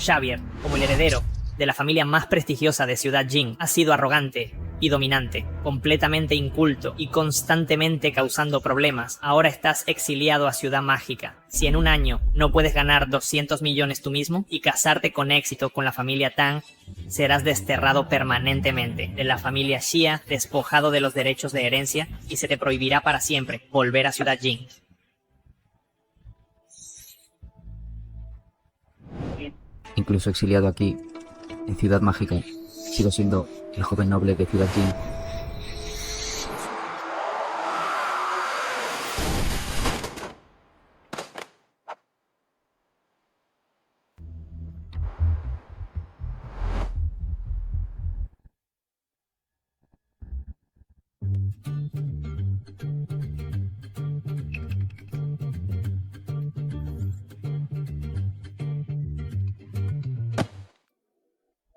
Xavier, como el heredero de la familia más prestigiosa de Ciudad Jin, ha sido arrogante y dominante, completamente inculto y constantemente causando problemas. Ahora estás exiliado a Ciudad Mágica. Si en un año no puedes ganar 200 millones tú mismo y casarte con éxito con la familia Tang, serás desterrado permanentemente de la familia Xia, despojado de los derechos de herencia y se te prohibirá para siempre volver a Ciudad Jin. Incluso exiliado aquí, en Ciudad Mágica, sigo siendo el joven noble de Ciudad Jin.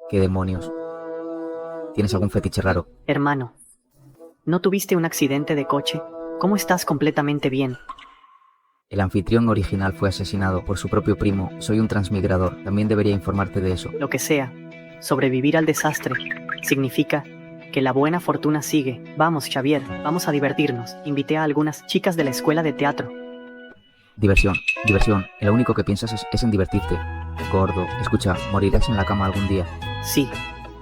¿Qué demonios? ¿Tienes algún fetiche raro? Hermano, ¿no tuviste un accidente de coche? ¿Cómo estás completamente bien? El anfitrión original fue asesinado por su propio primo. Soy un transmigrador. También debería informarte de eso. Lo que sea, sobrevivir al desastre significa que la buena fortuna sigue. Vamos, Xavier, vamos a divertirnos. Invité a algunas chicas de la escuela de teatro. Diversión, diversión. Lo único que piensas es en divertirte. Gordo, escucha, morirás en la cama algún día. Sí,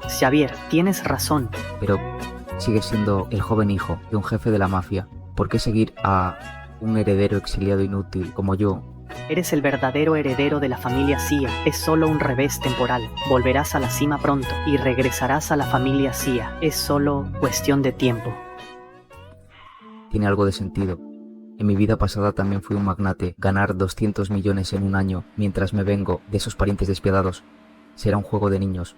Xavier, tienes razón. Pero sigues siendo el joven hijo de un jefe de la mafia. ¿Por qué seguir a un heredero exiliado inútil como yo? Eres el verdadero heredero de la familia Xia. Es solo un revés temporal. Volverás a la cima pronto y regresarás a la familia Xia. Es solo cuestión de tiempo. Tiene algo de sentido. En mi vida pasada también fui un magnate. Ganar 200 millones en un año mientras me vengo de esos parientes despiadados será un juego de niños.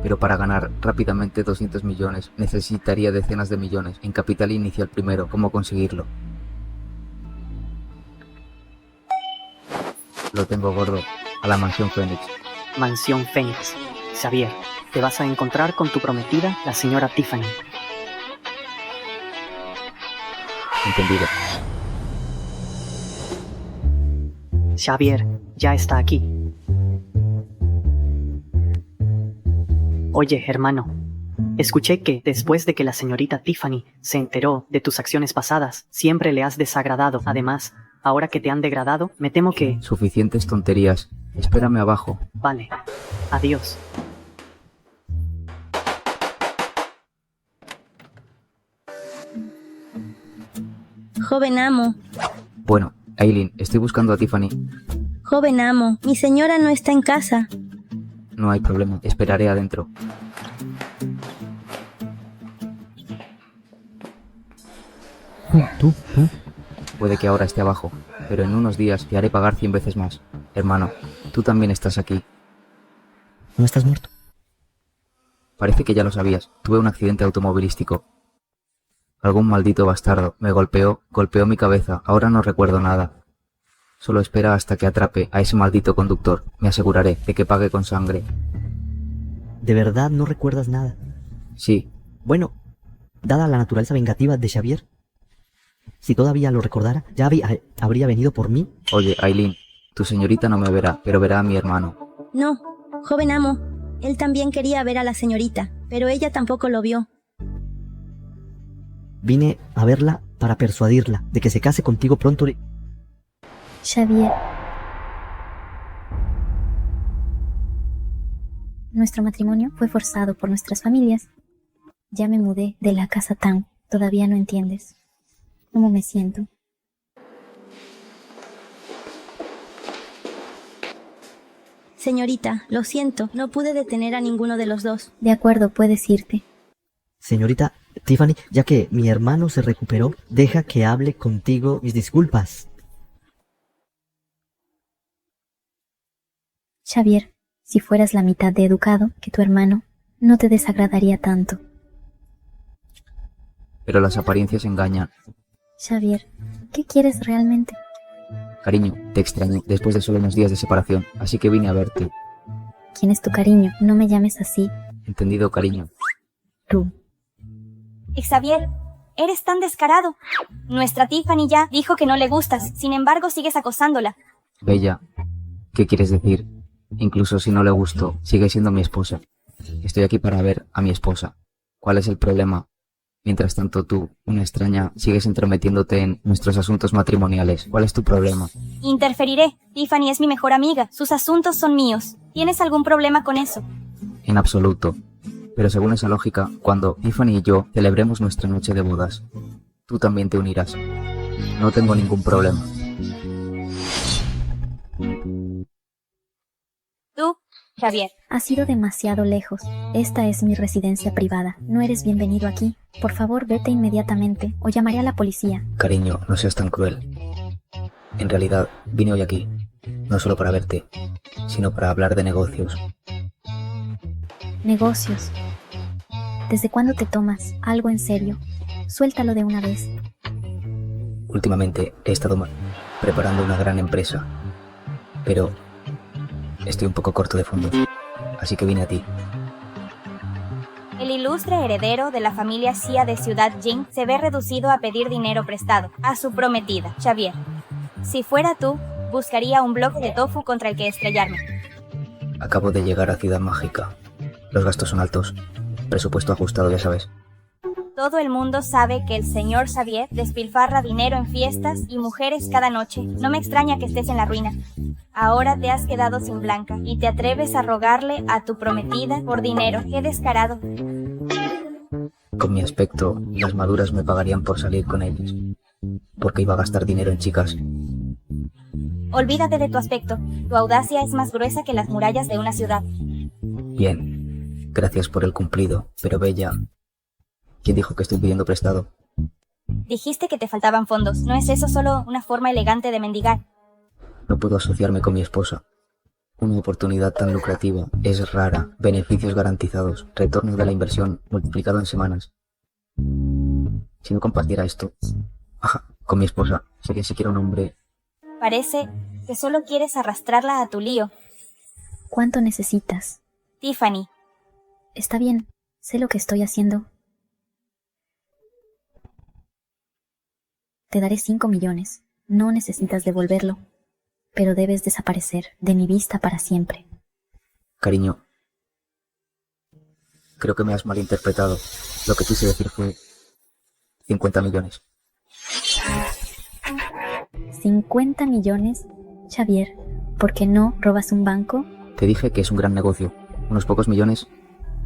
Pero para ganar rápidamente 200 millones necesitaría decenas de millones en capital inicial primero. ¿Cómo conseguirlo? Lo tengo, gordo. A la mansión Fénix. Mansión Fénix. Xavier, te vas a encontrar con tu prometida, la señora Tiffany. Entendido. Xavier, ya está aquí. Oye, hermano, escuché que después de que la señorita Tiffany se enteró de tus acciones pasadas, siempre le has desagradado. Además, ahora que te han degradado, me temo que... Suficientes tonterías. Espérame abajo. Vale. Adiós. Joven amo. Bueno, Aileen, estoy buscando a Tiffany. Joven amo, mi señora no está en casa. No hay problema, esperaré adentro. ¿Tú? Puede que ahora esté abajo, pero en unos días te haré pagar 100 veces más. Hermano, tú también estás aquí. ¿No estás muerto? Parece que ya lo sabías. Tuve un accidente automovilístico. Algún maldito bastardo me golpeó mi cabeza. Ahora no recuerdo nada. Solo espera hasta que atrape a ese maldito conductor. Me aseguraré de que pague con sangre. ¿De verdad no recuerdas nada? Sí. Bueno, dada la naturaleza vengativa de Xavier, si todavía lo recordara, ya habría venido por mí. Oye, Aileen, tu señorita no me verá, pero verá a mi hermano. No, joven amo. Él también quería ver a la señorita, pero ella tampoco lo vio. Vine a verla para persuadirla de que se case contigo pronto. Xavier. Nuestro matrimonio fue forzado por nuestras familias. Ya me mudé de la casa Tang. Todavía no entiendes cómo me siento. Señorita, lo siento, no pude detener a ninguno de los dos. De acuerdo, puedes irte. Señorita Tiffany, ya que mi hermano se recuperó, deja que hable contigo. Mis disculpas. Xavier, si fueras la mitad de educado que tu hermano, no te desagradaría tanto. Pero las apariencias engañan. Xavier, ¿qué quieres realmente? Cariño, te extraño después de solo unos días de separación, así que vine a verte. ¿Quién es tu cariño? No me llames así. Entendido, cariño. Tú. Xavier, eres tan descarado. Nuestra Tiffany ya dijo que no le gustas, sin embargo sigues acosándola. Bella, ¿qué quieres decir? Incluso si no le gusto, sigue siendo mi esposa. Estoy aquí para ver a mi esposa. ¿Cuál es el problema? Mientras tanto tú, una extraña, sigues entrometiéndote en nuestros asuntos matrimoniales. ¿Cuál es tu problema? Interferiré. Tiffany es mi mejor amiga. Sus asuntos son míos. ¿Tienes algún problema con eso? En absoluto. Pero según esa lógica, cuando Tiffany y yo celebremos nuestra noche de bodas, tú también te unirás. No tengo ningún problema. Tú, Xavier. Has ido demasiado lejos. Esta es mi residencia privada. No eres bienvenido aquí. Por favor, vete inmediatamente o llamaré a la policía. Cariño, no seas tan cruel. En realidad, vine hoy aquí, no solo para verte, sino para hablar de negocios. Negocios. ¿Desde cuándo te tomas algo en serio? Suéltalo de una vez. Últimamente he estado preparando una gran empresa, pero estoy un poco corto de fondos, así que vine a ti. El ilustre heredero de la familia Xia de Ciudad Jing se ve reducido a pedir dinero prestado a su prometida, Xavier. Si fuera tú, buscaría un bloque de tofu contra el que estrellarme. Acabo de llegar a Ciudad Mágica. Los gastos son altos. Presupuesto ajustado, ya sabes. Todo el mundo sabe que el señor Xavier despilfarra dinero en fiestas y mujeres cada noche. No me extraña que estés en la ruina. Ahora te has quedado sin Blanca y te atreves a rogarle a tu prometida por dinero. ¡Qué descarado! Con mi aspecto, las maduras me pagarían por salir con ellos, porque iba a gastar dinero en chicas. Olvídate de tu aspecto. Tu audacia es más gruesa que las murallas de una ciudad. Bien, gracias por el cumplido, pero Bella, ¿quién dijo que estoy pidiendo prestado? Dijiste que te faltaban fondos. ¿No es eso solo una forma elegante de mendigar? No puedo asociarme con mi esposa. Una oportunidad tan lucrativa es rara, beneficios garantizados, retorno de la inversión multiplicado en semanas. Si no compartiera esto, con mi esposa, sería siquiera un hombre. Parece que solo quieres arrastrarla a tu lío. ¿Cuánto necesitas? Tiffany. Está bien, sé lo que estoy haciendo. Te daré 5 millones. No necesitas devolverlo. Pero debes desaparecer de mi vista para siempre. Cariño, creo que me has malinterpretado. Lo que quise decir fue 50 millones. 50 millones, Xavier. ¿Por qué no robas un banco? Te dije que es un gran negocio. Unos pocos millones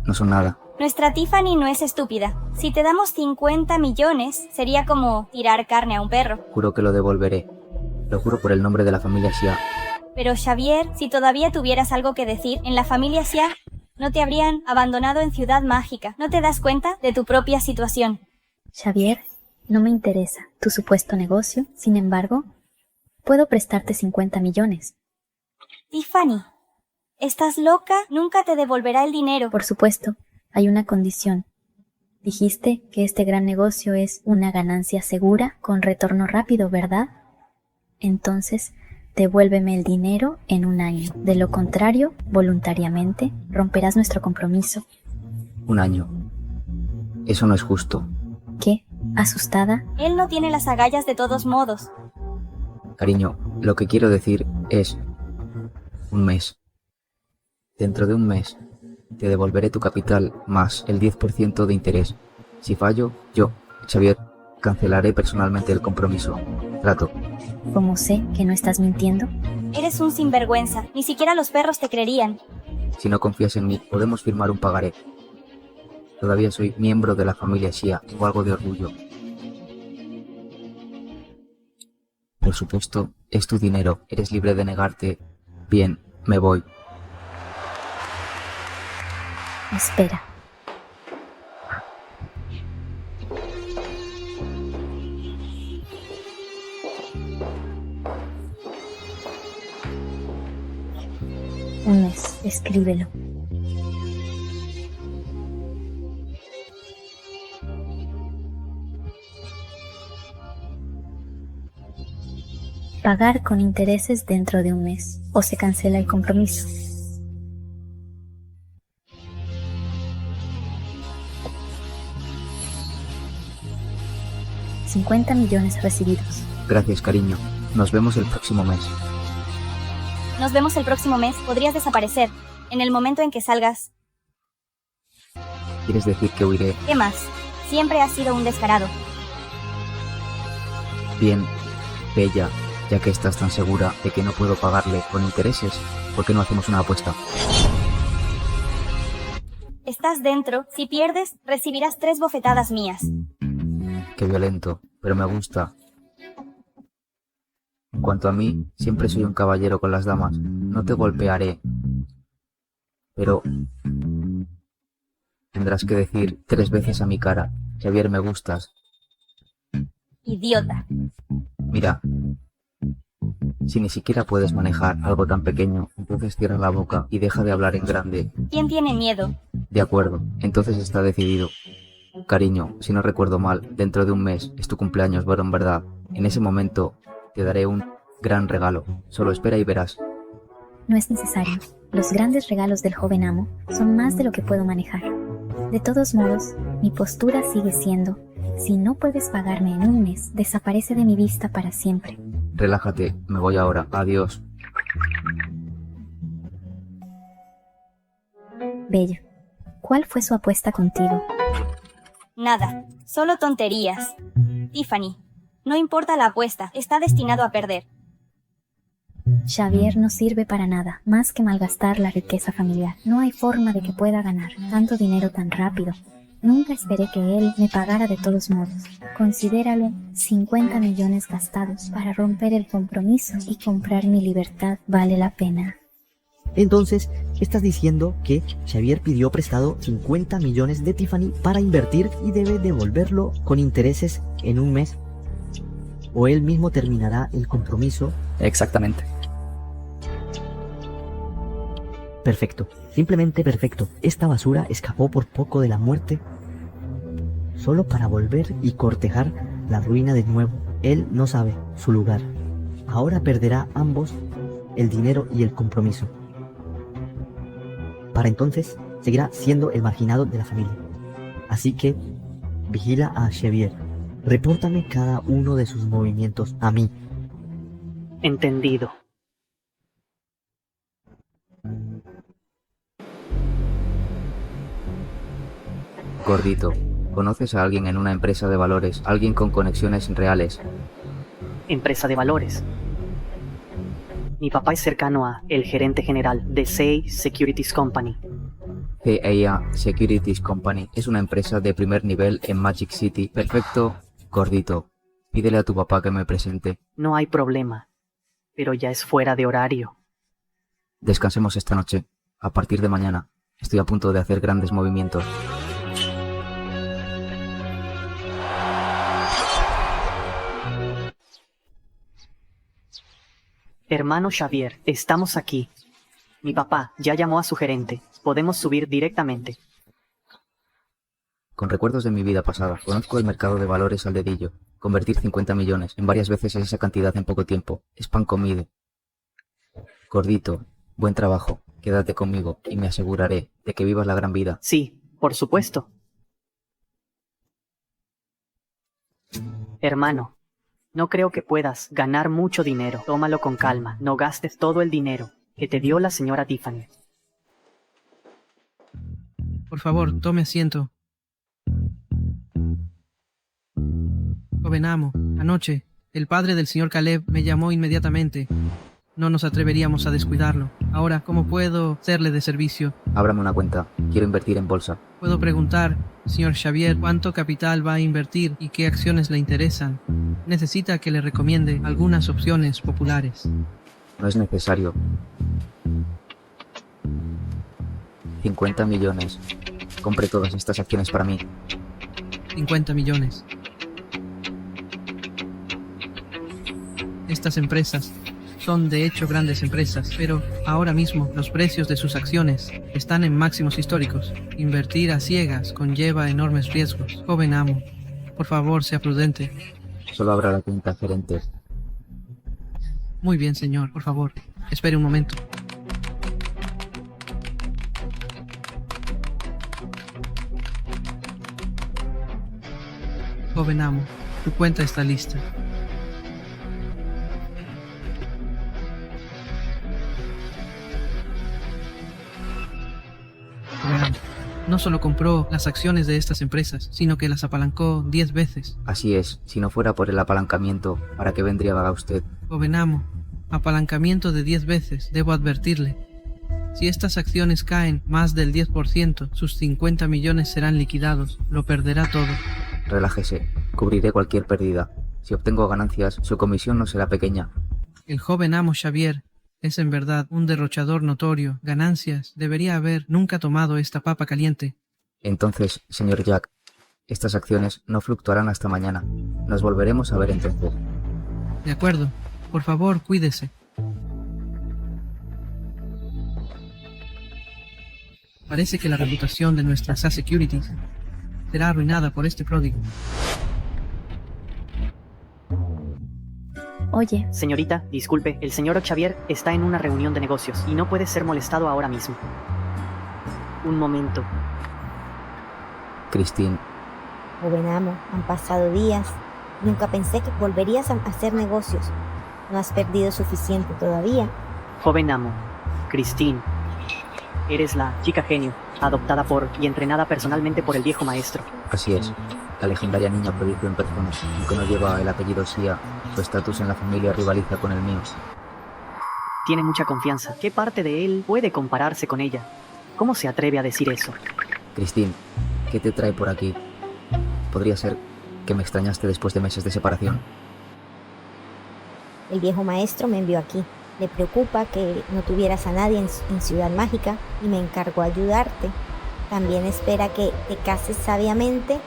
no son nada. Nuestra Tiffany no es estúpida. Si te damos 50 millones, sería como tirar carne a un perro. Juro que lo devolveré. Lo juro por el nombre de la familia Xia. Pero Xavier, si todavía tuvieras algo que decir, en la familia Xia no te habrían abandonado en Ciudad Mágica. ¿No te das cuenta de tu propia situación? Xavier, no me interesa tu supuesto negocio. Sin embargo, puedo prestarte 50 millones. Tiffany, ¿estás loca? Nunca te devolverá el dinero. Por supuesto, hay una condición. Dijiste que este gran negocio es una ganancia segura con retorno rápido, ¿verdad? Entonces, devuélveme el dinero en 1 año. De lo contrario, voluntariamente, romperás nuestro compromiso. 1 año. Eso no es justo. ¿Qué? ¿Asustada? Él no tiene las agallas de todos modos. Cariño, lo que quiero decir es 1 mes. Dentro de 1 mes, te devolveré tu capital más el 10% de interés. Si fallo, yo, Xavier, cancelaré personalmente el compromiso. Trato. ¿Cómo sé que no estás mintiendo? Eres un sinvergüenza. Ni siquiera los perros te creerían. Si no confías en mí, podemos firmar un pagaré. Todavía soy miembro de la familia Xia. Tengo algo de orgullo. Por supuesto, es tu dinero. Eres libre de negarte. Bien, me voy. Espera. Un mes, escríbelo. Pagar con intereses dentro de 1 mes, o se cancela el compromiso. $50 millones recibidos. Gracias, cariño. Nos vemos el próximo mes. Nos vemos el próximo mes. Podrías desaparecer. En el momento en que salgas. ¿Quieres decir que huiré? ¿Qué más? Siempre has sido un descarado. Bien, Bella, ya que estás tan segura de que no puedo pagarle con intereses, ¿por qué no hacemos una apuesta? Estás dentro. Si pierdes, recibirás 3 bofetadas mías. Qué violento, pero me gusta. En cuanto a mí, siempre soy un caballero con las damas. No te golpearé. Pero tendrás que decir 3 veces a mi cara: Xavier, me gustas. Idiota. Mira, si ni siquiera puedes manejar algo tan pequeño, entonces cierra la boca y deja de hablar en grande. ¿Quién tiene miedo? De acuerdo, entonces está decidido. Cariño, si no recuerdo mal, dentro de un mes es tu cumpleaños, pero en verdad, en ese momento te daré un gran regalo. Solo espera y verás. No es necesario. Los grandes regalos del joven amo son más de lo que puedo manejar. De todos modos, mi postura sigue siendo: si no puedes pagarme en un mes, desaparece de mi vista para siempre. Relájate, me voy ahora. Adiós. Bella, ¿cuál fue su apuesta contigo? Nada. Solo tonterías. Tiffany. No importa la apuesta. Está destinado a perder. Xavier no sirve para nada, más que malgastar la riqueza familiar. No hay forma de que pueda ganar tanto dinero tan rápido. Nunca esperé que él me pagara de todos modos. Considéralo 50 millones gastados para romper el compromiso y comprar mi libertad. Vale la pena. Entonces, estás diciendo que Xavier pidió prestado 50 millones de Tiffany para invertir y debe devolverlo con intereses en un mes. O él mismo terminará el compromiso. Exactamente. Perfecto, simplemente perfecto. Esta basura escapó por poco de la muerte, solo para volver y cortejar la ruina de nuevo. Él no sabe su lugar. Ahora perderá ambos, el dinero y el compromiso. Para entonces, seguirá siendo el marginado de la familia. Así que, vigila a Xavier. Repórtame cada uno de sus movimientos a mí. Entendido. Gordito, ¿conoces a alguien en una empresa de valores? Alguien con conexiones reales. Empresa de valores. Mi papá es cercano a el gerente general de CA Securities Company. CA Securities Company es una empresa de primer nivel en Magic City. Perfecto, gordito. Pídele a tu papá que me presente. No hay problema, pero ya es fuera de horario. Descansemos esta noche. A partir de mañana, estoy a punto de hacer grandes movimientos. Hermano Xavier, estamos aquí. Mi papá ya llamó a su gerente. Podemos subir directamente. Con recuerdos de mi vida pasada, conozco el mercado de valores al dedillo. Convertir 50 millones en varias veces esa cantidad en poco tiempo es pan comido. Gordito, buen trabajo. Quédate conmigo y me aseguraré de que vivas la gran vida. Sí, por supuesto. Hermano, no creo que puedas ganar mucho dinero. Tómalo con calma. No gastes todo el dinero que te dio la señora Tiffany. Por favor, tome asiento. Joven amo, anoche, el padre del señor Caleb me llamó inmediatamente. No nos atreveríamos a descuidarlo. Ahora, ¿cómo puedo serle de servicio? Ábrame una cuenta. Quiero invertir en bolsa. Puedo preguntar, señor Xavier, cuánto capital va a invertir y qué acciones le interesan. Necesita que le recomiende algunas opciones populares. No es necesario. 50 millones. Compre todas estas acciones para mí. 50 millones. Estas empresas son de hecho grandes empresas, pero ahora mismo los precios de sus acciones están en máximos históricos. Invertir a ciegas conlleva enormes riesgos. Joven amo, por favor, sea prudente. Solo abra la cuenta gerente. Muy bien, señor, por favor, espere un momento. Joven amo, tu cuenta está lista. no solo compró las acciones de estas empresas, sino que las apalancó 10 veces. Así es, si no fuera por el apalancamiento, ¿para qué vendría a usted? Joven amo, apalancamiento de 10 veces, debo advertirle. Si estas acciones caen más del 10%, sus 50 millones serán liquidados, lo perderá todo. Relájese, cubriré cualquier pérdida. Si obtengo ganancias, su comisión no será pequeña. El joven amo Xavier es en verdad un derrochador notorio. Ganancias, debería haber nunca tomado esta papa caliente. Entonces, señor Jack, estas acciones no fluctuarán hasta mañana. Nos volveremos a ver entonces. De acuerdo, por favor, cuídese. Parece que la reputación de nuestra SA Securities será arruinada por este pródigo. Oye, Señorita, disculpe, el señor Xavier está en una reunión de negocios y no puede ser molestado ahora mismo. Un momento. Christine, Joven amo, han pasado días. Nunca pensé que volverías a hacer negocios. No has perdido suficiente todavía. Joven amo, Christine, eres la chica genio, adoptada por y entrenada personalmente por el viejo maestro. así es. La legendaria niña prodigio en persona, aunque no lleva el apellido Sia, su estatus en la familia rivaliza con el mío. Tiene mucha confianza. ¿Qué parte de él puede compararse con ella? ¿Cómo se atreve a decir eso? Christine, ¿qué te trae por aquí? ¿Podría ser que me extrañaste después de meses de separación? El viejo maestro me envió aquí. Le preocupa que no tuvieras a nadie en Ciudad Mágica y me encargó ayudarte. También espera que te cases sabiamente,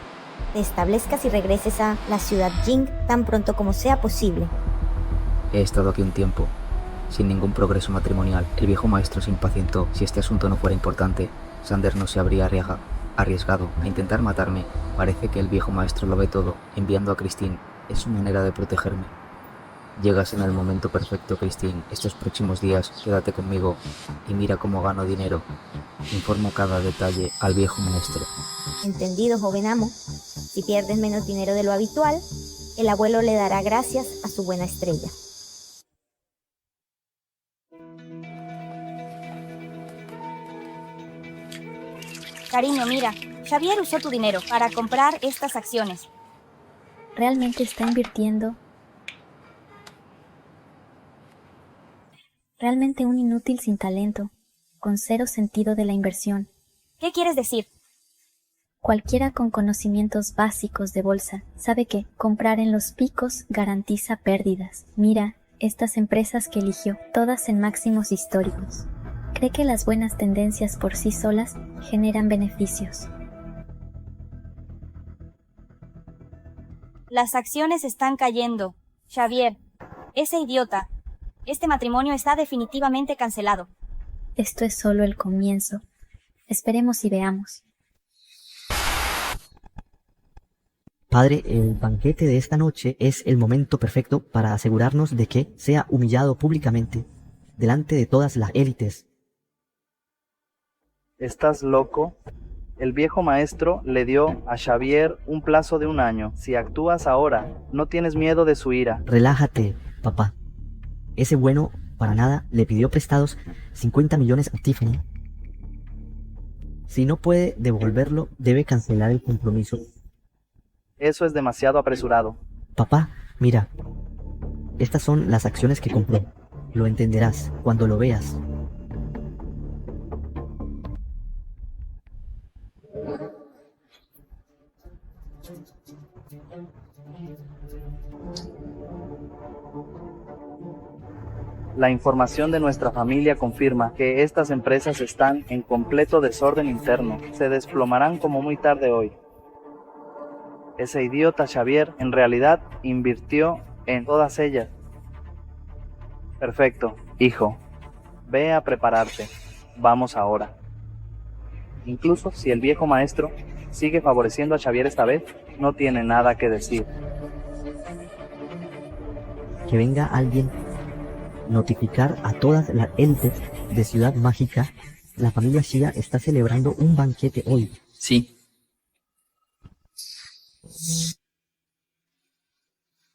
te establezcas y regreses a la ciudad Jing tan pronto como sea posible. He estado aquí un tiempo, sin ningún progreso matrimonial. El viejo maestro se impacientó. Si este asunto no fuera importante, Sander no se habría arriesgado a intentar matarme. Parece que el viejo maestro lo ve todo, enviando a Christine. Es su manera de protegerme. Llegas en el momento perfecto, Christine. Estos próximos días, quédate conmigo y mira cómo gano dinero. Informo cada detalle al viejo maestro. Entendido, joven amo. Si pierdes menos dinero de lo habitual, el abuelo le dará gracias a su buena estrella. Cariño, mira, Xavier usó tu dinero para comprar estas acciones. realmente está invirtiendo. Realmente un inútil sin talento, con cero sentido de la inversión. ¿Qué quieres decir? Cualquiera con conocimientos básicos de bolsa sabe que comprar en los picos garantiza pérdidas. Mira, estas empresas que eligió, todas en máximos históricos. Cree que las buenas tendencias por sí solas generan beneficios. Las acciones están cayendo. Xavier, ese idiota. Este matrimonio está definitivamente cancelado. Esto es solo el comienzo. Esperemos y veamos. Padre, el banquete de esta noche es el momento perfecto para asegurarnos de que sea humillado públicamente, delante de todas las élites. ¿Estás loco? El viejo maestro le dio a Xavier un plazo de 1 año. Si actúas ahora, no tienes miedo de su ira. Relájate, papá. Ese bueno, para nada, le pidió prestados 50 millones a Tiffany. Si no puede devolverlo, debe cancelar el compromiso. Eso es demasiado apresurado. Papá, mira. Estas son las acciones que compró. Lo entenderás cuando lo veas. La información de nuestra familia confirma que estas empresas están en completo desorden interno. Se desplomarán como muy tarde hoy. Ese idiota Xavier en realidad invirtió en todas ellas. Perfecto, hijo. Ve a prepararte. Vamos ahora. Incluso si el viejo maestro sigue favoreciendo a Xavier esta vez, no tiene nada que decir. Que venga alguien notificar a todas las élites de Ciudad Mágica. La familia Shia está celebrando un banquete hoy. Sí.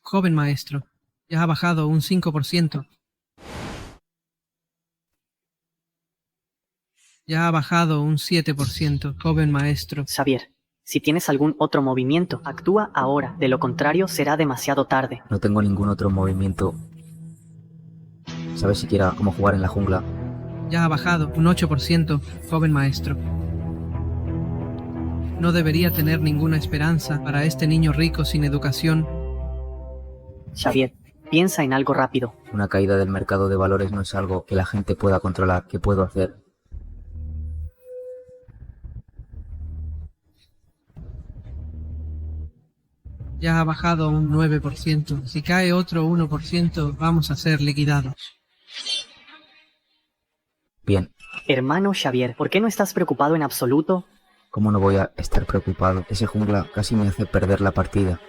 Joven maestro, ya ha bajado un 5%. Ya ha bajado un 7%, joven maestro. Xavier, si tienes algún otro movimiento, actúa ahora. De lo contrario, será demasiado tarde. No tengo ningún otro movimiento. ¿Sabes siquiera cómo jugar en la jungla? Ya ha bajado un 8%, joven maestro. No debería tener ninguna esperanza para este niño rico sin educación. Xavier, piensa en algo rápido. Una caída del mercado de valores no es algo que la gente pueda controlar. ¿Qué puedo hacer? Ya ha bajado un 9%. Si cae otro 1%, vamos a ser liquidados. Bien. Hermano Xavier, ¿por qué no estás preocupado en absoluto? ¿Cómo no voy a estar preocupado? Ese jungla casi me hace perder la partida.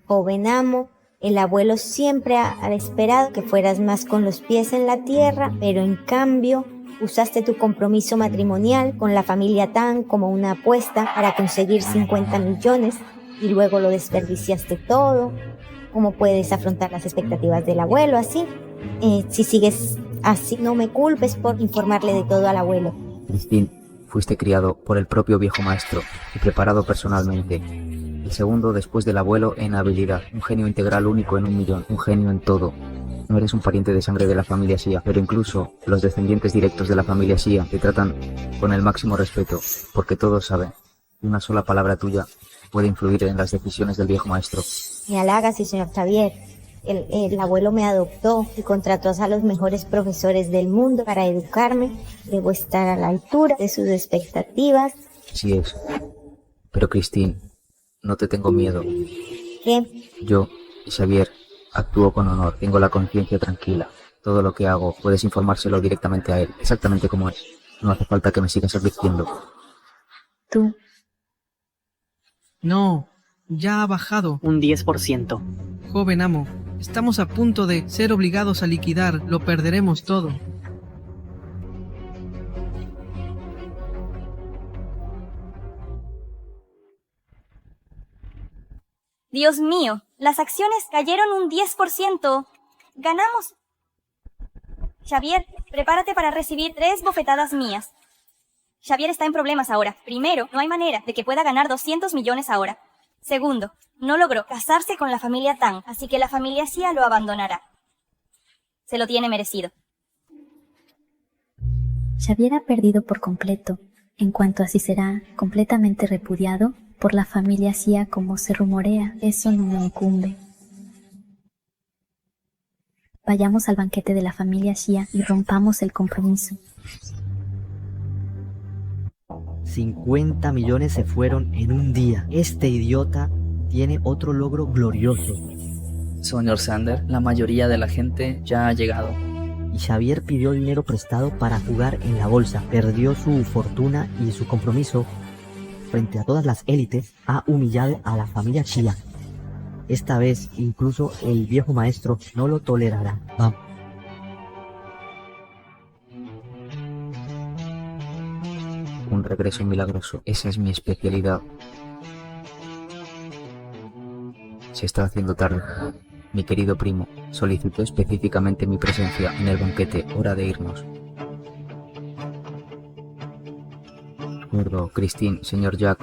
Joven amo, el abuelo siempre ha esperado que fueras más con los pies en la tierra, pero en cambio usaste tu compromiso matrimonial con la familia Tang como una apuesta para conseguir 50 millones y luego lo desperdiciaste todo. ¿Cómo puedes afrontar las expectativas del abuelo así? Si sigues así, no me culpes por informarle de todo al abuelo. Christine, fuiste criado por el propio viejo maestro y preparado personalmente. El segundo después del abuelo en habilidad, un genio integral único en 1.000.000, un genio en todo. No eres un pariente de sangre de la familia Xia, pero incluso los descendientes directos de la familia Xia te tratan con el máximo respeto, porque todos saben que una sola palabra tuya puede influir en las decisiones del viejo maestro. Me halagas, sí, señor Xavier. El abuelo me adoptó y contrató a los mejores profesores del mundo para educarme. Debo estar a la altura de sus expectativas. Así es. Pero Christine, no te tengo miedo. ¿Qué? Yo, Xavier, actúo con honor. Tengo la conciencia tranquila. Todo lo que hago puedes informárselo directamente a él, exactamente como es. No hace falta que me sigas advirtiendo. Tú. No, ya ha bajado. Un 10%. Joven amo, estamos a punto de ser obligados a liquidar. Lo perderemos todo. Dios mío, las acciones cayeron un 10%. Ganamos. Xavier, prepárate para recibir 3 bofetadas mías. Xavier está en problemas ahora. Primero, no hay manera de que pueda ganar 200 millones ahora. Segundo, no logró casarse con la familia Tang, así que la familia Xia lo abandonará. Se lo tiene merecido. Xavier ha perdido por completo, en cuanto a si será completamente repudiado por la familia Xia como se rumorea. Eso no me incumbe. Vayamos al banquete de la familia Xia y rompamos el compromiso. 50 millones se fueron en un día. Este idiota tiene otro logro glorioso. Señor Sander, la mayoría de la gente ya ha llegado. Y Xavier pidió dinero prestado para jugar en la bolsa. Perdió su fortuna y su compromiso. Frente a todas las élites, ha humillado a la familia Xia. Esta vez, incluso el viejo maestro no lo tolerará. Vamos. Un regreso milagroso. Esa es mi especialidad. Se está haciendo tarde. Mi querido primo solicitó específicamente mi presencia en el banquete. Hora de irnos. Gordo, Christine, señor Jack,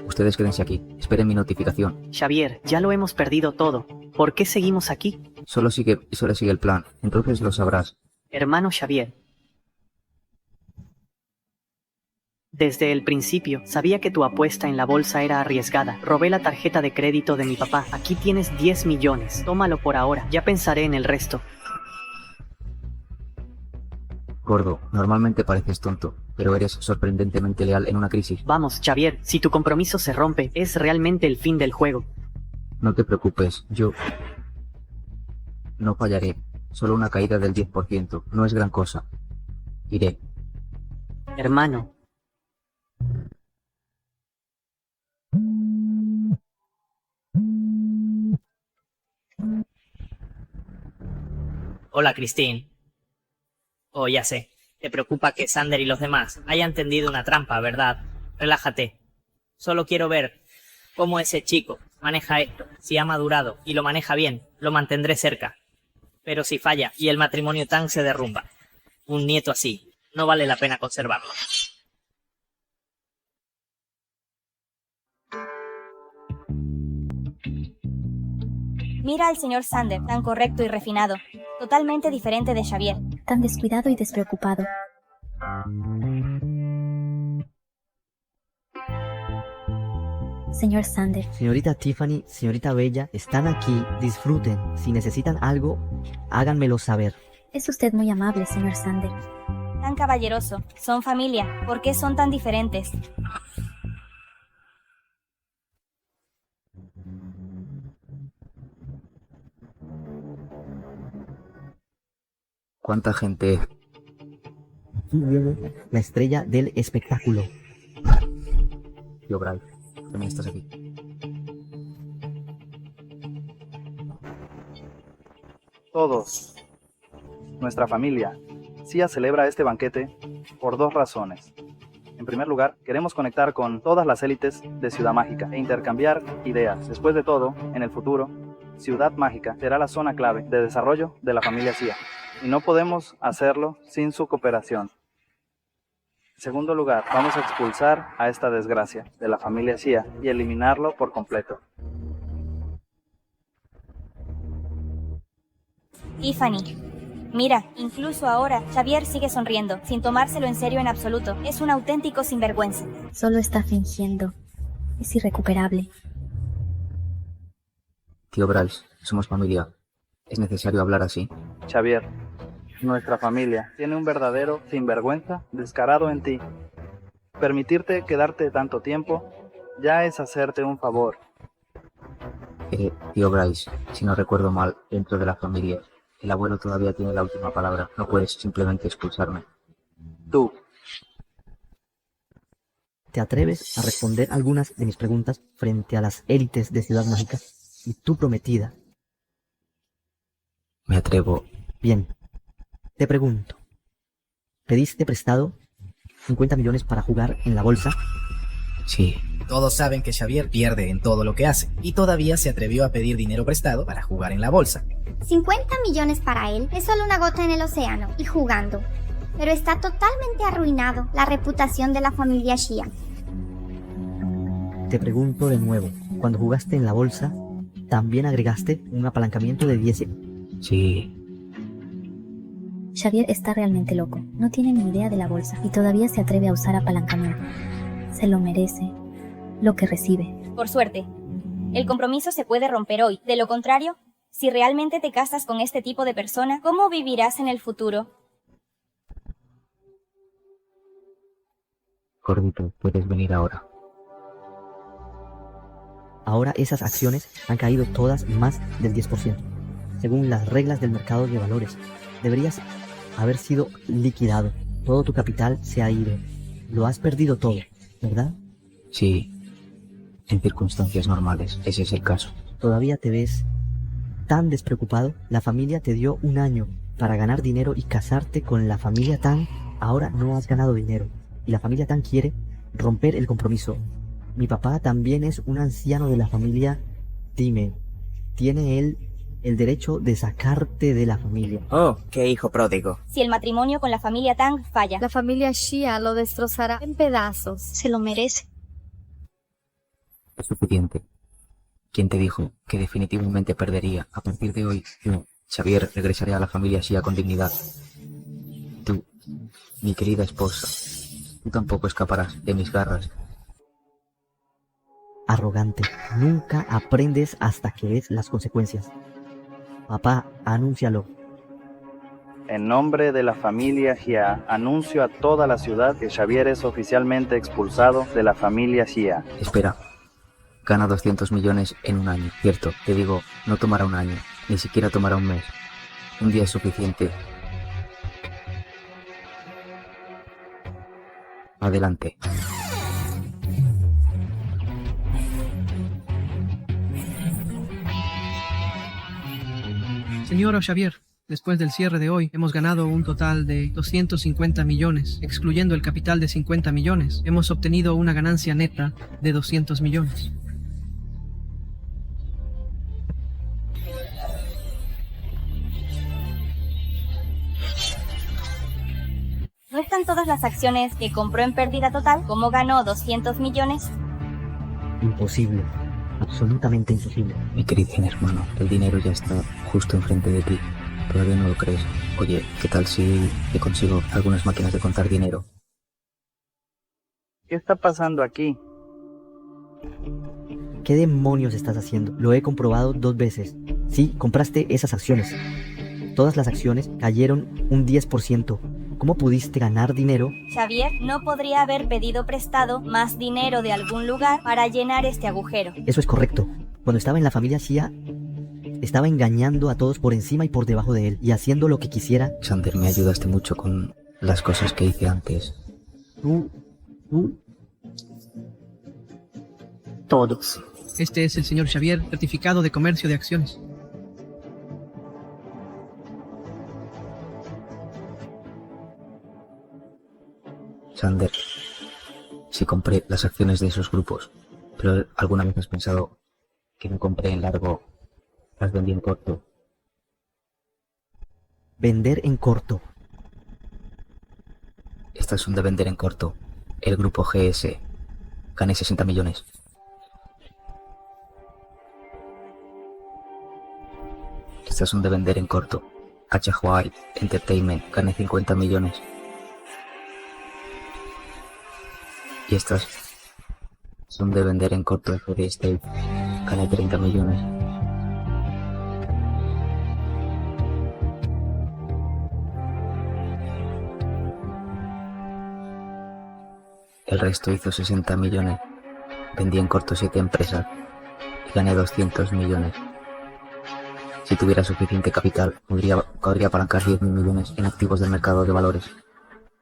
ustedes quédense aquí. Esperen mi notificación. Xavier, ya lo hemos perdido todo. ¿Por qué seguimos aquí? Solo sigue el plan. Entonces lo sabrás. Hermano Xavier. Desde el principio, sabía que tu apuesta en la bolsa era arriesgada. Robé la tarjeta de crédito de mi papá. Aquí tienes 10 millones. Tómalo por ahora. Ya pensaré en el resto. Gordo, normalmente pareces tonto, pero eres sorprendentemente leal en una crisis. Vamos, Xavier, si tu compromiso se rompe, es realmente el fin del juego. No te preocupes, yo no fallaré. Solo una caída del 10%. No es gran cosa. Iré. Hermano. Hola, Christine. Oh, ya sé. Te preocupa que Sander y los demás hayan tendido una trampa, ¿verdad? Relájate. Solo quiero ver cómo ese chico maneja esto. Si ha madurado y lo maneja bien, lo mantendré cerca. Pero si falla y el matrimonio Tang se derrumba, un nieto así no vale la pena conservarlo. Mira al señor Sander, tan correcto y refinado, totalmente diferente de Xavier. Tan descuidado y despreocupado. Señor Sander, Señorita Tiffany, señorita Bella, están aquí, disfruten. Si necesitan algo, háganmelo saber. es usted muy amable, señor Sander. Tan caballeroso, son familia, ¿por qué son tan diferentes? ¿Cuánta gente? Aquí viene la estrella del espectáculo. Tío Bryce, también estás aquí. Todos, nuestra familia, Sia celebra este banquete por 2 razones. En primer lugar, queremos conectar con todas las élites de Ciudad Mágica e intercambiar ideas. Después de todo, en el futuro, Ciudad Mágica será la zona clave de desarrollo de la familia Sia, y no podemos hacerlo sin su cooperación. En segundo lugar, vamos a expulsar a esta desgracia de la familia Sia y eliminarlo por completo. Tiffany, mira, incluso ahora, Xavier sigue sonriendo, sin tomárselo en serio en absoluto. Es un auténtico sinvergüenza. Solo está fingiendo. Es irrecuperable. Tío Bryce, somos familia. ¿Es necesario hablar así? Xavier, nuestra familia tiene un verdadero sinvergüenza descarado en ti. Permitirte quedarte tanto tiempo ya es hacerte un favor. Tío Bryce, si no recuerdo mal, dentro de la familia, el abuelo todavía tiene la última palabra. No puedes simplemente expulsarme. Tú. ¿Te atreves a responder algunas de mis preguntas frente a las élites de Ciudad Mágica? Y tu prometida. Me atrevo. Bien. Te pregunto. ¿Pediste prestado 50 millones para jugar en la bolsa? Sí. Todos saben que Xavier pierde en todo lo que hace, y todavía se atrevió a pedir dinero prestado para jugar en la bolsa. 50 millones para él es solo una gota en el océano, y jugando. Pero está totalmente arruinado la reputación de la familia Xia. Te pregunto de nuevo. Cuando jugaste en la bolsa, ¿también agregaste un apalancamiento de 10? Sí. Xavier está realmente loco. No tiene ni idea de la bolsa y todavía se atreve a usar apalancamiento. Se lo merece. Lo que recibe. Por suerte, el compromiso se puede romper hoy. De lo contrario, si realmente te casas con este tipo de persona, ¿cómo vivirás en el futuro? Gordito, puedes venir ahora. Ahora esas acciones han caído todas más del 10%. Según las reglas del mercado de valores, deberías haber sido liquidado. Todo tu capital se ha ido. Lo has perdido todo, ¿verdad? Sí. En circunstancias normales, ese es el caso. ¿Todavía te ves tan despreocupado? La familia te dio un año para ganar dinero y casarte con la familia Tan. Ahora no has ganado dinero y la familia Tan quiere romper el compromiso. Mi papá también es un anciano de la familia. Dime, ¿tiene él el derecho de sacarte de la familia? Oh, qué hijo pródigo. Si el matrimonio con la familia Tang falla, la familia Xia lo destrozará en pedazos. Se lo merece. Es suficiente. ¿Quién te dijo que definitivamente perdería? A partir de hoy, yo, Xavier, regresaré a la familia Xia con dignidad. Tú, mi querida esposa, tú tampoco escaparás de mis garras. Arrogante. Nunca aprendes hasta que ves las consecuencias. Papá, anúncialo. En nombre de la familia Xia, anuncio a toda la ciudad que Xavier es oficialmente expulsado de la familia Xia. Espera. Gana 200 millones en un año. Cierto, te digo, no tomará un año. Ni siquiera tomará un mes. Un día es suficiente. Adelante. Señor Xavier, después del cierre de hoy, hemos ganado un total de 250 millones. Excluyendo el capital de 50 millones, hemos obtenido una ganancia neta de 200 millones. cuestan todas las acciones que compró en pérdida total? ¿Cómo ganó 200 millones? Imposible. Absolutamente imposible. Mi querido hermano, el dinero ya está justo enfrente de ti. Todavía no lo crees. Oye, ¿qué tal si te consigo algunas máquinas de contar dinero? ¿Qué está pasando aquí? ¿Qué demonios estás haciendo? Lo he comprobado 2 veces. Sí, compraste esas acciones. Todas las acciones cayeron un 10%. ¿Cómo pudiste ganar dinero? Xavier no podría haber pedido prestado más dinero de algún lugar para llenar este agujero. Eso es correcto. Cuando estaba en la familia Shia, estaba engañando a todos por encima y por debajo de él y haciendo lo que quisiera. Xander, me ayudaste mucho con las cosas que hice antes. Todos. Este es el señor Xavier, certificado de comercio de acciones. Xander, sí compré las acciones de esos grupos, pero ¿alguna vez has pensado que no compré en largo, las vendí en corto? Vender en corto. Estas son de vender en corto. El grupo GS. Gané 60 millones. Estas son de vender en corto. HY Entertainment. Gané 50 millones. Y estas son de vender en corto. FD State. Gané 30 millones. El resto hizo 60 millones. Vendí en corto 7 empresas y gané 200 millones. Si tuviera suficiente capital, podría apalancar 10.000 millones en activos del mercado de valores.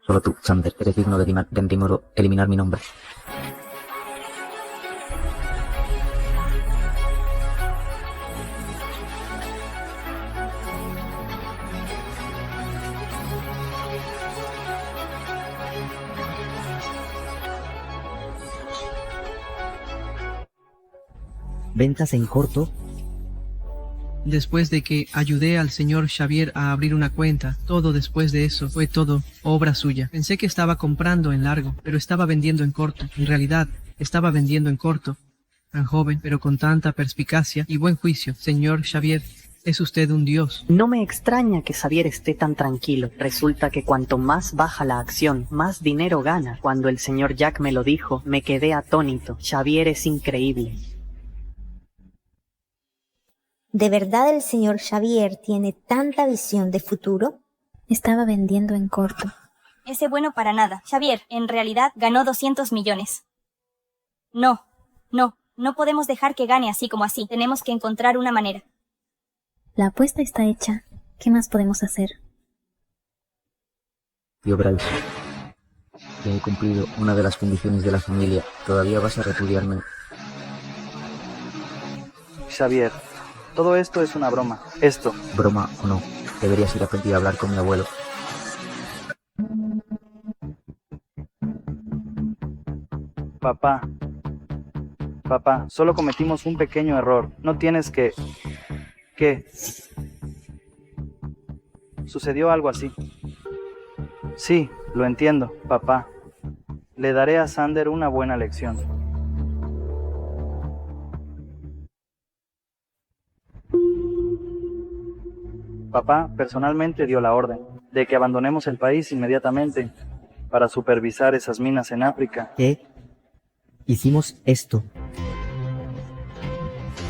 Solo tú, Xander, eres digno de eliminar mi nombre. Ventas en corto. Después de que ayudé al señor Xavier a abrir una cuenta, todo después de eso fue todo obra suya. Pensé que estaba comprando en largo, pero estaba vendiendo en corto. En realidad, estaba vendiendo en corto. Tan joven, pero con tanta perspicacia y buen juicio. Señor Xavier, es usted un dios. No me extraña que Xavier esté tan tranquilo. Resulta que cuanto más baja la acción, más dinero gana. Cuando el señor Jack me lo dijo, me quedé atónito. Xavier es increíble. ¿De verdad el señor Xavier tiene tanta visión de futuro? Estaba vendiendo en corto. Ese bueno para nada. Xavier, en realidad, ganó 200 millones. No podemos dejar que gane así como así. Tenemos que encontrar una manera. La apuesta está hecha. ¿Qué más podemos hacer? Tío Bryce, ya he cumplido una de las condiciones de la familia. ¿Todavía vas a repudiarme? Xavier, todo esto es una broma. Esto. Broma o no, deberías ir a pedir a hablar con mi abuelo. Papá, solo cometimos un pequeño error. No tienes que... ¿Qué? Sucedió algo así. Sí, lo entiendo, papá. Le daré a Xander una buena lección. Papá personalmente dio la orden de que abandonemos el país inmediatamente para supervisar esas minas en África. ¿Qué? Hicimos esto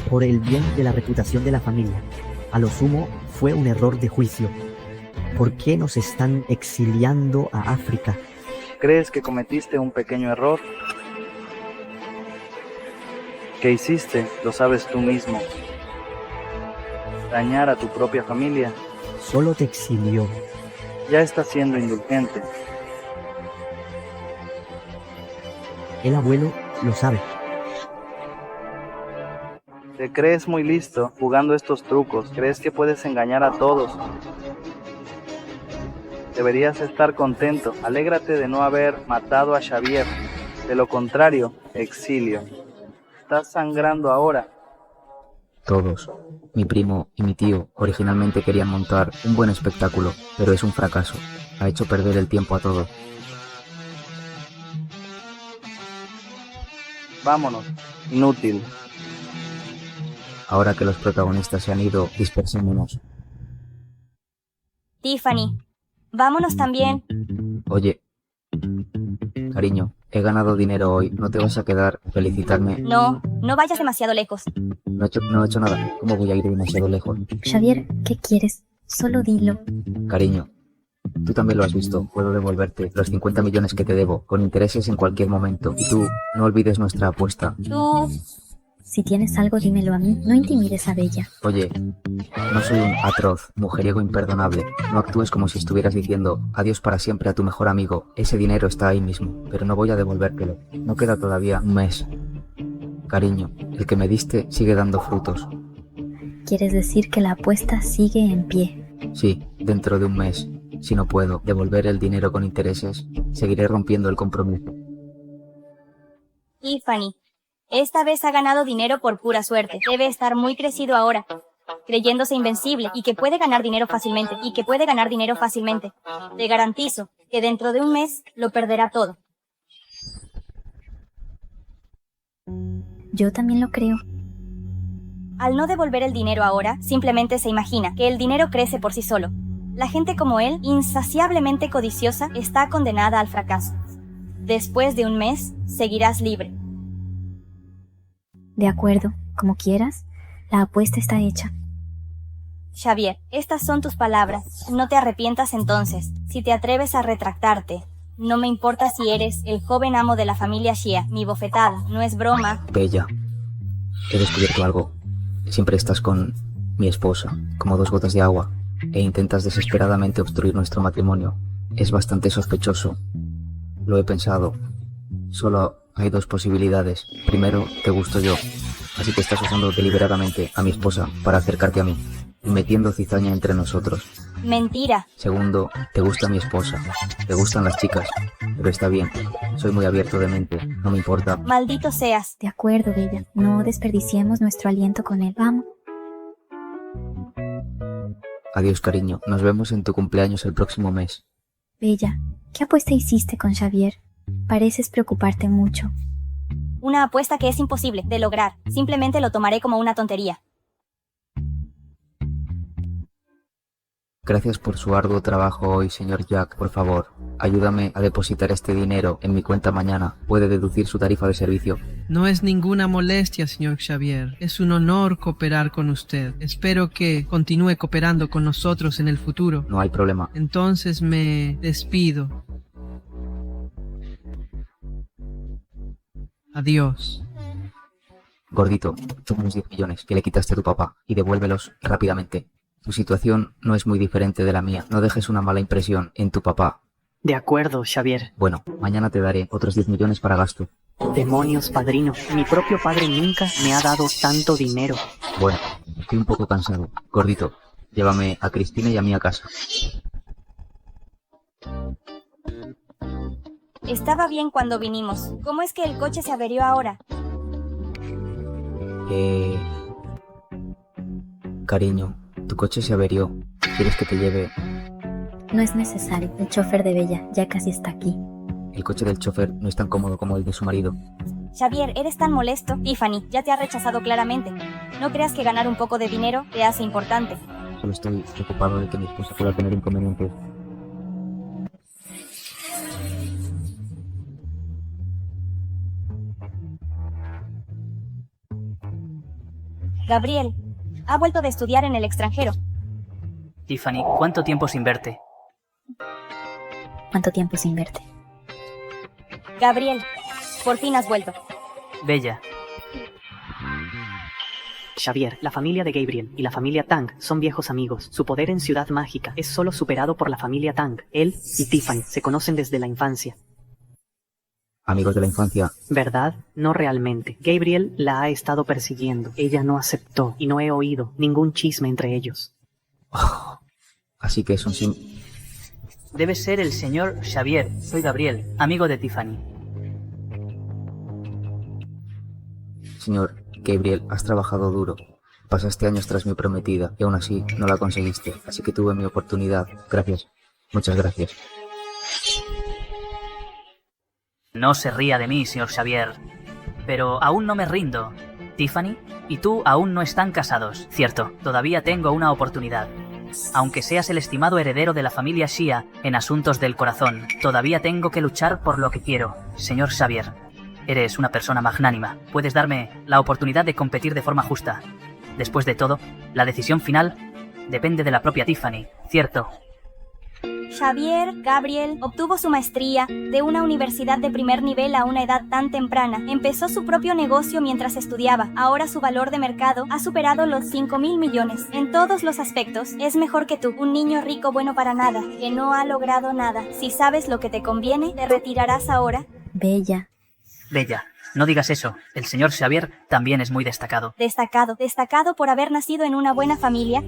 por el bien de la reputación de la familia. A lo sumo fue un error de juicio. ¿Por qué nos están exiliando a África? ¿Crees que cometiste un pequeño error? ¿Qué hiciste? Lo sabes tú mismo. Dañar a tu propia familia. Solo te exilió. Ya estás siendo indulgente. El abuelo lo sabe. Te crees muy listo jugando estos trucos. Crees que puedes engañar a todos. Deberías estar contento. Alégrate de no haber matado a Xavier. De lo contrario, exilio. Estás sangrando ahora. Todos, mi primo y mi tío, originalmente querían montar un buen espectáculo, pero es un fracaso. Ha hecho perder el tiempo a todos. Vámonos. Inútil. Ahora que los protagonistas se han ido, dispersémonos. Tiffany, vámonos también. Oye, cariño, he ganado dinero hoy. ¿No te vas a quedar a felicitarme? No, no vayas demasiado lejos. No he hecho nada. ¿Cómo voy a ir demasiado lejos? Xavier, ¿qué quieres? Solo dilo. Cariño, tú también lo has visto. Puedo devolverte los 50 millones que te debo, con intereses en cualquier momento. Y tú, no olvides nuestra apuesta. Tú... Si tienes algo, dímelo a mí. No intimides a Bella. Oye, no soy un atroz, mujeriego imperdonable. No actúes como si estuvieras diciendo adiós para siempre a tu mejor amigo. Ese dinero está ahí mismo, pero no voy a devolvértelo. No queda todavía un mes. Cariño, el que me diste sigue dando frutos. ¿Quieres decir que la apuesta sigue en pie? Sí, dentro de un mes. Si no puedo devolver el dinero con intereses, seguiré rompiendo el compromiso. Tiffany, esta vez ha ganado dinero por pura suerte. Debe estar muy crecido ahora, creyéndose invencible y que puede ganar dinero fácilmente. Te garantizo que dentro de un mes lo perderá todo. Yo también lo creo. Al no devolver el dinero ahora, simplemente se imagina que el dinero crece por sí solo. La gente como él, insaciablemente codiciosa, está condenada al fracaso. Después de un mes, seguirás libre. De acuerdo, como quieras. La apuesta está hecha. Xavier, estas son tus palabras. No te arrepientas entonces. Si te atreves a retractarte, no me importa si eres el joven amo de la familia Xia. Mi bofetada no es broma. Bella, he descubierto algo. Siempre estás con mi esposa, como dos gotas de agua, e intentas desesperadamente obstruir nuestro matrimonio. Es bastante sospechoso. Lo he pensado. Solo hay dos posibilidades. Primero, te gusto yo, así que estás usando deliberadamente a mi esposa para acercarte a mí, y metiendo cizaña entre nosotros. Mentira. Segundo, te gusta mi esposa, te gustan las chicas, pero está bien, soy muy abierto de mente, no me importa. Maldito seas. De acuerdo, Bella. No desperdiciemos nuestro aliento con él. Vamos. Adiós, cariño, nos vemos en tu cumpleaños el próximo mes. Bella, ¿qué apuesta hiciste con Xavier? Pareces preocuparte mucho. Una apuesta que es imposible de lograr. Simplemente lo tomaré como una tontería. Gracias por su arduo trabajo hoy, señor Jack. Por favor, ayúdame a depositar este dinero en mi cuenta mañana. Puede deducir su tarifa de servicio. No es ninguna molestia, señor Xavier. Es un honor cooperar con usted. Espero que continúe cooperando con nosotros en el futuro. No hay problema. Entonces me despido. Adiós. Gordito, toma unos 10 millones que le quitaste a tu papá y devuélvelos rápidamente. Tu situación no es muy diferente de la mía. No dejes una mala impresión en tu papá. De acuerdo, Xavier. Bueno, mañana te daré otros 10 millones para gasto. Demonios, padrino. Mi propio padre nunca me ha dado tanto dinero. Bueno, estoy un poco cansado. Gordito, llévame a Cristina y a mí a casa. Estaba bien cuando vinimos. ¿Cómo es que el coche se averió ahora? Cariño, tu coche se averió. ¿Quieres que te lleve? No es necesario. El chofer de Bella ya casi está aquí. El coche del chofer no es tan cómodo como el de su marido. Xavier, eres tan molesto. Tiffany ya te ha rechazado claramente. No creas que ganar un poco de dinero te hace importante. Solo estoy preocupado de que mi esposa pueda tener inconvenientes. Gabriel ha vuelto de estudiar en el extranjero. Tiffany, ¿cuánto tiempo sin verte? ¿Cuánto tiempo sin verte? Gabriel, por fin has vuelto. Bella. Xavier, la familia de Gabriel y la familia Tang son viejos amigos. Su poder en Ciudad Mágica es solo superado por la familia Tang. Él y Tiffany se conocen desde la infancia. Amigos de la infancia. ¿Verdad? No realmente. Gabriel la ha estado persiguiendo. Ella no aceptó y no he oído ningún chisme entre ellos. Oh, así que es un sim... Debe ser el señor Xavier. Soy Gabriel, amigo de Tiffany. Señor Gabriel, has trabajado duro. Pasaste años tras mi prometida y aún así no la conseguiste. Así que tuve mi oportunidad. Gracias. Muchas gracias. No se ría de mí, señor Xavier. Pero aún no me rindo. Tiffany y tú aún no están casados. Cierto, todavía tengo una oportunidad. Aunque seas el estimado heredero de la familia Xia en asuntos del corazón, todavía tengo que luchar por lo que quiero. Señor Xavier, eres una persona magnánima. Puedes darme la oportunidad de competir de forma justa. Después de todo, la decisión final depende de la propia Tiffany, ¿cierto? Xavier Gabriel obtuvo su maestría de una universidad de primer nivel a una edad tan temprana. Empezó su propio negocio mientras estudiaba. Ahora su valor de mercado ha superado los 5.000 millones. En todos los aspectos, es mejor que tú, un niño rico bueno para nada, que no ha logrado nada. Si sabes lo que te conviene, ¿te retirarás ahora? Bella. Bella, no digas eso. El señor Xavier también es muy destacado. Destacado por haber nacido en una buena familia.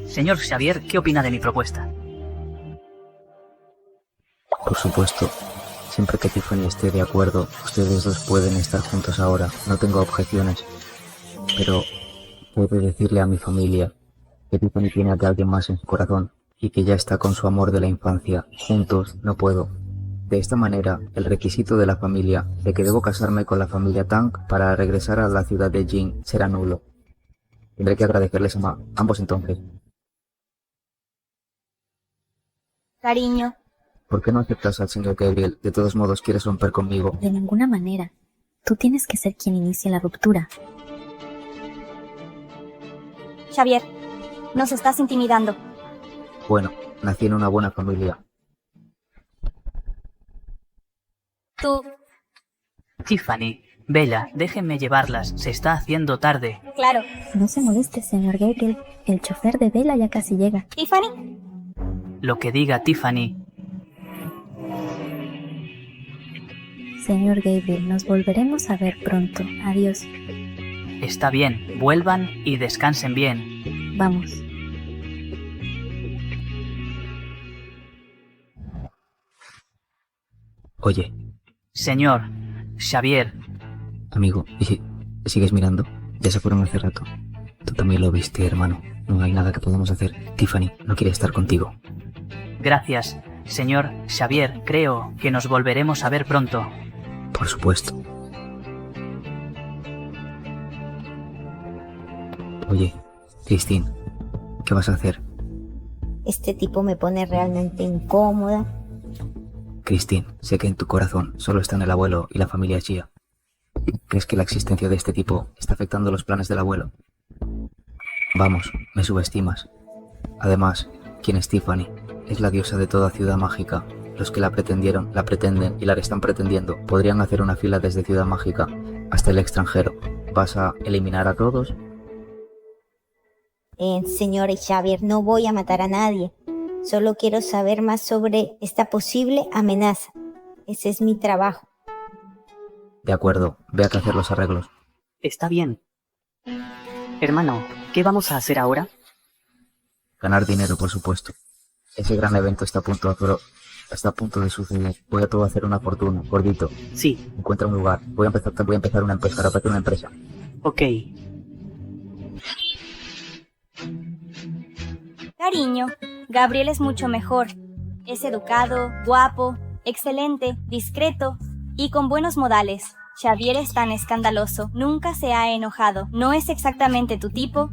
Señor Xavier, ¿qué opina de mi propuesta? Por supuesto. Siempre que Tiffany esté de acuerdo, ustedes dos pueden estar juntos ahora. No tengo objeciones. Pero puedo decirle a mi familia que Tiffany tiene a alguien más en su corazón y que ya está con su amor de la infancia. Juntos no puedo. De esta manera, el requisito de la familia de que debo casarme con la familia Tang para regresar a la ciudad de Jing será nulo. Tendré que agradecerles a ambos entonces. Cariño. ¿Por qué no aceptas al señor Gabriel? De todos modos, ¿quieres romper conmigo? De ninguna manera. Tú tienes que ser quien inicie la ruptura. Xavier, nos estás intimidando. Bueno, nací en una buena familia. Tú. Tiffany, Bella, déjenme llevarlas. Se está haciendo tarde. Claro. No se moleste, señor Gabriel. El chofer de Bella ya casi llega. ¿Tiffany? Lo que diga Tiffany. Señor Gabriel, nos volveremos a ver pronto. Adiós. Está bien, vuelvan y descansen bien. Vamos. Oye. Señor Xavier. Amigo, ¿y si sigues mirando? Ya se fueron hace rato. Tú también lo viste, hermano. No hay nada que podamos hacer. Tiffany no quiere estar contigo. Gracias, señor Xavier. Creo que nos volveremos a ver pronto. Por supuesto. Oye, Christine, ¿qué vas a hacer? Este tipo me pone realmente incómoda. Christine, sé que en tu corazón solo están el abuelo y la familia Xia. ¿Crees que la existencia de este tipo está afectando los planes del abuelo? Vamos, me subestimas. Además, ¿quién es Tiffany? Es la diosa de toda Ciudad Mágica. Los que la pretendieron, la pretenden y la están pretendiendo podrían hacer una fila desde Ciudad Mágica hasta el extranjero. ¿Vas a eliminar a todos? Señor Xavier, no voy a matar a nadie. Solo quiero saber más sobre esta posible amenaza. Ese es mi trabajo. De acuerdo, ve a hacer los arreglos. Está bien. Hermano, ¿qué vamos a hacer ahora? Ganar dinero, por supuesto. Ese gran evento está a punto de suceder. Voy a todo hacer una fortuna, gordito. Sí. Encuentra un lugar. Voy a empezar una empresa. Ok. Cariño, Gabriel es mucho mejor. Es educado, guapo, excelente, discreto y con buenos modales. Xavier es tan escandaloso, nunca se ha enojado, no es exactamente tu tipo.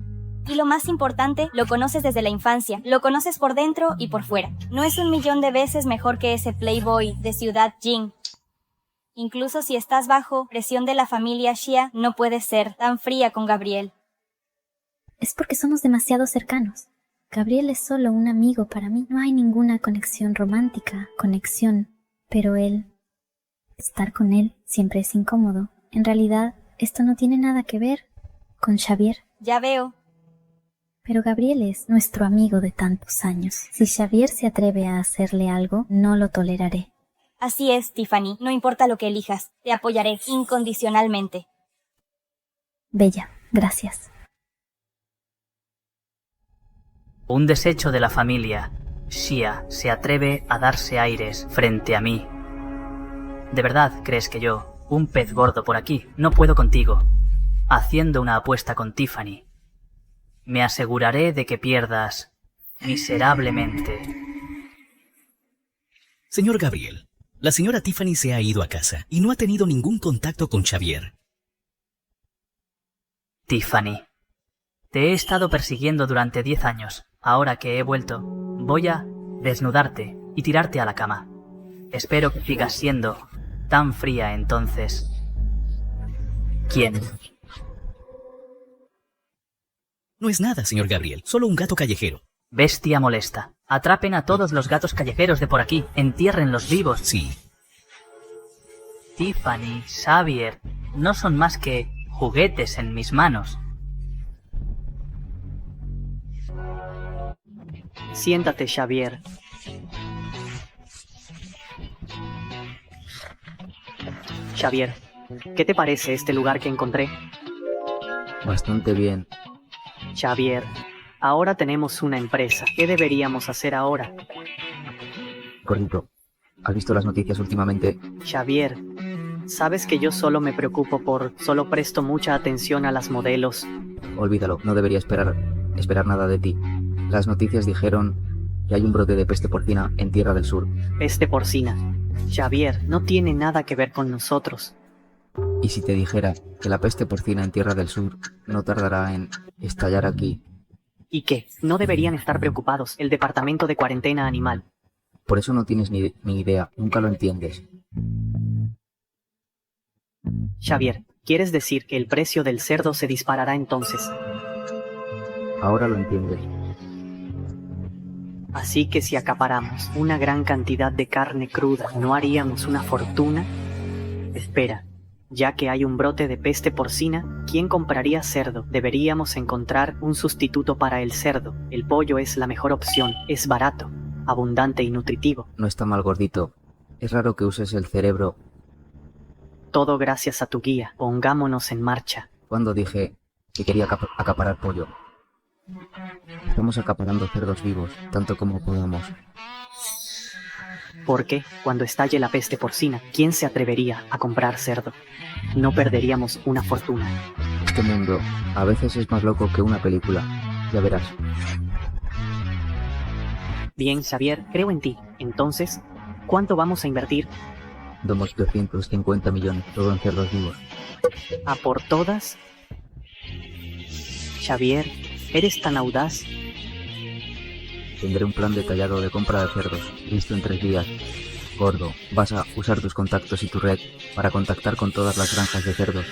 Y lo más importante, lo conoces desde la infancia, lo conoces por dentro y por fuera. No es 1.000.000 de veces mejor que ese playboy de Ciudad Jing. Incluso si estás bajo presión de la familia Xia, no puedes ser tan fría con Gabriel. Es porque somos demasiado cercanos. Gabriel es solo un amigo para mí. No hay ninguna conexión romántica, pero estar con él siempre es incómodo. En realidad, esto no tiene nada que ver con Xavier. Ya veo. Pero Gabriel es nuestro amigo de tantos años. Si Xavier se atreve a hacerle algo, no lo toleraré. Así es, Tiffany. No importa lo que elijas, te apoyaré incondicionalmente. Bella, gracias. Un desecho de la familia Xia se atreve a darse aires frente a mí. ¿De verdad crees que yo, un pez gordo por aquí, no puedo contigo? Haciendo una apuesta con Tiffany, me aseguraré de que pierdas miserablemente. Señor Gabriel, la señora Tiffany se ha ido a casa y no ha tenido ningún contacto con Xavier. Tiffany, te he estado persiguiendo durante 10 años. Ahora que he vuelto, voy a desnudarte y tirarte a la cama. Espero que sigas siendo tan fría entonces. ¿Quién? No es nada, señor Gabriel, solo un gato callejero. Bestia molesta. Atrapen a todos los gatos callejeros de por aquí. Entiérrenlos vivos. Sí. Tiffany, Xavier, no son más que juguetes en mis manos. Siéntate, Xavier. Xavier, ¿qué te parece este lugar que encontré? Bastante bien. Xavier, ahora tenemos una empresa. ¿Qué deberíamos hacer ahora? Correcto. ¿Has visto las noticias últimamente? Xavier, sabes que yo solo me preocupo solo presto mucha atención a las modelos. Olvídalo, no debería esperar nada de ti. Las noticias dijeron que hay un brote de peste porcina en Tierra del Sur. Peste porcina. Xavier, no tiene nada que ver con nosotros. ¿Y si te dijera que la peste porcina en Tierra del Sur no tardará en estallar aquí? ¿Y qué? No deberían estar preocupados. El departamento de cuarentena animal. Por eso no tienes ni idea, nunca lo entiendes. Xavier, ¿quieres decir que el precio del cerdo se disparará entonces? Ahora lo entiendes. Así que si acaparamos una gran cantidad de carne cruda, ¿no haríamos una fortuna? Espera, ya que hay un brote de peste porcina, ¿quién compraría cerdo? Deberíamos encontrar un sustituto para el cerdo. El pollo es la mejor opción, es barato, abundante y nutritivo. No está mal, gordito. Es raro que uses el cerebro. Todo gracias a tu guía. Pongámonos en marcha. Cuando dije que quería acaparar pollo. Estamos acaparando cerdos vivos, tanto como podamos. Porque, cuando estalle la peste porcina, ¿quién se atrevería a comprar cerdo? No perderíamos una fortuna. Este mundo a veces es más loco que una película. Ya verás. Bien, Xavier, creo en ti. Entonces, ¿cuánto vamos a invertir? Damos 250 millones, todo en cerdos vivos. ¿A por todas? Xavier, ¿eres tan audaz? Tendré un plan detallado de compra de cerdos, listo en 3 días. Gordo, vas a usar tus contactos y tu red para contactar con todas las granjas de cerdos,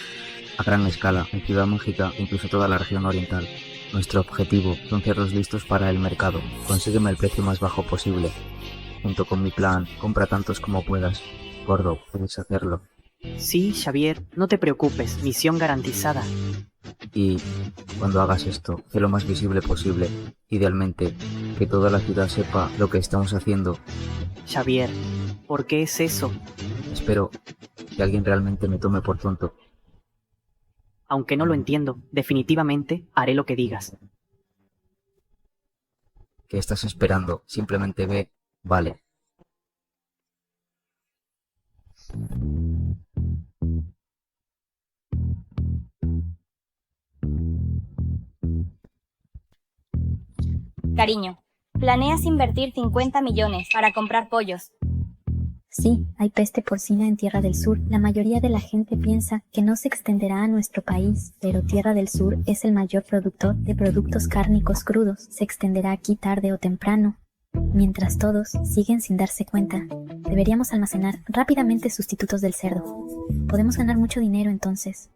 a gran escala, en Ciudad Mágica e incluso toda la región oriental. Nuestro objetivo son cerdos listos para el mercado. Consígueme el precio más bajo posible. Junto con mi plan, compra tantos como puedas. Gordo, puedes hacerlo. Sí, Xavier, no te preocupes, misión garantizada. Y cuando hagas esto, sé lo más visible posible. Idealmente, que toda la ciudad sepa lo que estamos haciendo. Xavier, ¿por qué es eso? Espero que alguien realmente me tome por tonto. Aunque no lo entiendo, definitivamente haré lo que digas. ¿Qué estás esperando? Simplemente ve. Vale. Cariño, planeas invertir 50 millones para comprar pollos. Sí, hay peste porcina en Tierra del Sur. La mayoría de la gente piensa que no se extenderá a nuestro país, pero Tierra del Sur es el mayor productor de productos cárnicos crudos. Se extenderá aquí tarde o temprano. Mientras todos siguen sin darse cuenta, deberíamos almacenar rápidamente sustitutos del cerdo. Podemos ganar mucho dinero entonces.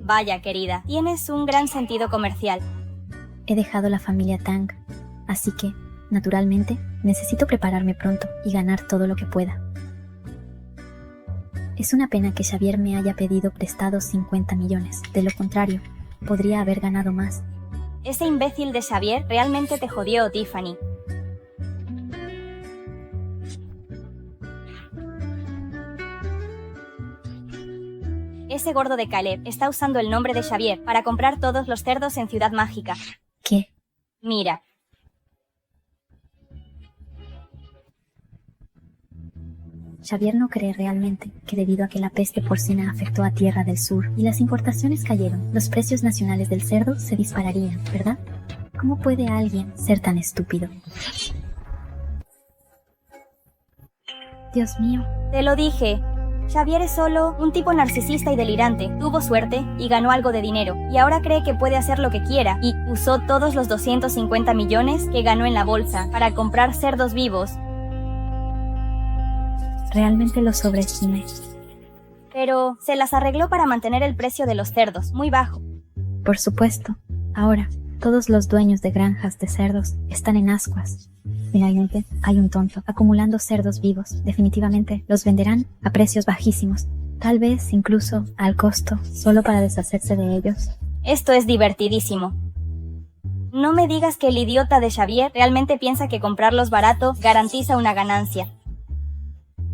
Vaya, querida, tienes un gran sentido comercial. He dejado la familia Tang, así que, naturalmente, necesito prepararme pronto y ganar todo lo que pueda. Es una pena que Xavier me haya pedido prestados 50 millones. De lo contrario, podría haber ganado más. Ese imbécil de Xavier realmente te jodió, Tiffany. Ese gordo de Caleb está usando el nombre de Xavier para comprar todos los cerdos en Ciudad Mágica. ¿Qué? Mira. Xavier no cree realmente que debido a que la peste porcina afectó a Tierra del Sur y las importaciones cayeron, los precios nacionales del cerdo se dispararían, ¿verdad? ¿Cómo puede alguien ser tan estúpido? Dios mío. Te lo dije. Xavier es solo un tipo narcisista y delirante. Tuvo suerte y ganó algo de dinero. Y ahora cree que puede hacer lo que quiera. Y usó todos los 250 millones que ganó en la bolsa para comprar cerdos vivos. Realmente lo sobreestimé. Pero se las arregló para mantener el precio de los cerdos muy bajo. Por supuesto. Ahora, todos los dueños de granjas de cerdos están en ascuas. Finalmente, hay un tonto acumulando cerdos vivos. Definitivamente los venderán a precios bajísimos. Tal vez incluso al costo, solo para deshacerse de ellos. Esto es divertidísimo. No me digas que el idiota de Xavier realmente piensa que comprarlos barato garantiza una ganancia.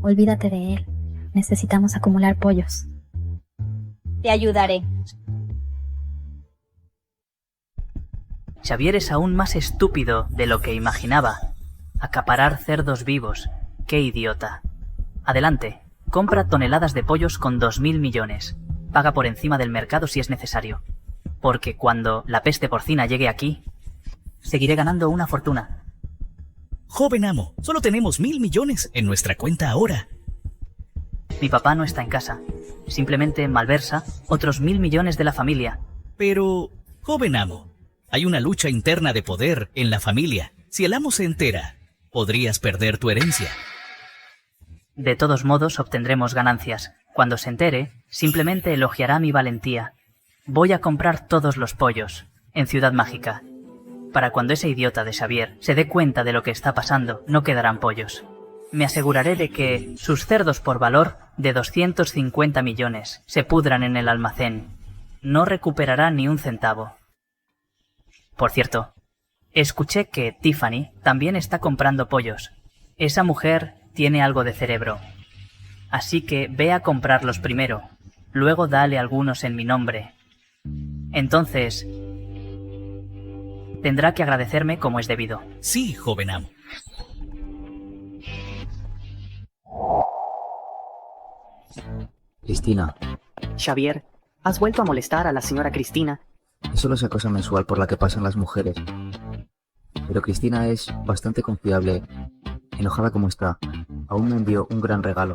Olvídate de él. Necesitamos acumular pollos. Te ayudaré. Xavier es aún más estúpido de lo que imaginaba. Acaparar cerdos vivos. ¡Qué idiota! Adelante, compra toneladas de pollos con 2.000 millones. Paga por encima del mercado si es necesario. Porque cuando la peste porcina llegue aquí, seguiré ganando una fortuna. Joven amo, solo tenemos 1.000 millones en nuestra cuenta ahora. Mi papá no está en casa. Simplemente malversa otros 1.000 millones de la familia. Pero, joven amo, hay una lucha interna de poder en la familia. Si el amo se entera, podrías perder tu herencia. De todos modos obtendremos ganancias. Cuando se entere, simplemente elogiará mi valentía. Voy a comprar todos los pollos, en Ciudad Mágica. Para cuando ese idiota de Xavier se dé cuenta de lo que está pasando, no quedarán pollos. Me aseguraré de que sus cerdos por valor de 250 millones se pudran en el almacén. No recuperará ni un centavo. Por cierto, escuché que Tiffany también está comprando pollos. Esa mujer tiene algo de cerebro. Así que ve a comprarlos primero, luego dale algunos en mi nombre. Entonces, tendrá que agradecerme como es debido. Sí, joven amo. Cristina. Xavier, has vuelto a molestar a la señora Cristina. Es solo esa cosa mensual por la que pasan las mujeres. Pero Cristina es bastante confiable. Enojada como está, aún me envió un gran regalo.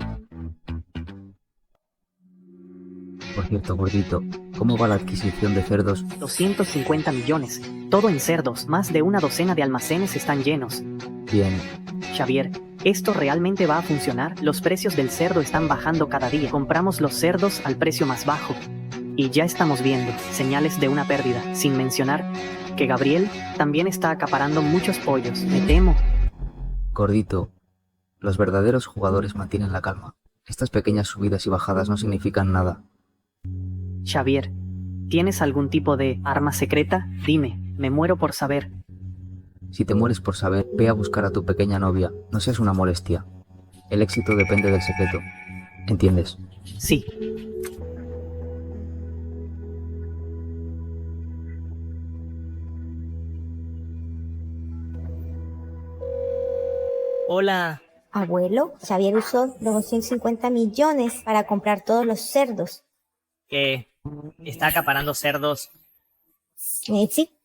Por cierto, gordito, ¿cómo va la adquisición de cerdos? 250 millones. Todo en cerdos. Más de una docena de almacenes están llenos. Bien. Xavier, ¿esto realmente va a funcionar? Los precios del cerdo están bajando cada día. Compramos los cerdos al precio más bajo. Y ya estamos viendo señales de una pérdida. Sin mencionar que Gabriel también está acaparando muchos pollos. Me temo. Gordito, los verdaderos jugadores mantienen la calma. Estas pequeñas subidas y bajadas no significan nada. Xavier, ¿tienes algún tipo de arma secreta? Dime, me muero por saber. Si te mueres por saber, ve a buscar a tu pequeña novia. No seas una molestia. El éxito depende del secreto. ¿Entiendes? Sí. Hola. Abuelo, Xavier usó los 250 millones para comprar todos los cerdos. ¿Qué? ¿Está acaparando cerdos? Sí.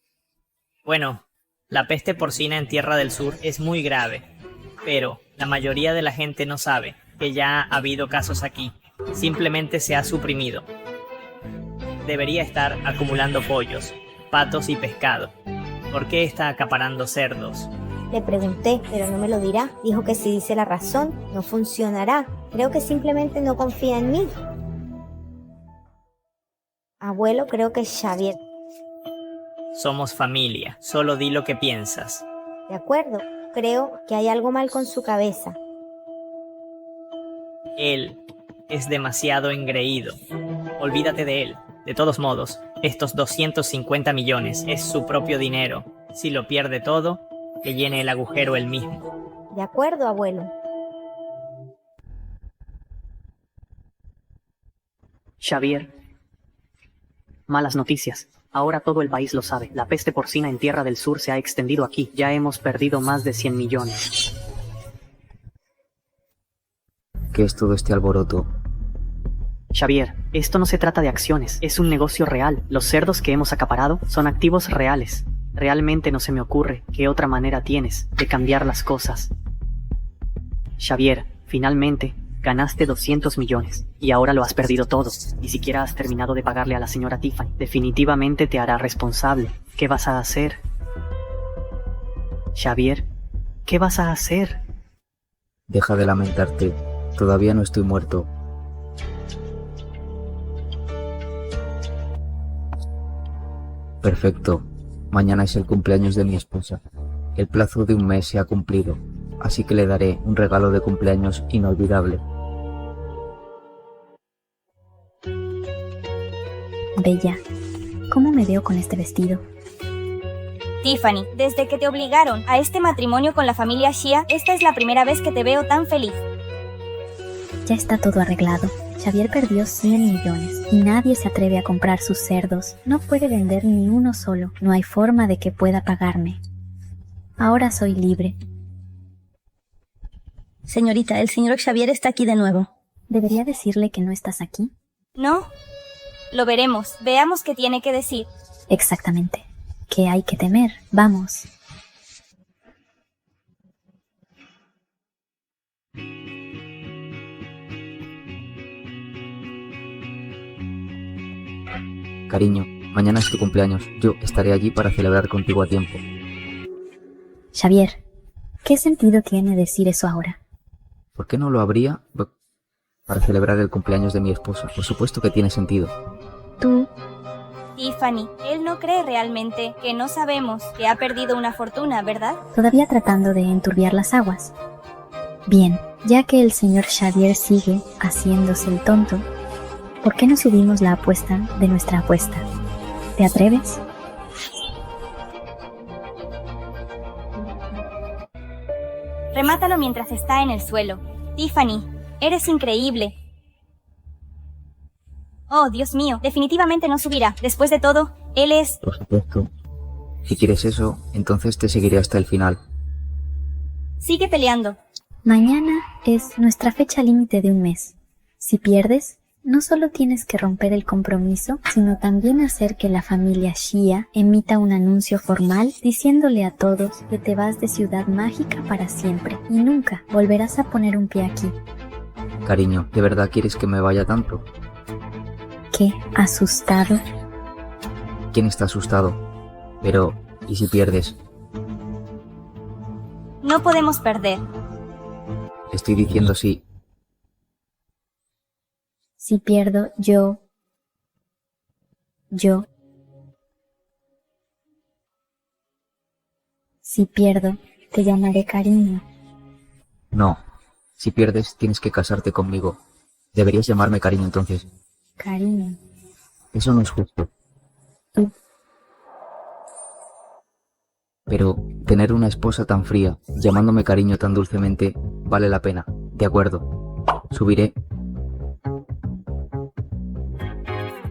Bueno, la peste porcina en Tierra del Sur es muy grave, pero la mayoría de la gente no sabe que ya ha habido casos aquí. Simplemente se ha suprimido. Debería estar acumulando pollos, patos y pescado. ¿Por qué está acaparando cerdos? Le pregunté, pero no me lo dirá. Dijo que si dice la razón, no funcionará. Creo que simplemente no confía en mí. Abuelo, creo que Xavier. Somos familia, solo di lo que piensas. De acuerdo, creo que hay algo mal con su cabeza. Él es demasiado engreído. Olvídate de él. De todos modos, estos 250 millones es su propio dinero. Si lo pierde todo, que llene el agujero él mismo. De acuerdo, abuelo. Xavier. Malas noticias. Ahora todo el país lo sabe. La peste porcina en Tierra del Sur se ha extendido aquí. Ya hemos perdido más de 100 millones. ¿Qué es todo este alboroto? Xavier, esto no se trata de acciones. Es un negocio real. Los cerdos que hemos acaparado son activos reales. Realmente no se me ocurre qué otra manera tienes de cambiar las cosas. Xavier, finalmente ganaste 200 millones y ahora lo has perdido todo. Ni siquiera has terminado de pagarle a la señora Tiffany. Definitivamente te hará responsable. ¿Qué vas a hacer? Xavier, ¿qué vas a hacer? Deja de lamentarte. Todavía no estoy muerto. Perfecto. Mañana es el cumpleaños de mi esposa. El plazo de un mes se ha cumplido, así que le daré un regalo de cumpleaños inolvidable. Bella, ¿cómo me veo con este vestido? Tiffany, desde que te obligaron a este matrimonio con la familia Xia, esta es la primera vez que te veo tan feliz. Ya está todo arreglado. Xavier perdió 100 millones y nadie se atreve a comprar sus cerdos. No puede vender ni uno solo. No hay forma de que pueda pagarme. Ahora soy libre. Señorita, el señor Xavier está aquí de nuevo. ¿Debería decirle que no estás aquí? No. Lo veremos. Veamos qué tiene que decir. Exactamente. ¿Qué hay que temer? Vamos. Cariño, mañana es tu cumpleaños. Yo estaré allí para celebrar contigo a tiempo. Xavier, ¿qué sentido tiene decir eso ahora? ¿Por qué no lo habría para celebrar el cumpleaños de mi esposa? Por supuesto que tiene sentido. Tú... Tiffany, él no cree realmente que no sabemos que ha perdido una fortuna, ¿verdad? Todavía tratando de enturbiar las aguas. Bien, ya que el señor Xavier sigue haciéndose el tonto, ¿por qué no subimos la apuesta de nuestra apuesta? ¿Te atreves? Remátalo mientras está en el suelo. Tiffany, eres increíble. Oh, Dios mío, definitivamente no subirá. Después de todo, él es... Por supuesto. Si quieres eso, entonces te seguiré hasta el final. Sigue peleando. Mañana es nuestra fecha límite de un mes. Si pierdes, no solo tienes que romper el compromiso, sino también hacer que la familia Xia emita un anuncio formal diciéndole a todos que te vas de Ciudad Mágica para siempre y nunca volverás a poner un pie aquí. Cariño, ¿de verdad quieres que me vaya tanto? ¿Qué? ¿Asustado? ¿Quién está asustado? Pero, ¿y si pierdes? No podemos perder. Estoy diciendo sí. Si pierdo, yo... Si pierdo, te llamaré cariño. No. Si pierdes, tienes que casarte conmigo. Deberías llamarme cariño entonces. Cariño. Eso no es justo. Pero tener una esposa tan fría, llamándome cariño tan dulcemente, vale la pena. De acuerdo. Subiré.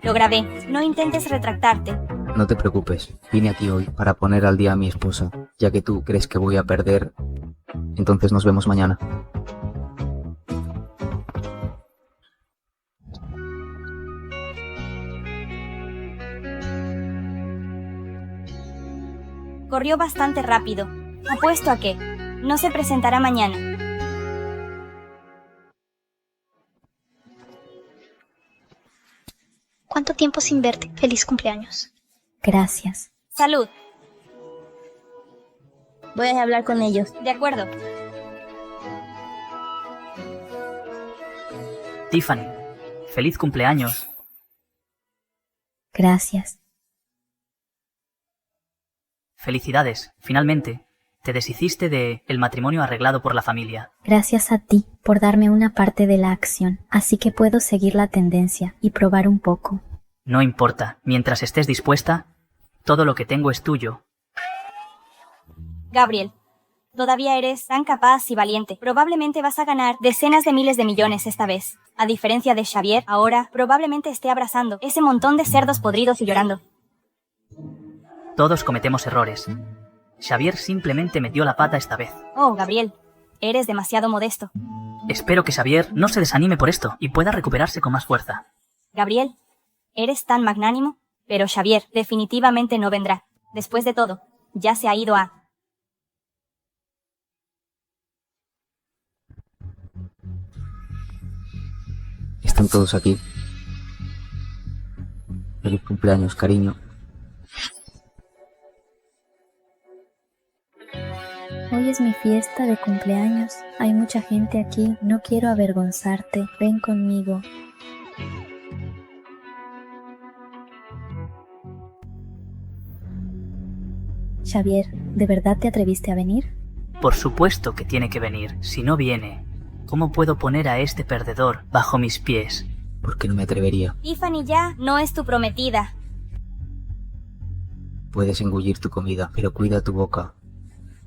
Lo grabé. No intentes retractarte. No te preocupes. Vine aquí hoy para poner al día a mi esposa. Ya que tú crees que voy a perder, entonces nos vemos mañana. Corrió bastante rápido. Apuesto a que no se presentará mañana. ¿Cuánto tiempo sin verte? Feliz cumpleaños. Gracias. Salud. Voy a hablar con ellos. De acuerdo. Tiffany, feliz cumpleaños. Gracias. Felicidades, finalmente. Te deshiciste de el matrimonio arreglado por la familia. Gracias a ti por darme una parte de la acción, así que puedo seguir la tendencia y probar un poco. No importa, mientras estés dispuesta, todo lo que tengo es tuyo. Gabriel, todavía eres tan capaz y valiente. Probablemente vas a ganar decenas de miles de millones esta vez. A diferencia de Xavier, ahora probablemente esté abrazando ese montón de cerdos podridos y llorando. Todos cometemos errores. Xavier simplemente metió la pata esta vez. Oh, Gabriel, eres demasiado modesto. Espero que Xavier no se desanime por esto y pueda recuperarse con más fuerza. Gabriel, eres tan magnánimo, pero Xavier definitivamente no vendrá. Después de todo, ya se ha ido a... Están todos aquí. Feliz cumpleaños, cariño. Hoy es mi fiesta de cumpleaños. Hay mucha gente aquí. No quiero avergonzarte. Ven conmigo. Xavier, ¿de verdad te atreviste a venir? Por supuesto que tiene que venir. Si no viene, ¿cómo puedo poner a este perdedor bajo mis pies? ¿Por qué no me atrevería? Tiffany ya no es tu prometida. Puedes engullir tu comida, pero cuida tu boca.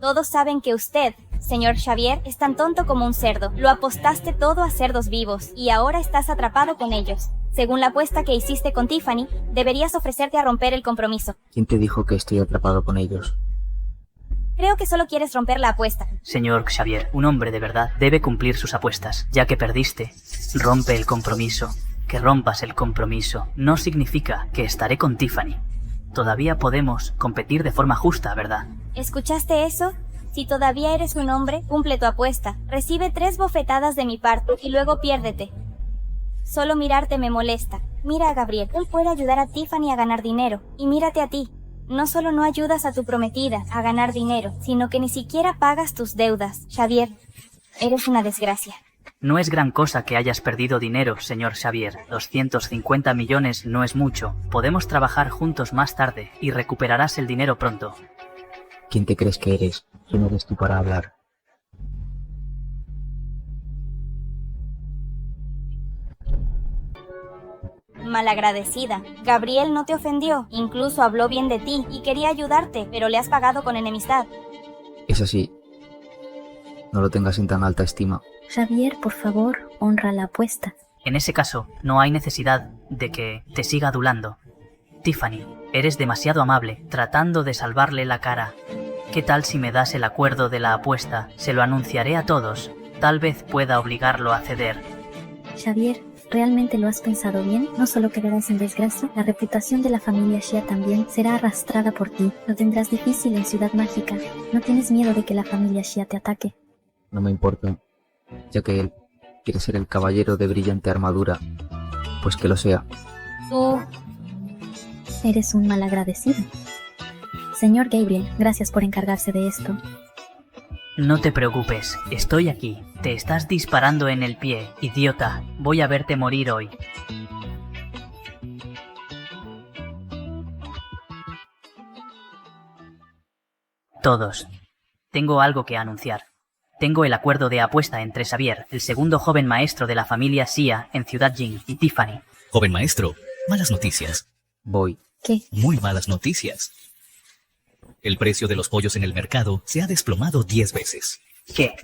Todos saben que usted, señor Xavier, es tan tonto como un cerdo. Lo apostaste todo a cerdos vivos y ahora estás atrapado con ellos. Según la apuesta que hiciste con Tiffany, deberías ofrecerte a romper el compromiso. ¿Quién te dijo que estoy atrapado con ellos? Creo que solo quieres romper la apuesta. Señor Xavier, un hombre de verdad debe cumplir sus apuestas. Ya que perdiste, rompe el compromiso. Que rompas el compromiso no significa que estaré con Tiffany. Todavía podemos competir de forma justa, ¿verdad? ¿Escuchaste eso? Si todavía eres un hombre, cumple tu apuesta. Recibe 3 bofetadas de mi parte y luego piérdete. Solo mirarte me molesta. Mira a Gabriel. Él puede ayudar a Tiffany a ganar dinero. Y mírate a ti. No solo no ayudas a tu prometida a ganar dinero, sino que ni siquiera pagas tus deudas. Xavier, eres una desgracia. No es gran cosa que hayas perdido dinero, señor Xavier. 250 millones no es mucho. Podemos trabajar juntos más tarde y recuperarás el dinero pronto. ¿Quién te crees que eres? ¿Quién eres tú para hablar? Malagradecida. Gabriel no te ofendió, incluso habló bien de ti y quería ayudarte, pero le has pagado con enemistad. Es así. No lo tengas en tan alta estima. Xavier, por favor, honra la apuesta. En ese caso, no hay necesidad de que te siga adulando. Tiffany, eres demasiado amable, tratando de salvarle la cara. ¿Qué tal si me das el acuerdo de la apuesta? Se lo anunciaré a todos. Tal vez pueda obligarlo a ceder. Xavier, ¿realmente lo has pensado bien? No solo quedarás en desgracia, la reputación de la familia Xia también será arrastrada por ti. Lo tendrás difícil en Ciudad Mágica. ¿No tienes miedo de que la familia Xia te ataque? No me importa, ya que él quiere ser el caballero de brillante armadura. Pues que lo sea. Tú... Eres un malagradecido. Señor Gabriel, gracias por encargarse de esto. No te preocupes, estoy aquí. Te estás disparando en el pie, idiota. Voy a verte morir hoy. Todos. Tengo algo que anunciar. Tengo el acuerdo de apuesta entre Xavier, el segundo joven maestro de la familia Xia en Ciudad Jing, y Tiffany. Joven maestro, malas noticias. Voy. ¿Qué? Muy malas noticias. El precio de los pollos en el mercado se ha desplomado 10 veces. ¿Qué?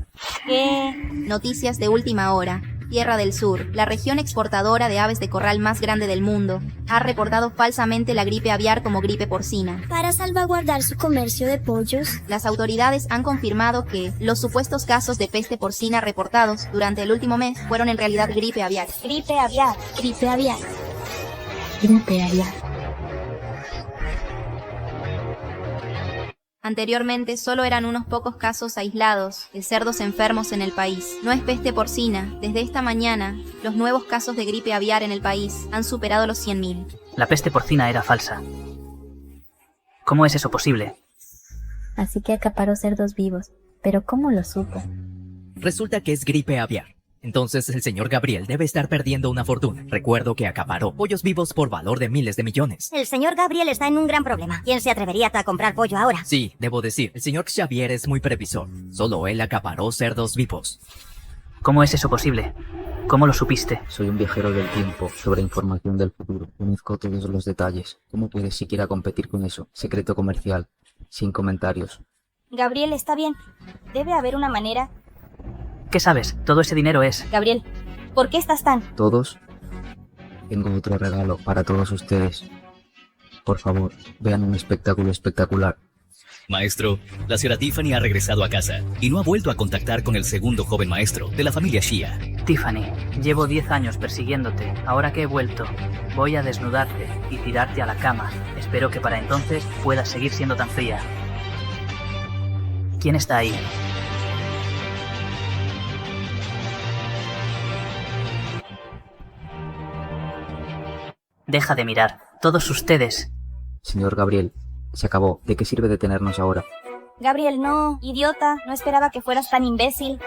¿Qué? Noticias de última hora. Tierra del Sur, la región exportadora de aves de corral más grande del mundo, ha reportado falsamente la gripe aviar como gripe porcina. Para salvaguardar su comercio de pollos, las autoridades han confirmado que los supuestos casos de peste porcina reportados durante el último mes fueron en realidad gripe aviar. Gripe aviar. Gripe aviar. Gripe aviar. Anteriormente solo eran unos pocos casos aislados de cerdos enfermos en el país. No es peste porcina. Desde esta mañana, los nuevos casos de gripe aviar en el país han superado los 100.000. La peste porcina era falsa. ¿Cómo es eso posible? Así que acaparó cerdos vivos. ¿Pero cómo lo supo? Resulta que es gripe aviar. Entonces el señor Gabriel debe estar perdiendo una fortuna. Recuerdo que acaparó pollos vivos por valor de miles de millones. El señor Gabriel está en un gran problema. ¿Quién se atrevería a comprar pollo ahora? Sí, debo decir, el señor Xavier es muy previsor. Solo él acaparó cerdos vivos. ¿Cómo es eso posible? ¿Cómo lo supiste? Soy un viajero del tiempo, sobre información del futuro. Conozco todos los detalles. ¿Cómo puedes siquiera competir con eso? Secreto comercial. Sin comentarios. Gabriel, está bien. Debe haber una manera... ¿Qué sabes? Todo ese dinero es... Gabriel, ¿por qué estás tan...? ¿Todos? Tengo otro regalo para todos ustedes. Por favor, vean un espectáculo espectacular. Maestro, la señora Tiffany ha regresado a casa y no ha vuelto a contactar con el segundo joven maestro de la familia Xia. Tiffany, llevo 10 años persiguiéndote. Ahora que he vuelto, voy a desnudarte y tirarte a la cama. Espero que para entonces puedas seguir siendo tan fría. ¿Quién está ahí? Deja de mirar. Todos ustedes. Señor Gabriel, se acabó. ¿De qué sirve detenernos ahora? Gabriel, no, idiota, no esperaba que fueras tan imbécil.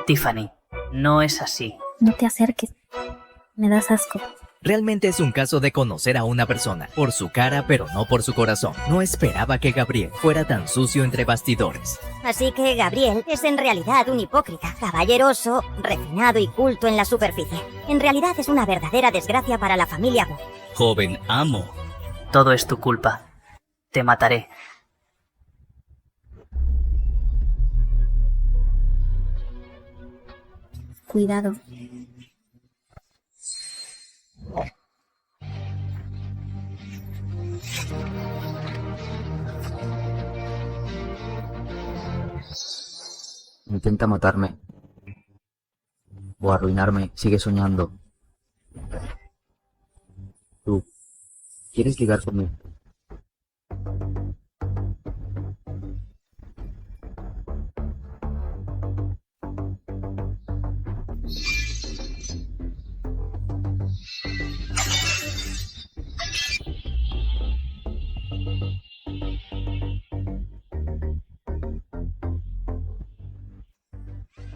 Tiffany, no es así. No te acerques. Me das asco. Realmente es un caso de conocer a una persona por su cara, pero no por su corazón. No esperaba que Gabriel fuera tan sucio entre bastidores. Así que Gabriel es en realidad un hipócrita, caballeroso, refinado y culto en la superficie. En realidad es una verdadera desgracia para la familia Wu. Joven amo. Todo es tu culpa. Te mataré. Cuidado. Intenta matarme. O arruinarme. Sigue soñando. Tú. ¿Quieres ligar conmigo?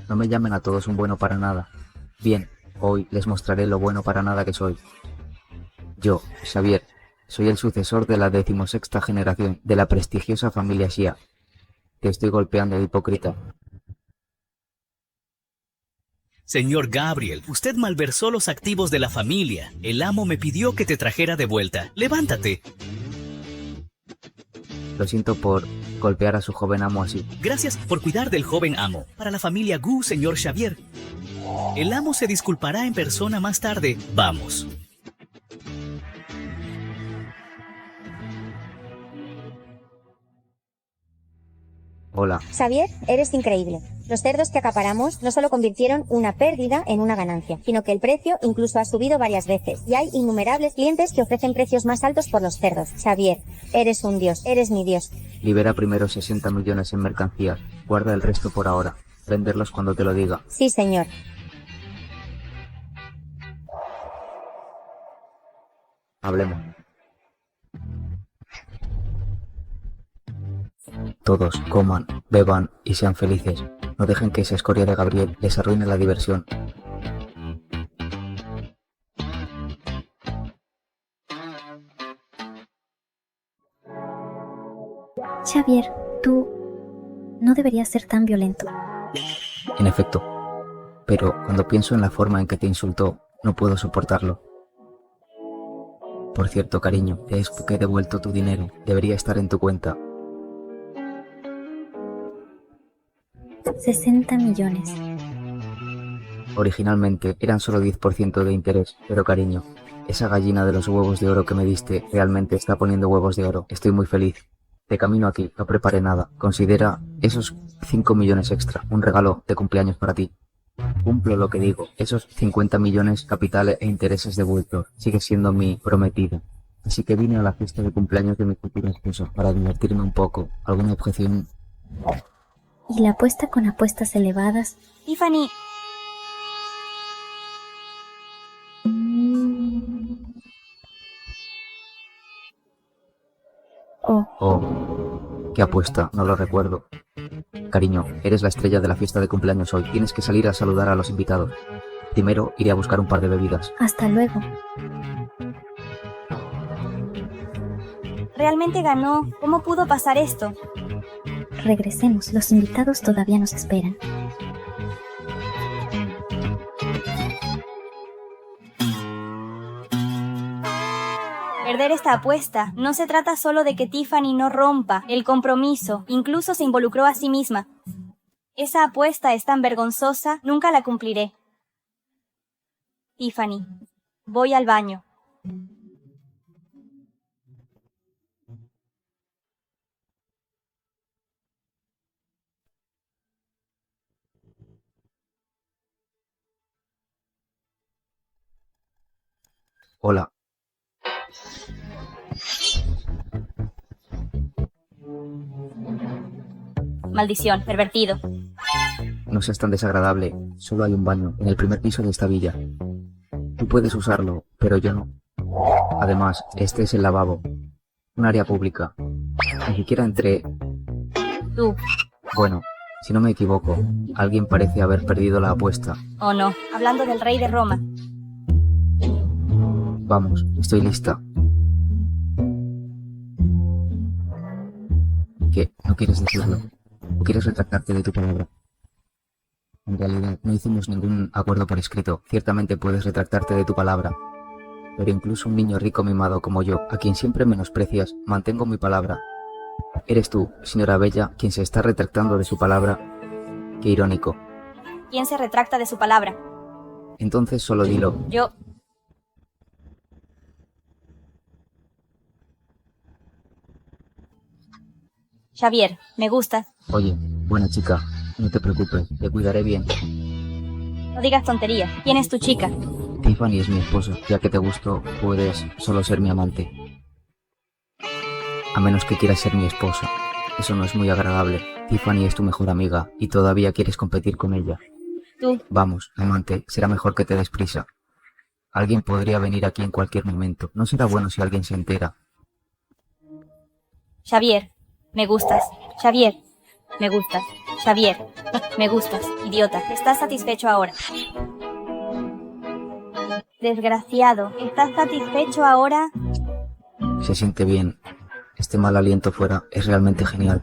No me llamen a todos un bueno para nada. Bien, hoy les mostraré lo bueno para nada que soy. Yo, Xavier, soy el sucesor de la 16ª generación de la prestigiosa familia Xia. Te estoy golpeando, hipócrita. Señor Gabriel, usted malversó los activos de la familia. El amo me pidió que te trajera de vuelta. Levántate. Lo siento por golpear a su joven amo así. Gracias por cuidar del joven amo. Para la familia Gu, señor Xavier. El amo se disculpará en persona más tarde. Vamos. Hola. Xavier, eres increíble. Los cerdos que acaparamos no solo convirtieron una pérdida en una ganancia, sino que el precio incluso ha subido varias veces. Y hay innumerables clientes que ofrecen precios más altos por los cerdos. Xavier, eres un dios, eres mi dios. Libera primero 60 millones en mercancías. Guarda el resto por ahora. Venderlos cuando te lo diga. Sí, señor. Hablemos. Todos coman, beban y sean felices. No dejen que esa escoria de Gabriel les arruine la diversión. Xavier, tú no deberías ser tan violento. En efecto. Pero cuando pienso en la forma en que te insultó, no puedo soportarlo. Por cierto, cariño, te he devuelto tu dinero. Debería estar en tu cuenta. 60 millones. Originalmente eran solo 10% de interés, pero cariño, esa gallina de los huevos de oro que me diste realmente está poniendo huevos de oro. Estoy muy feliz. De camino aquí, no preparé nada. Considera esos 5 millones extra, un regalo de cumpleaños para ti. Cumplo lo que digo, esos 50 millones capital e intereses devueltos. Sigue siendo mi prometida. Así que vine a la fiesta de cumpleaños de mi futura esposa para divertirme un poco. ¿Alguna objeción? ¿Y la apuesta con apuestas elevadas? Tiffany. Oh, ¿qué apuesta? No lo recuerdo. Cariño, eres la estrella de la fiesta de cumpleaños hoy. Tienes que salir a saludar a los invitados. Primero iré a buscar un par de bebidas. Hasta luego. Realmente ganó. ¿Cómo pudo pasar esto? Regresemos, los invitados todavía nos esperan. Perder esta apuesta. No se trata solo de que Tiffany no rompa el compromiso, incluso se involucró a sí misma. Esa apuesta es tan vergonzosa, nunca la cumpliré. Tiffany, voy al baño. Hola. Maldición, pervertido. No seas tan desagradable. Solo hay un baño en el primer piso de esta villa. Tú puedes usarlo, pero yo no. Además, este es el lavabo. Un área pública. Ni siquiera entré. Tú. Bueno, si no me equivoco, alguien parece haber perdido la apuesta. Oh no, hablando del rey de Roma. Vamos, estoy lista. ¿Qué? ¿No quieres decirlo? ¿O quieres retractarte de tu palabra? En realidad, no hicimos ningún acuerdo por escrito. Ciertamente puedes retractarte de tu palabra. Pero incluso un niño rico mimado como yo, a quien siempre menosprecias, mantengo mi palabra. Eres tú, señora Bella, quien se está retractando de su palabra. Qué irónico. ¿Quién se retracta de su palabra? Entonces solo dilo. Yo. Xavier, me gusta. Oye, buena chica, no te preocupes, te cuidaré bien. No digas tonterías. ¿Quién es tu chica? Tiffany es mi esposa. Ya que te gusto, puedes solo ser mi amante. A menos que quieras ser mi esposa. Eso no es muy agradable. Tiffany es tu mejor amiga y todavía quieres competir con ella. Tú. Vamos, amante, será mejor que te des prisa. Alguien podría venir aquí en cualquier momento. No será bueno si alguien se entera. Xavier, me gustas. Xavier, me gustas. Xavier, me gustas. Idiota, ¿estás satisfecho ahora? Desgraciado, ¿estás satisfecho ahora? Se siente bien. Este mal aliento fuera es realmente genial.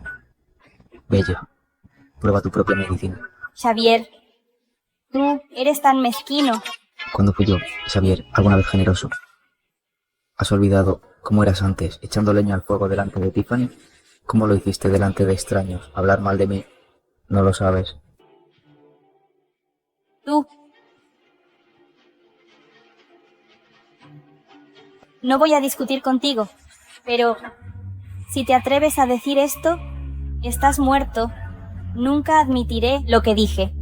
Bella, prueba tu propia medicina. Xavier, tú eres tan mezquino. ¿Cuándo fui yo, Xavier, alguna vez generoso? ¿Has olvidado cómo eras antes, echando leña al fuego delante de Tiffany? ¿Cómo lo hiciste delante de extraños? ¿Hablar mal de mí? No lo sabes. Tú. No voy a discutir contigo, pero si te atreves a decir esto, estás muerto. Nunca admitiré lo que dije.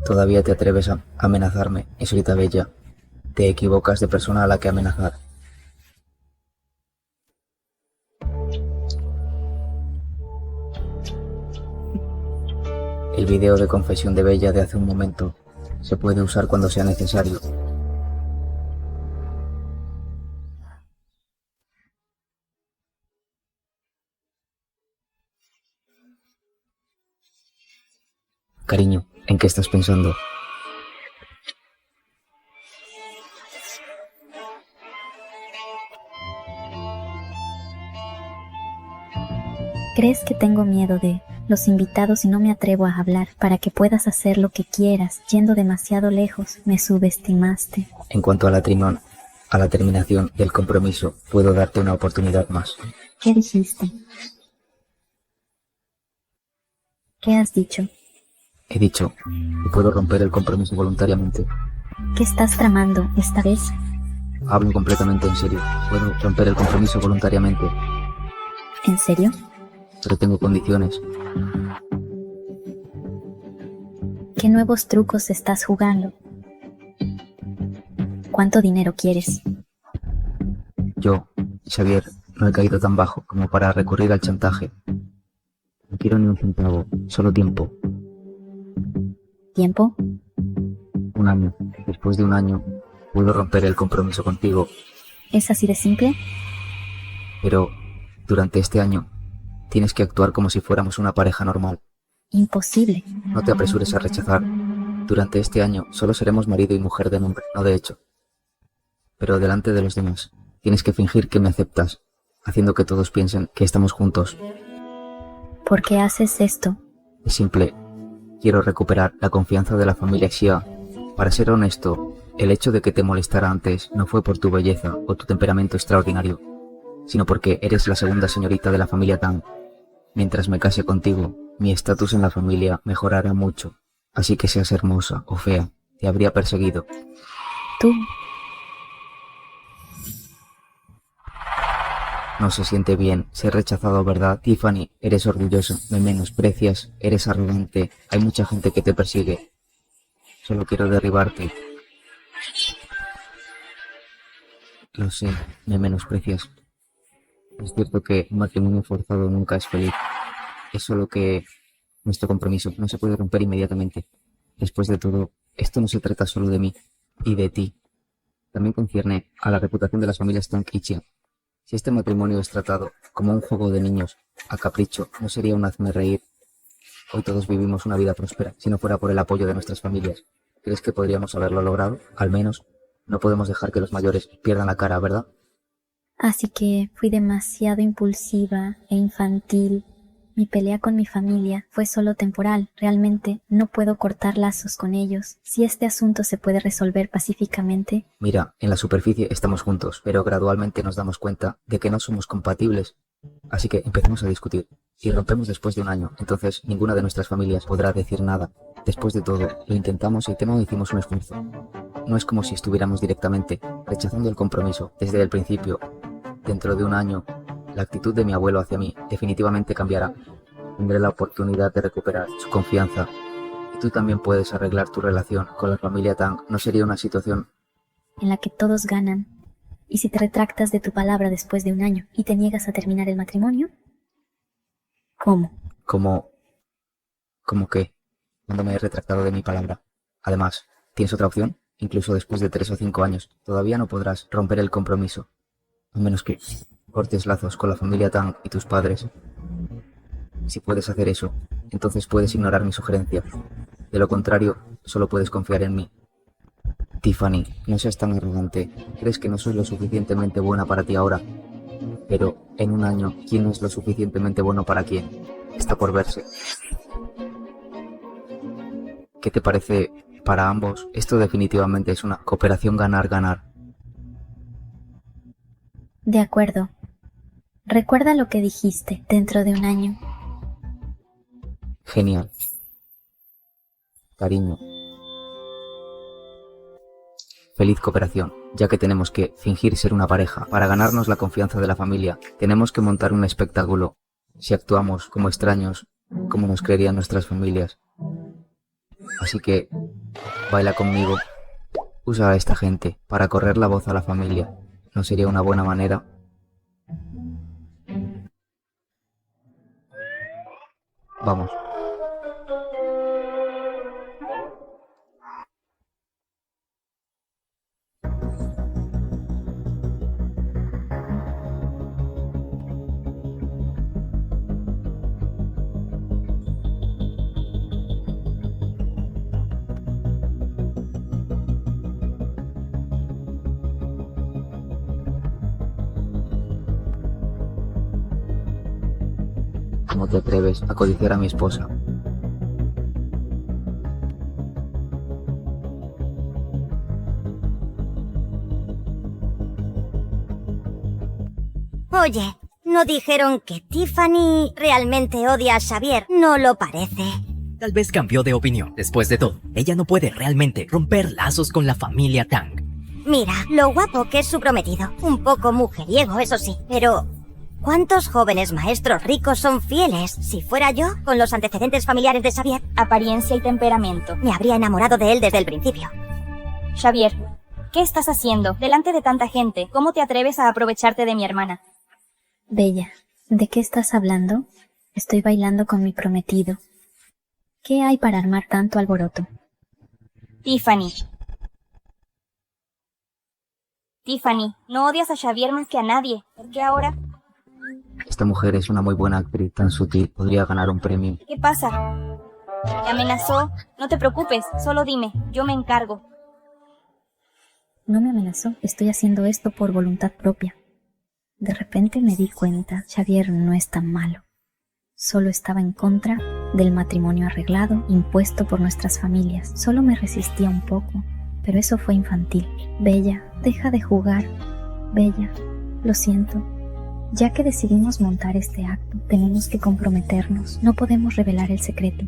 Todavía te atreves a amenazarme, señorita Bella. Te equivocas de persona a la que amenazar. El video de confesión de Bella de hace un momento se puede usar cuando sea necesario. Cariño, ¿en qué estás pensando? ¿Crees que tengo miedo de los invitados y no me atrevo a hablar para que puedas hacer lo que quieras? Yendo demasiado lejos, me subestimaste. En cuanto a la terminación del compromiso, puedo darte una oportunidad más. ¿Qué dijiste? ¿Qué has dicho? He dicho que puedo romper el compromiso voluntariamente. ¿Qué estás tramando esta vez? Hablo completamente en serio. Puedo romper el compromiso voluntariamente. ¿En serio? Pero tengo condiciones. ¿Qué nuevos trucos estás jugando? ¿Cuánto dinero quieres? Yo, Xavier, no he caído tan bajo como para recurrir al chantaje. No quiero ni un centavo, solo tiempo. ¿Tiempo? Un año. Después de un año, puedo romper el compromiso contigo. ¿Es así de simple? Pero, durante este año, tienes que actuar como si fuéramos una pareja normal. Imposible. No te apresures a rechazar. Durante este año, solo seremos marido y mujer de nombre, no de hecho. Pero delante de los demás, tienes que fingir que me aceptas, haciendo que todos piensen que estamos juntos. ¿Por qué haces esto? Es simple. Quiero recuperar la confianza de la familia Xia. Para ser honesto, el hecho de que te molestara antes no fue por tu belleza o tu temperamento extraordinario, sino porque eres la segunda señorita de la familia Tang. Mientras me case contigo, mi estatus en la familia mejorará mucho. Así que seas hermosa o fea, te habría perseguido. Tú. No se siente bien ser rechazado, ¿verdad? Tiffany, eres orgullosa, me menosprecias, eres arrogante, hay mucha gente que te persigue. Solo quiero derribarte. Lo sé, me menosprecias. Es cierto que un matrimonio forzado nunca es feliz. Es solo que nuestro compromiso no se puede romper inmediatamente. Después de todo, esto no se trata solo de mí y de ti. También concierne a la reputación de las familias Tang y Xiang. Si este matrimonio es tratado como un juego de niños, a capricho, no sería un hazme reír. Hoy todos vivimos una vida próspera, si no fuera por el apoyo de nuestras familias. ¿Crees que podríamos haberlo logrado? Al menos, no podemos dejar que los mayores pierdan la cara, ¿verdad? Así que fui demasiado impulsiva e infantil. Mi pelea con mi familia fue solo temporal. Realmente no puedo cortar lazos con ellos. Si este asunto se puede resolver pacíficamente. Mira, en la superficie estamos juntos, pero gradualmente nos damos cuenta de que no somos compatibles. Así que empecemos a discutir. Y rompemos después de un año, entonces ninguna de nuestras familias podrá decir nada. Después de todo, lo intentamos y no hicimos un esfuerzo. No es como si estuviéramos directamente rechazando el compromiso desde el principio. Dentro de un año, la actitud de mi abuelo hacia mí definitivamente cambiará. Tendré la oportunidad de recuperar su confianza. Y tú también puedes arreglar tu relación con la familia Tang. No sería una situación en la que todos ganan. ¿Y si te retractas de tu palabra después de un año y te niegas a terminar el matrimonio? ¿Cómo? ¿Cómo qué? Cuando me he retractado de mi palabra. Además, ¿tienes otra opción? Incluso después de 3 o 5 años, todavía no podrás romper el compromiso. A menos que cortes lazos con la familia Tang y tus padres. Si puedes hacer eso, entonces puedes ignorar mi sugerencia. De lo contrario, solo puedes confiar en mí. Tiffany, no seas tan arrogante. ¿Crees que no soy lo suficientemente buena para ti ahora? Pero, en un año, ¿quién no es lo suficientemente bueno para quién? Está por verse. ¿Qué te parece para ambos? Esto definitivamente es una cooperación ganar-ganar. De acuerdo. Recuerda lo que dijiste dentro de un año. Genial. Cariño. Feliz cooperación, ya que tenemos que fingir ser una pareja. Para ganarnos la confianza de la familia, tenemos que montar un espectáculo. Si actuamos como extraños, ¿cómo nos creerían nuestras familias? Así que, baila conmigo. Usa a esta gente para correr la voz a la familia. ¿No sería una buena manera? Vamos. ¿Cómo te atreves a codiciar a mi esposa? Oye, ¿no dijeron que Tiffany realmente odia a Xavier? No lo parece. Tal vez cambió de opinión. Después de todo, ella no puede realmente romper lazos con la familia Tang. Mira, lo guapo que es su prometido. Un poco mujeriego, eso sí. Pero, ¿cuántos jóvenes maestros ricos son fieles? Si fuera yo, con los antecedentes familiares de Xavier, Apariencia y temperamento. me habría enamorado de él desde el principio. Xavier, ¿qué estás haciendo? Delante de tanta gente, ¿cómo te atreves a aprovecharte de mi hermana? Bella, ¿de qué estás hablando? Estoy bailando con mi prometido. ¿Qué hay para armar tanto alboroto? Tiffany, no odias a Xavier más que a nadie. ¿Por qué ahora? Esta mujer es una muy buena actriz, tan sutil, podría ganar un premio. ¿Qué pasa? ¿Te amenazó? No te preocupes, solo dime, yo me encargo. No me amenazó, estoy haciendo esto por voluntad propia. De repente me di cuenta, Xavier no es tan malo. Solo estaba en contra del matrimonio arreglado impuesto por nuestras familias. Solo me resistía un poco, pero eso fue infantil. Bella, deja de jugar. Bella, lo siento. Ya que decidimos montar este acto, tenemos que comprometernos. No podemos revelar el secreto.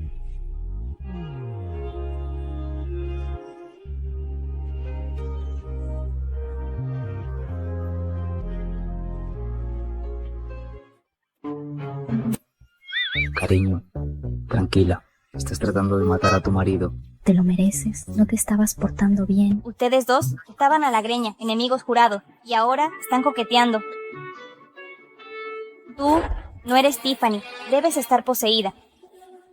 Cariño, tranquila. Estás tratando de matar a tu marido. Te lo mereces. No te estabas portando bien. Ustedes dos estaban a la greña, enemigos jurados, y ahora están coqueteando. Tú no eres Tiffany. Debes estar poseída.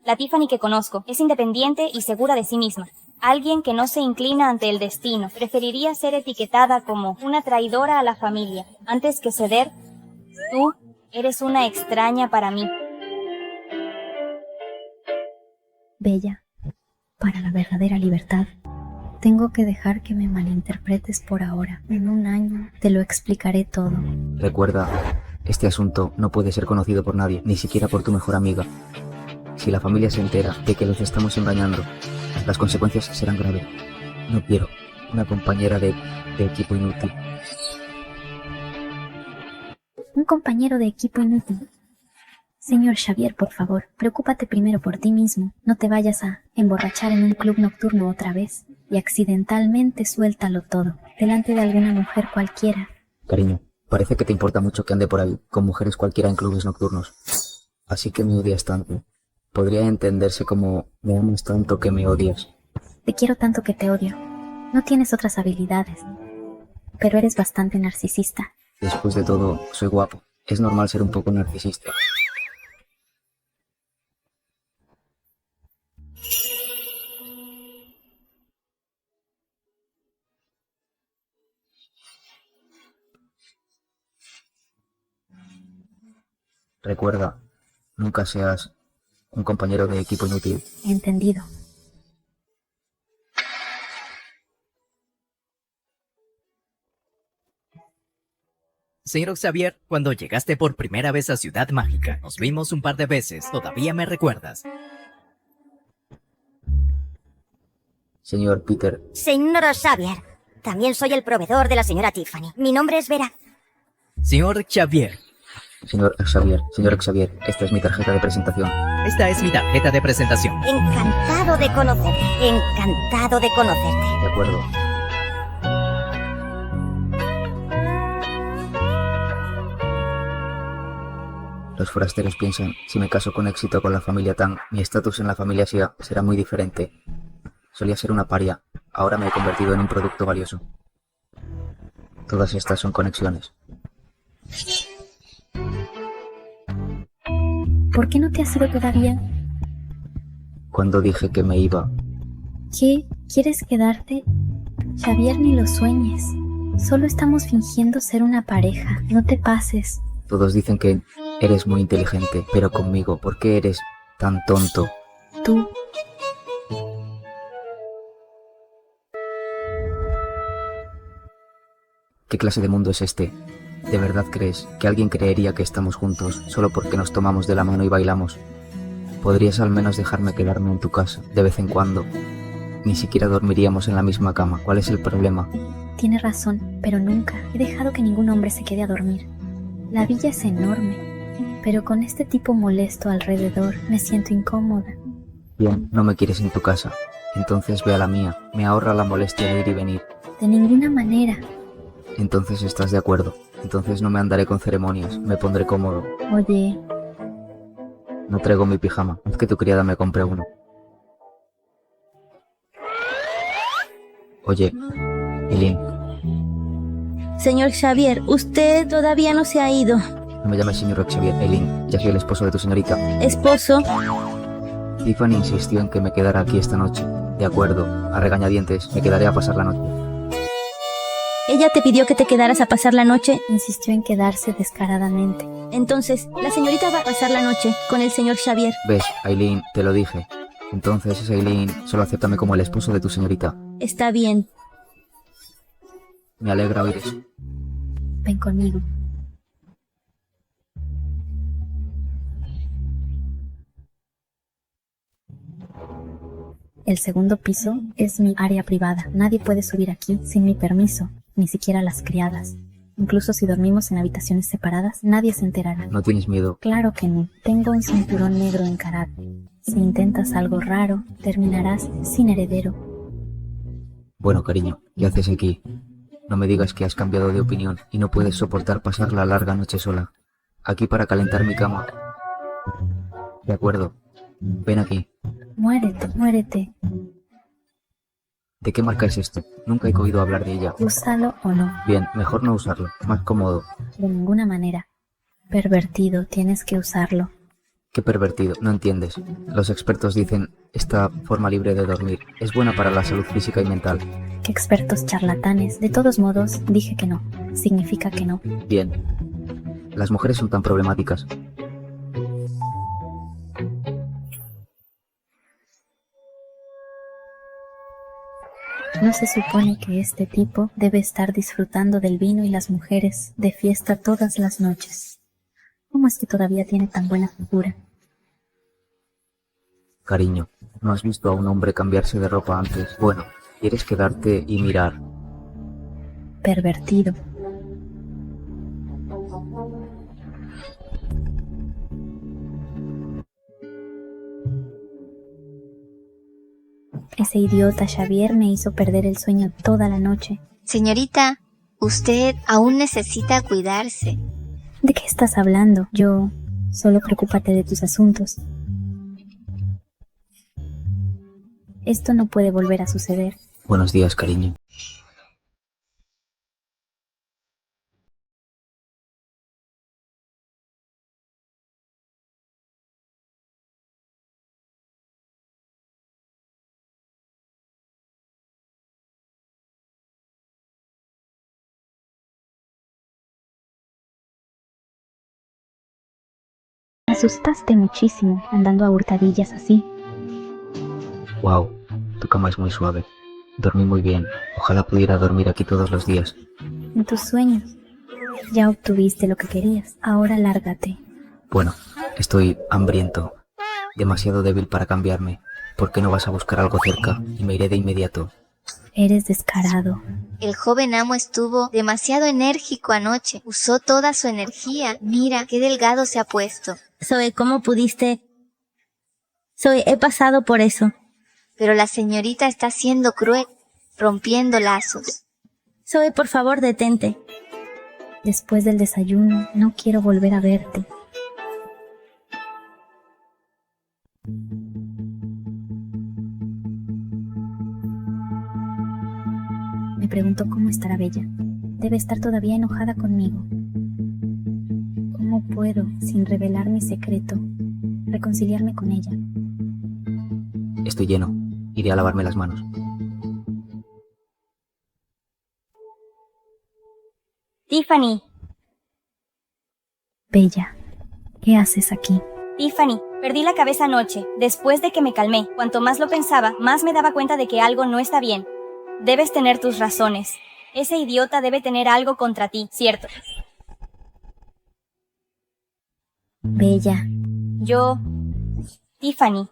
La Tiffany que conozco es independiente y segura de sí misma. Alguien que no se inclina ante el destino. Preferiría ser etiquetada como una traidora a la familia antes que ceder. Tú eres una extraña para mí. Bella, para la verdadera libertad, tengo que dejar que me malinterpretes por ahora. En un año te lo explicaré todo. Recuerda, este asunto no puede ser conocido por nadie, ni siquiera por tu mejor amiga. Si la familia se entera de que los estamos engañando, las consecuencias serán graves. No quiero una compañera de equipo inútil. Un compañero de equipo inútil. Señor Xavier, por favor, preocúpate primero por ti mismo. No te vayas a emborrachar en un club nocturno otra vez y accidentalmente suéltalo todo, delante de alguna mujer cualquiera. Cariño, parece que te importa mucho que ande por ahí con mujeres cualquiera en clubes nocturnos. Así que me odias tanto. Podría entenderse como me amas tanto que me odias. Te quiero tanto que te odio. No tienes otras habilidades, pero eres bastante narcisista. Después de todo, soy guapo. Es normal ser un poco narcisista. Recuerda, nunca seas un compañero de equipo inútil. Entendido. Señor Xavier, cuando llegaste por primera vez a Ciudad Mágica, nos vimos un par de veces. ¿Todavía me recuerdas? Señor Peter. Señor Xavier, también soy el proveedor de la señora Tiffany. Mi nombre es Vera. Señor Xavier. Señor Xavier, esta es mi tarjeta de presentación. Esta es mi tarjeta de presentación. Encantado de conocerte. Encantado de conocerte. De acuerdo. Los forasteros piensan, si me caso con éxito con la familia Tang, mi estatus en la familia Xia será muy diferente. Solía ser una paria, ahora me he convertido en un producto valioso. Todas estas son conexiones. ¿Por qué no te has ido todavía? Cuando dije que me iba. ¿Qué? ¿Quieres quedarte? Xavier, ni lo sueñes. Solo estamos fingiendo ser una pareja. No te pases. Todos dicen que eres muy inteligente, pero conmigo, ¿por qué eres tan tonto? Tú. ¿Qué clase de mundo es este? ¿De verdad crees que alguien creería que estamos juntos solo porque nos tomamos de la mano y bailamos? ¿Podrías al menos dejarme quedarme en tu casa de vez en cuando? Ni siquiera dormiríamos en la misma cama. ¿Cuál es el problema? Tienes razón, pero nunca he dejado que ningún hombre se quede a dormir. La villa es enorme, pero con este tipo molesto alrededor me siento incómoda. Bien, no me quieres en tu casa. Entonces ve a la mía. Me ahorra la molestia de ir y venir. De ninguna manera. Entonces estás de acuerdo. Entonces no me andaré con ceremonias. Me pondré cómodo. Oye. No traigo mi pijama. Haz que tu criada me compre uno. Oye, Eileen. Señor Xavier, usted todavía no se ha ido. No me llames señor Xavier, Eileen. Ya soy el esposo de tu señorita. ¿Esposo? Tiffany insistió en que me quedara aquí esta noche. De acuerdo, a regañadientes, me quedaré a pasar la noche. ¿Ella te pidió que te quedaras a pasar la noche? Insistió en quedarse descaradamente. Entonces, la señorita va a pasar la noche con el señor Xavier. ¿Ves, Eileen? Te lo dije. Entonces, Eileen, solo acéptame como el esposo de tu señorita. Está bien. Me alegra oír eso. Ven conmigo. El segundo piso es mi área privada. Nadie puede subir aquí sin mi permiso, ni siquiera las criadas. Incluso si dormimos en habitaciones separadas, nadie se enterará. ¿No tienes miedo? Claro que no. Tengo un cinturón negro en karate. Si intentas algo raro, terminarás sin heredero. Bueno, cariño, ¿qué haces aquí? No me digas que has cambiado de opinión y no puedes soportar pasar la larga noche sola. Aquí para calentar mi cama. De acuerdo. Ven aquí. Muérete, muérete. ¿De qué marca es esto? Nunca he oído hablar de ella. Úsalo o no. Bien, mejor no usarlo. Más cómodo. De ninguna manera. Pervertido, tienes que usarlo. Qué pervertido, no entiendes. Los expertos dicen, esta forma libre de dormir es buena para la salud física y mental. Qué expertos charlatanes. De todos modos, dije que no. Significa que no. Bien. Las mujeres son tan problemáticas. ¿No se supone que este tipo debe estar disfrutando del vino y las mujeres de fiesta todas las noches? ¿Cómo es que todavía tiene tan buena figura? Cariño, ¿no has visto a un hombre cambiarse de ropa antes? Bueno, ¿quieres quedarte y mirar? Pervertido. Ese idiota Xavier me hizo perder el sueño toda la noche. Señorita, usted aún necesita cuidarse. ¿De qué estás hablando? Yo... Solo preocúpate de tus asuntos. Esto no puede volver a suceder. Buenos días, cariño. Me asustaste muchísimo andando a hurtadillas así. Wow, tu cama es muy suave. Dormí muy bien. Ojalá pudiera dormir aquí todos los días. En tus sueños. Ya obtuviste lo que querías. Ahora lárgate. Bueno, estoy hambriento. Demasiado débil para cambiarme. ¿Por qué no vas a buscar algo cerca? Y me iré de inmediato. Eres descarado. El joven amo estuvo demasiado enérgico anoche. Usó toda su energía. Mira qué delgado se ha puesto. Zoe, ¿cómo pudiste? Zoe, he pasado por eso. Pero la señorita está siendo cruel, rompiendo lazos. Zoe, por favor, detente. Después del desayuno, no quiero volver a verte. Me pregunto cómo estará Bella. Debe estar todavía enojada conmigo. ¿Cómo puedo, sin revelar mi secreto, reconciliarme con ella? Estoy lleno. Iré a lavarme las manos. Tiffany. Bella, ¿qué haces aquí? Tiffany, perdí la cabeza anoche, después de que me calmé. Cuanto más lo pensaba, más me daba cuenta de que algo no está bien. Debes tener tus razones. Ese idiota debe tener algo contra ti, ¿cierto? Bella. Tiffany,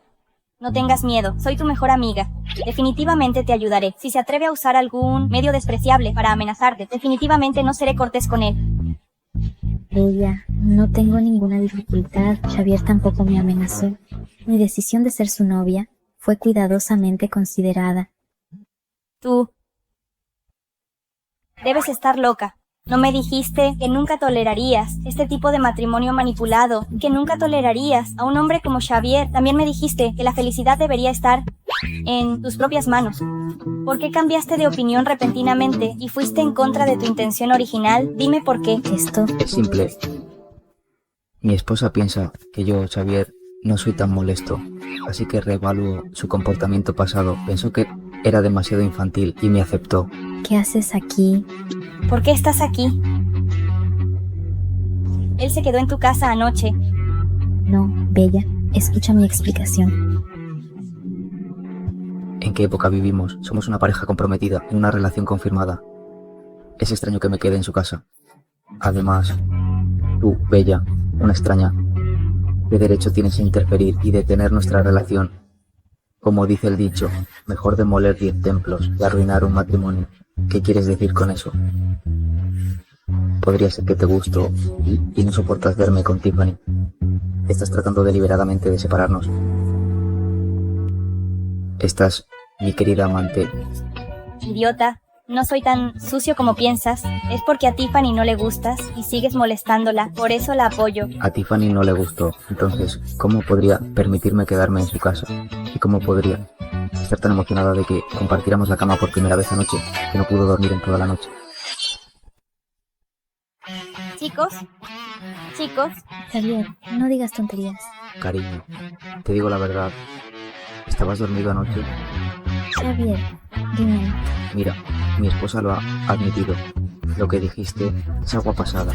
no tengas miedo, soy tu mejor amiga. Definitivamente te ayudaré. Si se atreve a usar algún medio despreciable para amenazarte, definitivamente no seré cortés con él. Bella, no tengo ninguna dificultad. Xavier tampoco me amenazó. Mi decisión de ser su novia fue cuidadosamente considerada. Tú debes estar loca. ¿No me dijiste que nunca tolerarías este tipo de matrimonio manipulado? Que nunca tolerarías a un hombre como Xavier. También me dijiste que la felicidad debería estar en tus propias manos. ¿Por qué cambiaste de opinión repentinamente y fuiste en contra de tu intención original? Dime por qué. Esto es simple. Mi esposa piensa que yo, Xavier, no soy tan molesto, así que reevalúo su comportamiento pasado. Pensó que era demasiado infantil y me aceptó. ¿Qué haces aquí? ¿Por qué estás aquí? Él se quedó en tu casa anoche. No, Bella, escucha mi explicación. ¿En qué época vivimos? Somos una pareja comprometida, en una relación confirmada. Es extraño que me quede en su casa. Además, tú, Bella, una extraña, ¿qué derecho tienes a interferir y detener nuestra relación? Como dice el dicho, mejor demoler 10 templos que arruinar un matrimonio. ¿Qué quieres decir con eso? Podría ser que te gusto y no soportas verme con Tiffany. Estás tratando deliberadamente de separarnos. Estás, mi querida amante. Idiota, no soy tan sucio como piensas. Es porque a Tiffany no le gustas y sigues molestándola. Por eso la apoyo. A Tiffany no le gustó. Entonces, ¿cómo podría permitirme quedarme en su casa? ¿Y cómo podría estar tan emocionada de que compartiéramos la cama por primera vez anoche, que no pudo dormir en toda la noche? Chicos, Chicos, Xavier, no digas tonterías. Cariño, te digo la verdad. ¿Estabas dormido anoche? Xavier, dime. Mira, mi esposa lo ha admitido. Lo que dijiste es agua pasada.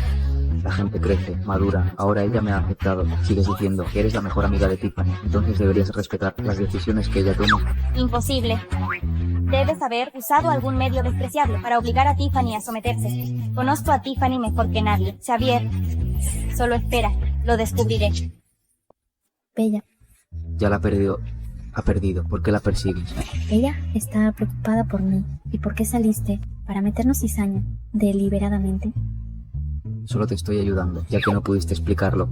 La gente crece, madura. Ahora ella me ha aceptado. Sigues diciendo que eres la mejor amiga de Tiffany. Entonces deberías respetar las decisiones que ella toma. imposible. Debes haber usado algún medio despreciable para obligar a Tiffany a someterse. Conozco a Tiffany mejor que nadie. Xavier, solo espera, lo descubriré. Bella. Ya la ha perdido. Ha perdido. ¿Por qué la persigues? Ella está preocupada por mí. ¿Y por qué saliste? ¿Para meternos cizaña? ¿Deliberadamente? Solo te estoy ayudando, ya que no pudiste explicarlo.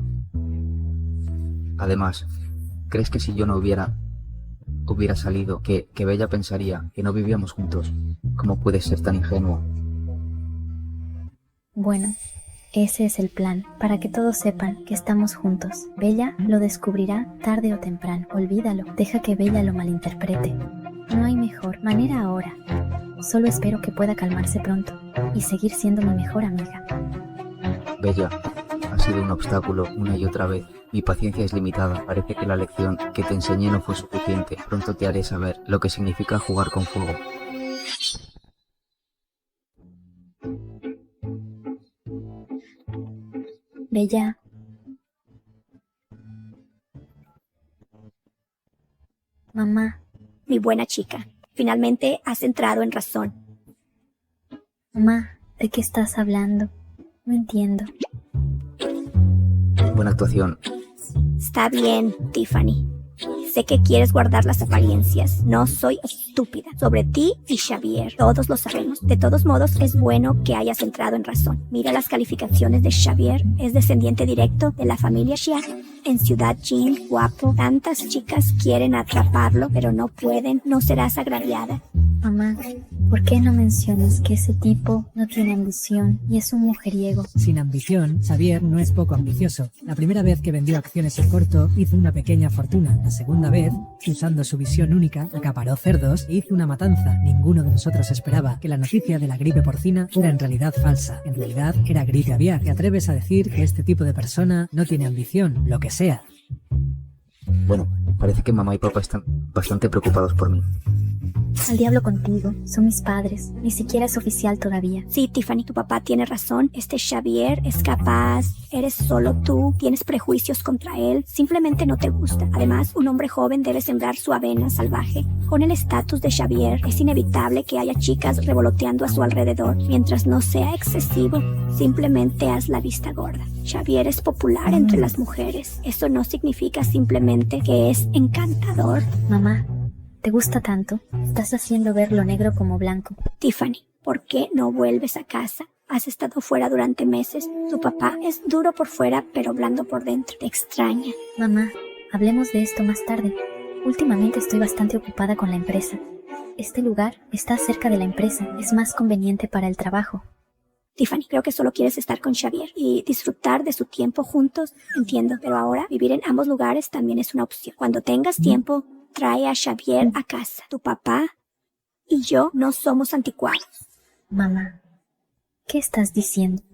Además, ¿crees que si yo no hubiera salido, que Bella pensaría que no vivíamos juntos? ¿Cómo puedes ser tan ingenuo? Bueno, ese es el plan, para que todos sepan que estamos juntos. Bella lo descubrirá tarde o temprano. Olvídalo, deja que Bella lo malinterprete. No hay mejor manera ahora. Solo espero que pueda calmarse pronto y seguir siendo mi mejor amiga. Bella, ha sido un obstáculo una y otra vez. Mi paciencia es limitada. Parece que la lección que te enseñé no fue suficiente. Pronto te haré saber lo que significa jugar con fuego. Bella. Mamá. Mi buena chica, finalmente has entrado en razón. Mamá, ¿de qué estás hablando? No entiendo. Buena actuación. Está bien, Tiffany. Sé que quieres guardar las apariencias. No soy estúpida. Sobre ti y Xavier, todos lo sabemos. De todos modos, es bueno que hayas entrado en razón. Mira las calificaciones de Xavier. Es descendiente directo de la familia Xia. En Ciudad Jing, guapo. Tantas chicas quieren atraparlo, pero no pueden. No serás agraviada. Mamá, ¿por qué no mencionas que ese tipo no tiene ambición y es un mujeriego? Sin ambición, Xavier no es poco ambicioso. La primera vez que vendió acciones en corto, hizo una pequeña fortuna. La segunda vez, usando su visión única, acaparó cerdos e hizo una matanza. Ninguno de nosotros esperaba que la noticia de la gripe porcina fuera en realidad falsa. En realidad, era gripe aviar. ¿Te atreves a decir que este tipo de persona no tiene ambición? Lo que sea. Bueno, parece que mamá y papá están bastante preocupados por mí. Al diablo contigo, son mis padres. Ni siquiera es oficial todavía. Sí, Tiffany, tu papá tiene razón. Este Xavier es capaz. Eres solo tú. Tienes prejuicios contra él. Simplemente no te gusta. Además, un hombre joven debe sembrar su avena salvaje. Con el estatus de Xavier, es inevitable que haya chicas revoloteando a su alrededor. Mientras no sea excesivo, simplemente haz la vista gorda. Xavier es popular entre las mujeres. Eso no significa simplemente que es encantador. Mamá, ¿te gusta tanto? Estás haciendo ver lo negro como blanco. Tiffany, ¿por qué no vuelves a casa? Has estado fuera durante meses. Tu papá es duro por fuera, pero blando por dentro. Te extraña. Mamá, hablemos de esto más tarde. Últimamente estoy bastante ocupada con la empresa. Este lugar está cerca de la empresa. Es más conveniente para el trabajo. Tiffany, creo que solo quieres estar con Xavier y disfrutar de su tiempo juntos. Entiendo, pero ahora vivir en ambos lugares también es una opción. Cuando tengas tiempo, trae a Xavier a casa. Tu papá y yo no somos anticuados. Mamá, ¿qué estás diciendo?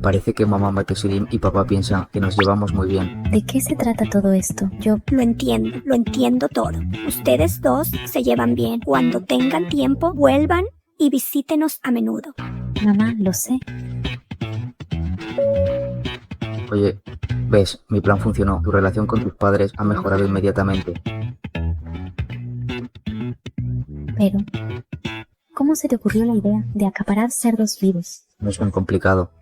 Parece que mamá Matusilim y papá piensan que nos llevamos muy bien. ¿De qué se trata todo esto? Yo lo entiendo todo. Ustedes dos se llevan bien. Cuando tengan tiempo, vuelvan y visítenos a menudo. Mamá, lo sé. Oye, ves, mi plan funcionó. Tu relación con tus padres ha mejorado inmediatamente. Pero, ¿cómo se te ocurrió la idea de acaparar cerdos vivos? No es muy complicado.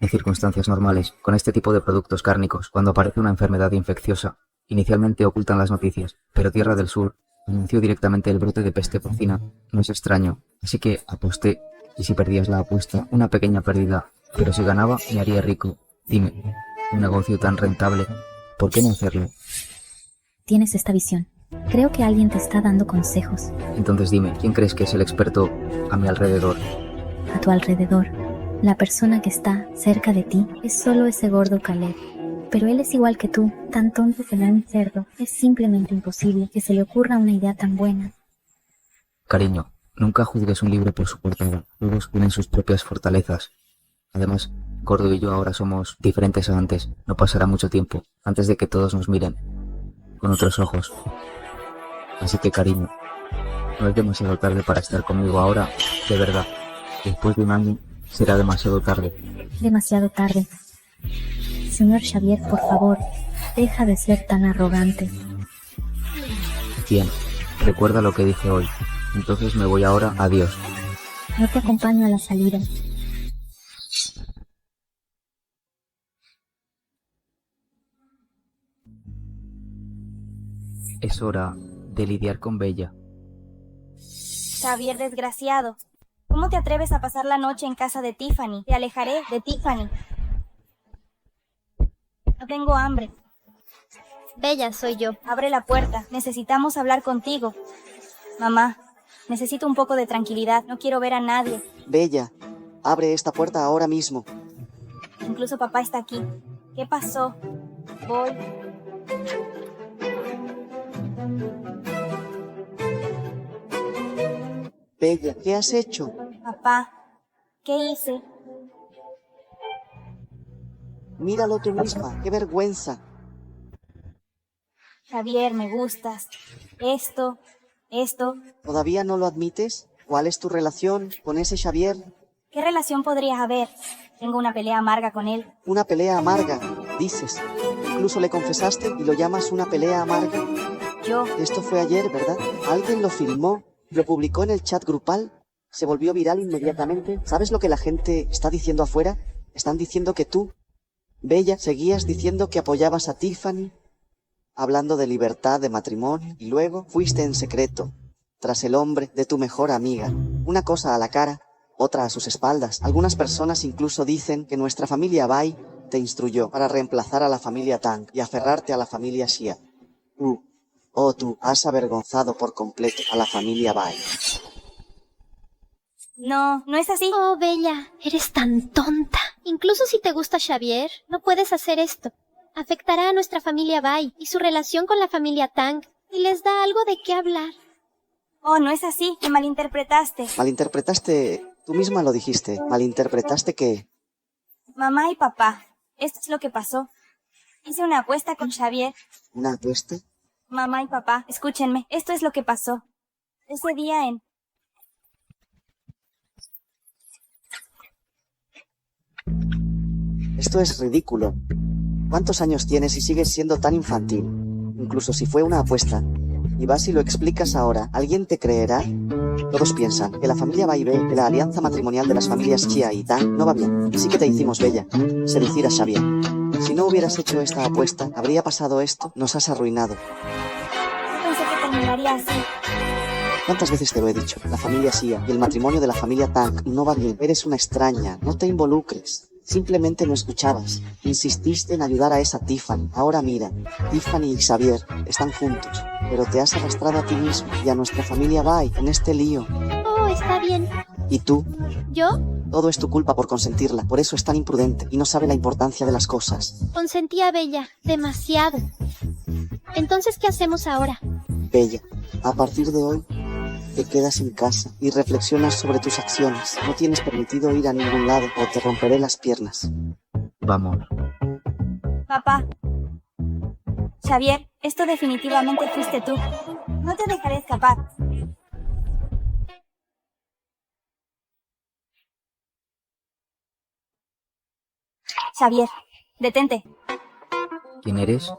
En circunstancias normales, con este tipo de productos cárnicos, cuando aparece una enfermedad infecciosa, inicialmente ocultan las noticias, pero Tierra del Sur anunció directamente el brote de peste porcina. No es extraño, así que aposté, y si perdías la apuesta, una pequeña pérdida, pero si ganaba me haría rico. Dime, un negocio tan rentable, ¿por qué no hacerlo? Tienes esta visión. Creo que alguien te está dando consejos. Entonces dime, ¿quién crees que es el experto a mi alrededor? A tu alrededor. La persona que está cerca de ti es solo ese gordo Caleb. Pero él es igual que tú, tan tonto como un cerdo. Es simplemente imposible que se le ocurra una idea tan buena. Cariño, nunca juzgues un libro por su portada. Todos tienen sus propias fortalezas. Además, Gordo y yo ahora somos diferentes a antes. No pasará mucho tiempo antes de que todos nos miren con otros ojos. Así que, cariño, no es demasiado tarde para estar conmigo ahora, de verdad. Después de un año será demasiado tarde. Demasiado tarde. Señor Xavier, por favor, deja de ser tan arrogante. Bien, recuerda lo que dije hoy. Entonces me voy ahora. Adiós. No te acompaño a la salida. Es hora de lidiar con Bella. Xavier, desgraciado. ¿Cómo te atreves a pasar la noche en casa de Tiffany? Te alejaré de Tiffany. No tengo hambre. Bella, soy yo. Abre la puerta. Necesitamos hablar contigo. Mamá, necesito un poco de tranquilidad. No quiero ver a nadie. Bella, abre esta puerta ahora mismo. Incluso papá está aquí. ¿Qué pasó? Voy. Bella, ¿qué has hecho? Papá, ¿qué hice? Míralo tú misma, qué vergüenza. Xavier, me gustas. Esto. ¿Todavía no lo admites? ¿Cuál es tu relación con ese Xavier? ¿Qué relación podrías haber? Tengo una pelea amarga con él. Una pelea amarga, dices. Incluso le confesaste y lo llamas una pelea amarga. Yo. Esto fue ayer, ¿verdad? Alguien lo filmó, lo publicó en el chat grupal, se volvió viral inmediatamente. ¿Sabes lo que la gente está diciendo afuera? Están diciendo que tú, Bella, seguías diciendo que apoyabas a Tiffany, hablando de libertad de matrimonio, y luego fuiste en secreto, tras el hombre de tu mejor amiga. Una cosa a la cara, otra a sus espaldas. Algunas personas incluso dicen que nuestra familia Bai te instruyó para reemplazar a la familia Tang y aferrarte a la familia Xia. Tú has avergonzado por completo a la familia Bai. No, no es así. Oh, Bella, eres tan tonta. Incluso si te gusta Xavier, no puedes hacer esto. Afectará a nuestra familia Bai y su relación con la familia Tang, y les da algo de qué hablar. Oh, no es así, me malinterpretaste. Malinterpretaste, tú misma lo dijiste, malinterpretaste que... Mamá y papá, esto es lo que pasó. Hice una apuesta con Xavier. ¿Una apuesta? Mamá y papá, escúchenme, esto es lo que pasó. Ese día en... Esto es ridículo. ¿Cuántos años tienes y sigues siendo tan infantil? Incluso si fue una apuesta, y vas y lo explicas ahora, ¿alguien te creerá? Todos piensan que la familia Bai ve que la alianza matrimonial de las familias Xia y Tang no va bien. Así que te hicimos, Bella, seducir a Xavier. Si no hubieras hecho esta apuesta, habría pasado esto. Nos has arruinado. Pensé que terminaría así. ¿Cuántas veces te lo he dicho? La familia Xia y el matrimonio de la familia Tang no va bien. Eres una extraña, no te involucres. Simplemente no escuchabas. Insististe en ayudar a esa Tiffany. Ahora mira, Tiffany y Xavier están juntos, pero te has arrastrado a ti mismo y a nuestra familia Bai en este lío. Oh, está bien. ¿Y tú? ¿Yo? Todo es tu culpa por consentirla. Por eso es tan imprudente y no sabe la importancia de las cosas. Consentí a Bella, demasiado. Entonces, ¿qué hacemos ahora? Bella, a partir de hoy te quedas en casa y reflexionas sobre tus acciones. No tienes permitido ir a ningún lado o te romperé las piernas. Vamos. Papá. Xavier, esto definitivamente fuiste tú. No te dejaré escapar. Xavier, detente. ¿Quién eres?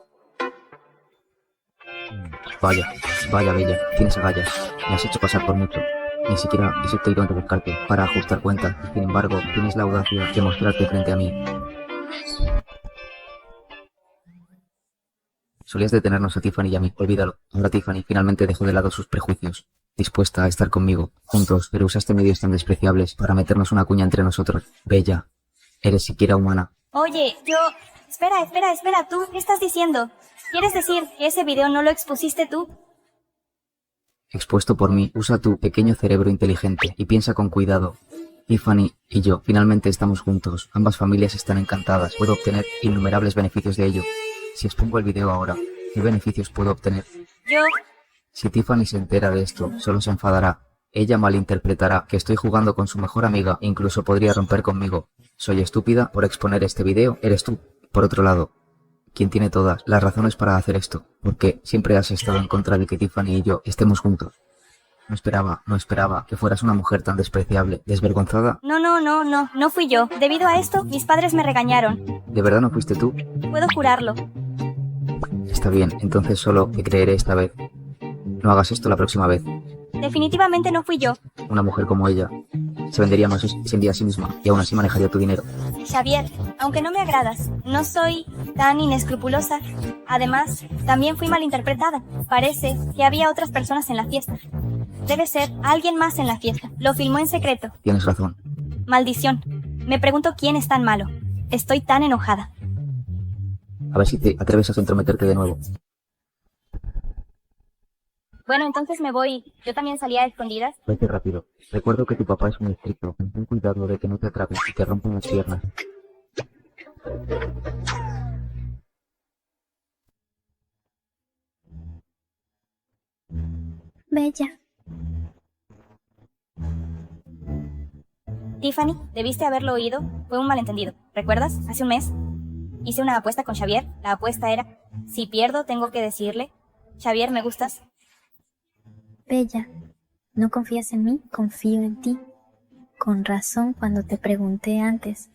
Vaya, Bella, tienes agallas. Me has hecho pasar por mucho. Ni siquiera he ido a buscarte para ajustar cuentas. Sin embargo, tienes la audacia de mostrarte frente a mí. Solías detenernos a Tiffany y a mí. Olvídalo. Ahora Tiffany finalmente dejó de lado sus prejuicios, dispuesta a estar conmigo, juntos, pero usaste medios tan despreciables para meternos una cuña entre nosotros. Bella, ¿eres siquiera humana? Oye, yo... Espera, ¿tú qué estás diciendo? ¿Quieres decir que ese video no lo expusiste tú? Expuesto por mí. Usa tu pequeño cerebro inteligente y piensa con cuidado. Tiffany y yo finalmente estamos juntos. Ambas familias están encantadas. Puedo obtener innumerables beneficios de ello. Si expongo el video ahora, ¿qué beneficios puedo obtener? Yo... Si Tiffany se entera de esto, solo se enfadará. Ella malinterpretará que estoy jugando con su mejor amiga e incluso podría romper conmigo. Soy estúpida por exponer este video, eres tú. Por otro lado, ¿quién tiene todas las razones para hacer esto? Porque siempre has estado en contra de que Tiffany y yo estemos juntos. No esperaba que fueras una mujer tan despreciable, desvergonzada. No fui yo. Debido a esto, mis padres me regañaron. ¿De verdad no fuiste tú? Puedo jurarlo. Está bien, entonces solo te creeré esta vez. No hagas esto la próxima vez. Definitivamente no fui yo. Una mujer como ella se vendería más sin día a sí misma y aún así manejaría tu dinero. Xavier, aunque no me agradas, no soy tan inescrupulosa. Además, también fui malinterpretada. Parece que había otras personas en la fiesta. Debe ser alguien más en la fiesta. Lo filmó en secreto. Tienes razón. Maldición. Me pregunto quién es tan malo. Estoy tan enojada. A ver si te atreves a entrometerte de nuevo. Bueno, entonces me voy. Yo también salía a escondidas. Vete rápido. Recuerdo que tu papá es muy estricto. Ten cuidado de que no te atrapes y te rompan las piernas. Bella. Tiffany, debiste haberlo oído. Fue un malentendido. ¿Recuerdas? Hace un mes hice una apuesta con Xavier. La apuesta era, si pierdo, tengo que decirle, Xavier, ¿me gustas? Bella, ¿no confías en mí? Confío en ti. Con razón, cuando te pregunté antes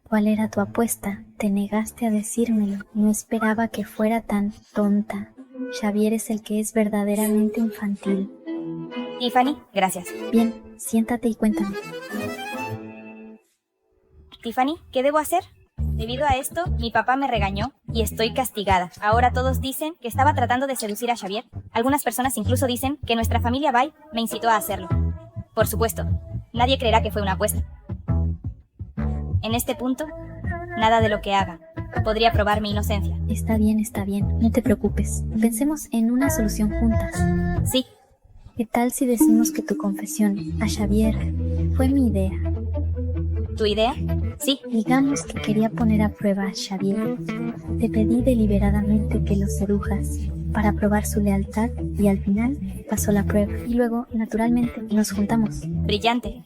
cuál era tu apuesta, te negaste a decírmelo. No esperaba que fuera tan tonta. Xavier es el que es verdaderamente infantil. Tiffany, gracias. Bien, siéntate y cuéntame. Tiffany, ¿qué debo hacer? Debido a esto, mi papá me regañó y estoy castigada. Ahora todos dicen que estaba tratando de seducir a Xavier. Algunas personas incluso dicen que nuestra familia Bai me incitó a hacerlo. Por supuesto, nadie creerá que fue una apuesta. En este punto, nada de lo que haga podría probar mi inocencia. Está bien, no te preocupes. Pensemos en una solución juntas. Sí. ¿Qué tal si decimos que tu confesión a Xavier fue mi idea? ¿Tu idea? Sí. Digamos que quería poner a prueba a Xavier. Te pedí deliberadamente que lo sedujas para probar su lealtad y al final pasó la prueba. Y luego, naturalmente, nos juntamos. Brillante.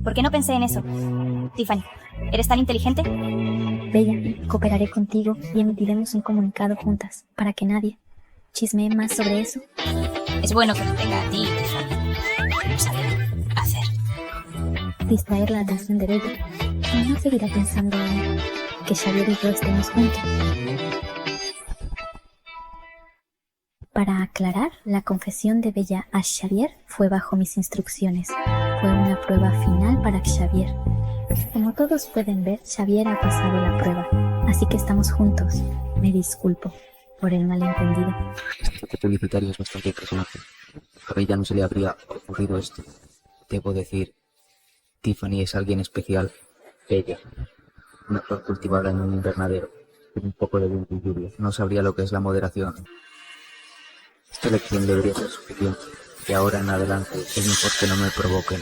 ¿Por qué no pensé en eso? Tiffany, ¿eres tan inteligente? Bella, cooperaré contigo y emitiremos un comunicado juntas para que nadie chismee más sobre eso. Es bueno que te tenga a ti, no saber hacer. Distraer la atención de Bella. Y no seguirá pensando en que Xavier y yo estemos juntos. Para aclarar, la confesión de Bella a Xavier fue bajo mis instrucciones. Fue una prueba final para Xavier. Como todos pueden ver, Xavier ha pasado la prueba, así que estamos juntos. Me disculpo por el malentendido. Este publicitario es bastante impresionante. A Bella no se le habría ocurrido esto. Debo decir, Tiffany es alguien especial. Bella, una flor cultivada en un invernadero, con un poco de viento y lluvia. No sabría lo que es la moderación. Esta lección debería ser suficiente. De ahora en adelante es mejor que no me provoquen.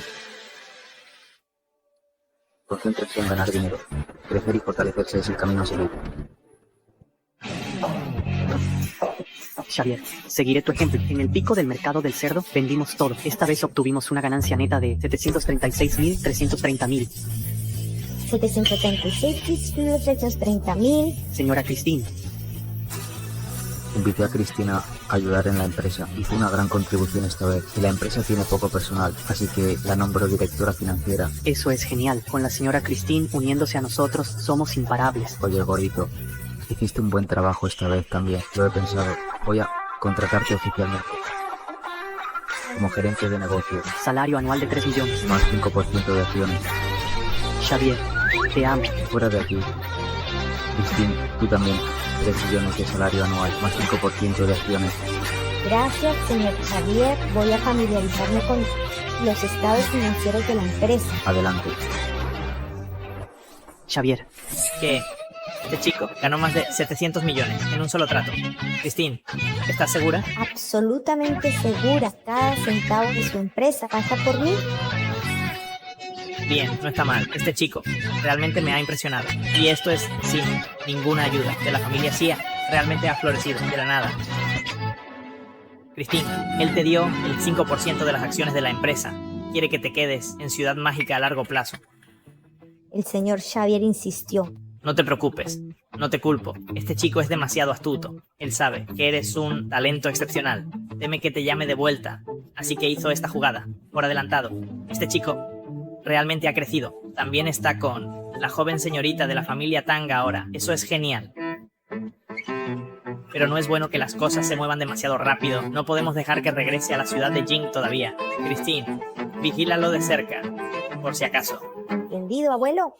Concéntrese en ganar dinero. Crecer y fortalecerse es el camino a seguir. Xavier, seguiré tu ejemplo. En el pico del mercado del cerdo vendimos todo. Esta vez obtuvimos una ganancia neta de 736.330.000. 736.330.000. Señora Christine. Invité a Cristina a ayudar en la empresa. Hizo una gran contribución esta vez. Y la empresa tiene poco personal, así que la nombro directora financiera. Eso es genial. Con la señora Christine uniéndose a nosotros, somos imparables. Oye, gordito, hiciste un buen trabajo esta vez también. Lo he pensado. Voy a contratarte oficialmente. Como gerente de negocio. Salario anual de 3 millones. Más 5% de acciones. Xavier, te amo. Fuera de aquí. Christine, tú también. 3 millones de salario anual, más 5% de acciones. Gracias, señor Xavier. Voy a familiarizarme con los estados financieros de la empresa. Adelante. Xavier. ¿Qué? Este chico ganó más de 700 millones en un solo trato. Christine, ¿estás segura? Absolutamente segura. Cada centavo de su empresa pasa por mí. Bien, no está mal. Este chico realmente me ha impresionado. Y esto es, sin ninguna ayuda de la familia Xia. Realmente ha florecido de la nada. Christine, él te dio el 5% de las acciones de la empresa. Quiere que te quedes en Ciudad Mágica a largo plazo. El señor Xavier insistió. No te preocupes, no te culpo. Este chico es demasiado astuto. Él sabe que eres un talento excepcional. Teme que te llame de vuelta. Así que hizo esta jugada, por adelantado. Este chico realmente ha crecido. También está con la joven señorita de la familia Tang ahora. Eso es genial. Pero no es bueno que las cosas se muevan demasiado rápido. No podemos dejar que regrese a la ciudad de Jing todavía. Christine, vigílalo de cerca, por si acaso. ¿Entendido, abuelo?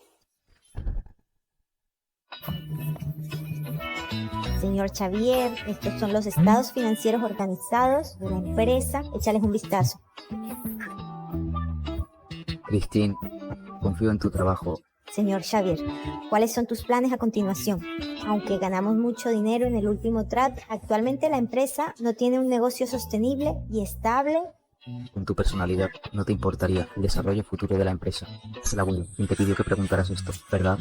Señor Xavier, estos son los estados financieros organizados de la empresa. Échales un vistazo. Christine, confío en tu trabajo. Señor Xavier, ¿cuáles son tus planes a continuación? Aunque ganamos mucho dinero en el último trato, actualmente la empresa no tiene un negocio sostenible y estable. Con tu personalidad, no te importaría el desarrollo futuro de la empresa. Es el abuelo quien te pidió que preguntaras esto, ¿verdad?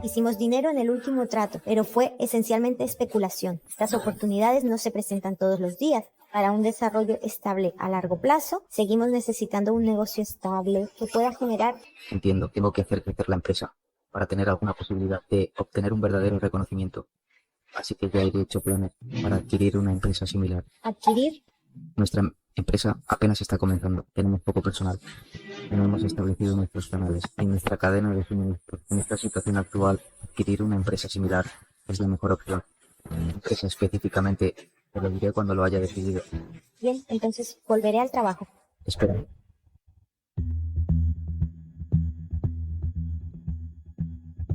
Hicimos dinero en el último trato, pero fue esencialmente especulación. Estas oportunidades no se presentan todos los días. Para un desarrollo estable a largo plazo, seguimos necesitando un negocio estable que pueda generar... Entiendo, tengo que hacer crecer la empresa para tener alguna posibilidad de obtener un verdadero reconocimiento. Así que ya he hecho planes para adquirir una empresa similar. ¿Adquirir? Nuestra empresa apenas está comenzando, tenemos poco personal. No hemos establecido nuestros canales y nuestra cadena de suministro. En esta situación actual, adquirir una empresa similar es la mejor opción. Empresa específicamente, te lo diré cuando lo haya decidido. Bien, entonces volveré al trabajo. Espera.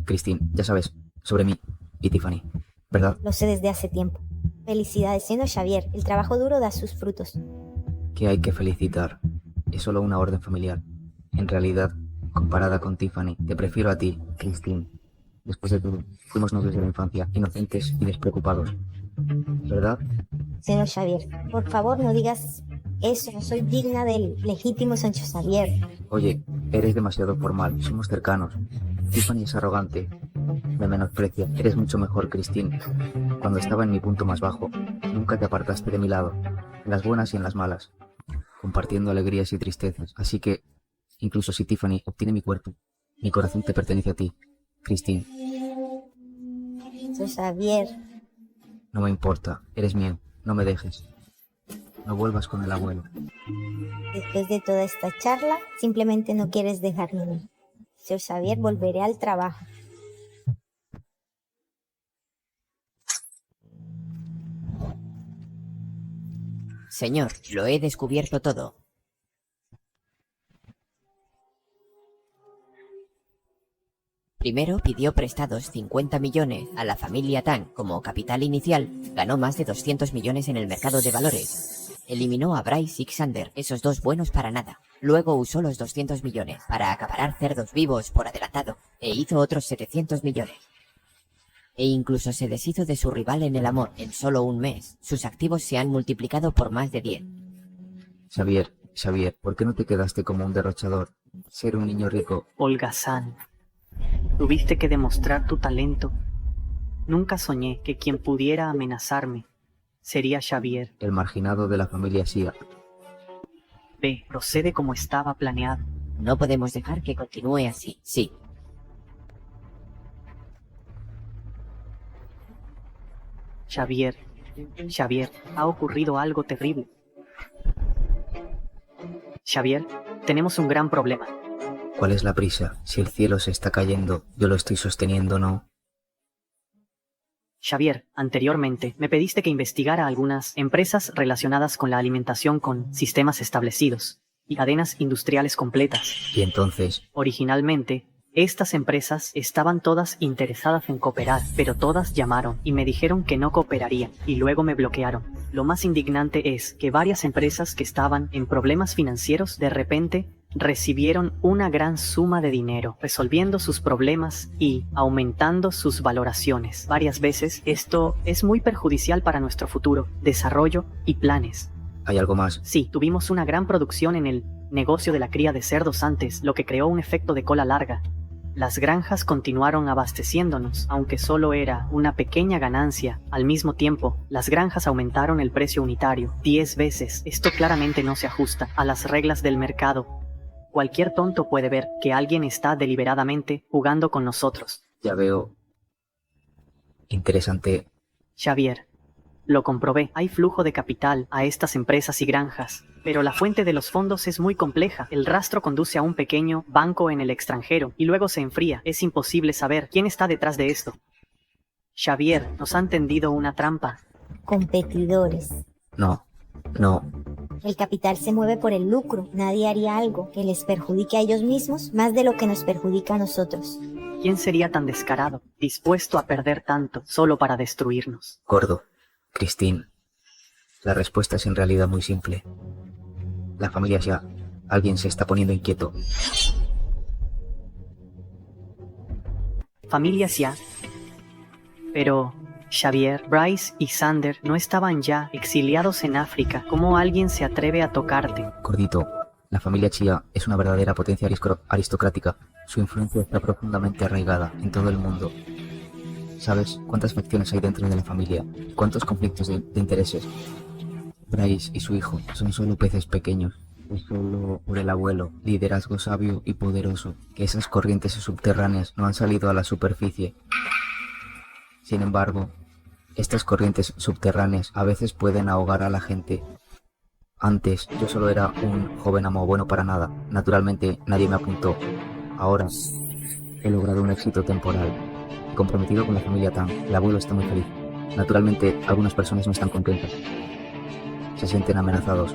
Christine, ya sabes, sobre mí y Tiffany, ¿verdad? Lo sé desde hace tiempo. Felicidades, señor Xavier. El trabajo duro da sus frutos. Que hay que felicitar. Es solo una orden familiar. En realidad, comparada con Tiffany, te prefiero a ti, Christine. Después de todo, fuimos novios de la infancia, inocentes y despreocupados. ¿Verdad? Señor Xavier, por favor no digas eso. No soy digna del legítimo Sancho Xavier. Oye, eres demasiado formal. Somos cercanos. Tiffany es arrogante. Me menosprecia. Eres mucho mejor, Christine. Cuando estaba en mi punto más bajo, nunca te apartaste de mi lado. En las buenas y en las malas. Compartiendo alegrías y tristezas. Así que, incluso si Tiffany obtiene mi cuerpo, mi corazón te pertenece a ti, Christine. Sancho Xavier. No me importa. Eres mío. No me dejes. No vuelvas con el abuelo. Después de toda esta charla, simplemente no quieres dejarme ir. Señor Xavier, volveré al trabajo. Señor, lo he descubierto todo. Primero pidió prestados 50 millones a la familia Tang como capital inicial, ganó más de 200 millones en el mercado de valores. Eliminó a Bryce y Xander, esos dos buenos para nada. Luego usó los 200 millones para acaparar cerdos vivos por adelantado, e hizo otros 700 millones. E incluso se deshizo de su rival en el amor en solo un mes. Sus activos se han multiplicado por más de 10. Xavier, ¿por qué no te quedaste como un derrochador? Ser un niño rico. Holgazán, tuviste que demostrar tu talento. Nunca soñé que quien pudiera amenazarme sería Xavier. El marginado de la familia Xia. Ve, procede como estaba planeado. No podemos dejar que continúe así. Sí. Xavier, ha ocurrido algo terrible. Xavier, tenemos un gran problema. ¿Cuál es la prisa? Si el cielo se está cayendo, yo lo estoy sosteniendo, ¿no? Xavier, anteriormente me pediste que investigara algunas empresas relacionadas con la alimentación con sistemas establecidos y cadenas industriales completas. ¿Y entonces? Originalmente, estas empresas estaban todas interesadas en cooperar, pero todas llamaron y me dijeron que no cooperarían y luego me bloquearon. Lo más indignante es que varias empresas que estaban en problemas financieros de repente recibieron una gran suma de dinero, resolviendo sus problemas y aumentando sus valoraciones. Varias veces esto es muy perjudicial para nuestro futuro, desarrollo y planes. ¿Hay algo más? Sí, tuvimos una gran producción en el negocio de la cría de cerdos antes, lo que creó un efecto de cola larga. Las granjas continuaron abasteciéndonos, aunque solo era una pequeña ganancia. Al mismo tiempo, las granjas aumentaron el precio unitario 10 veces. Esto claramente no se ajusta a las reglas del mercado. Cualquier tonto puede ver que alguien está deliberadamente jugando con nosotros. Ya veo. Interesante. Xavier, lo comprobé. Hay flujo de capital a estas empresas y granjas, pero la fuente de los fondos es muy compleja. El rastro conduce a un pequeño banco en el extranjero y luego se enfría. Es imposible saber quién está detrás de esto. Xavier, nos han tendido una trampa. Competidores. No. El capital se mueve por el lucro. Nadie haría algo que les perjudique a ellos mismos más de lo que nos perjudica a nosotros. ¿Quién sería tan descarado, dispuesto a perder tanto solo para destruirnos? Gordo, Christine, la respuesta es en realidad muy simple. La familia Xia. Alguien se está poniendo inquieto. Familia Xia. Pero Xavier, Bryce y Xander no estaban ya exiliados en África. ¿Cómo alguien se atreve a tocarte? Gordito, la familia Xia es una verdadera potencia aristocrática. Su influencia está profundamente arraigada en todo el mundo. ¿Sabes cuántas facciones hay dentro de la familia? ¿Cuántos conflictos de intereses? Bryce y su hijo son solo peces pequeños. Es solo por el abuelo, liderazgo sabio y poderoso, que esas corrientes subterráneas no han salido a la superficie. Sin embargo, estas corrientes subterráneas a veces pueden ahogar a la gente. Antes yo solo era un joven amo bueno para nada. Naturalmente nadie me apuntó. Ahora he logrado un éxito temporal. Comprometido con la familia Tang, el abuelo está muy feliz. Naturalmente algunas personas no están contentas. Se sienten amenazados,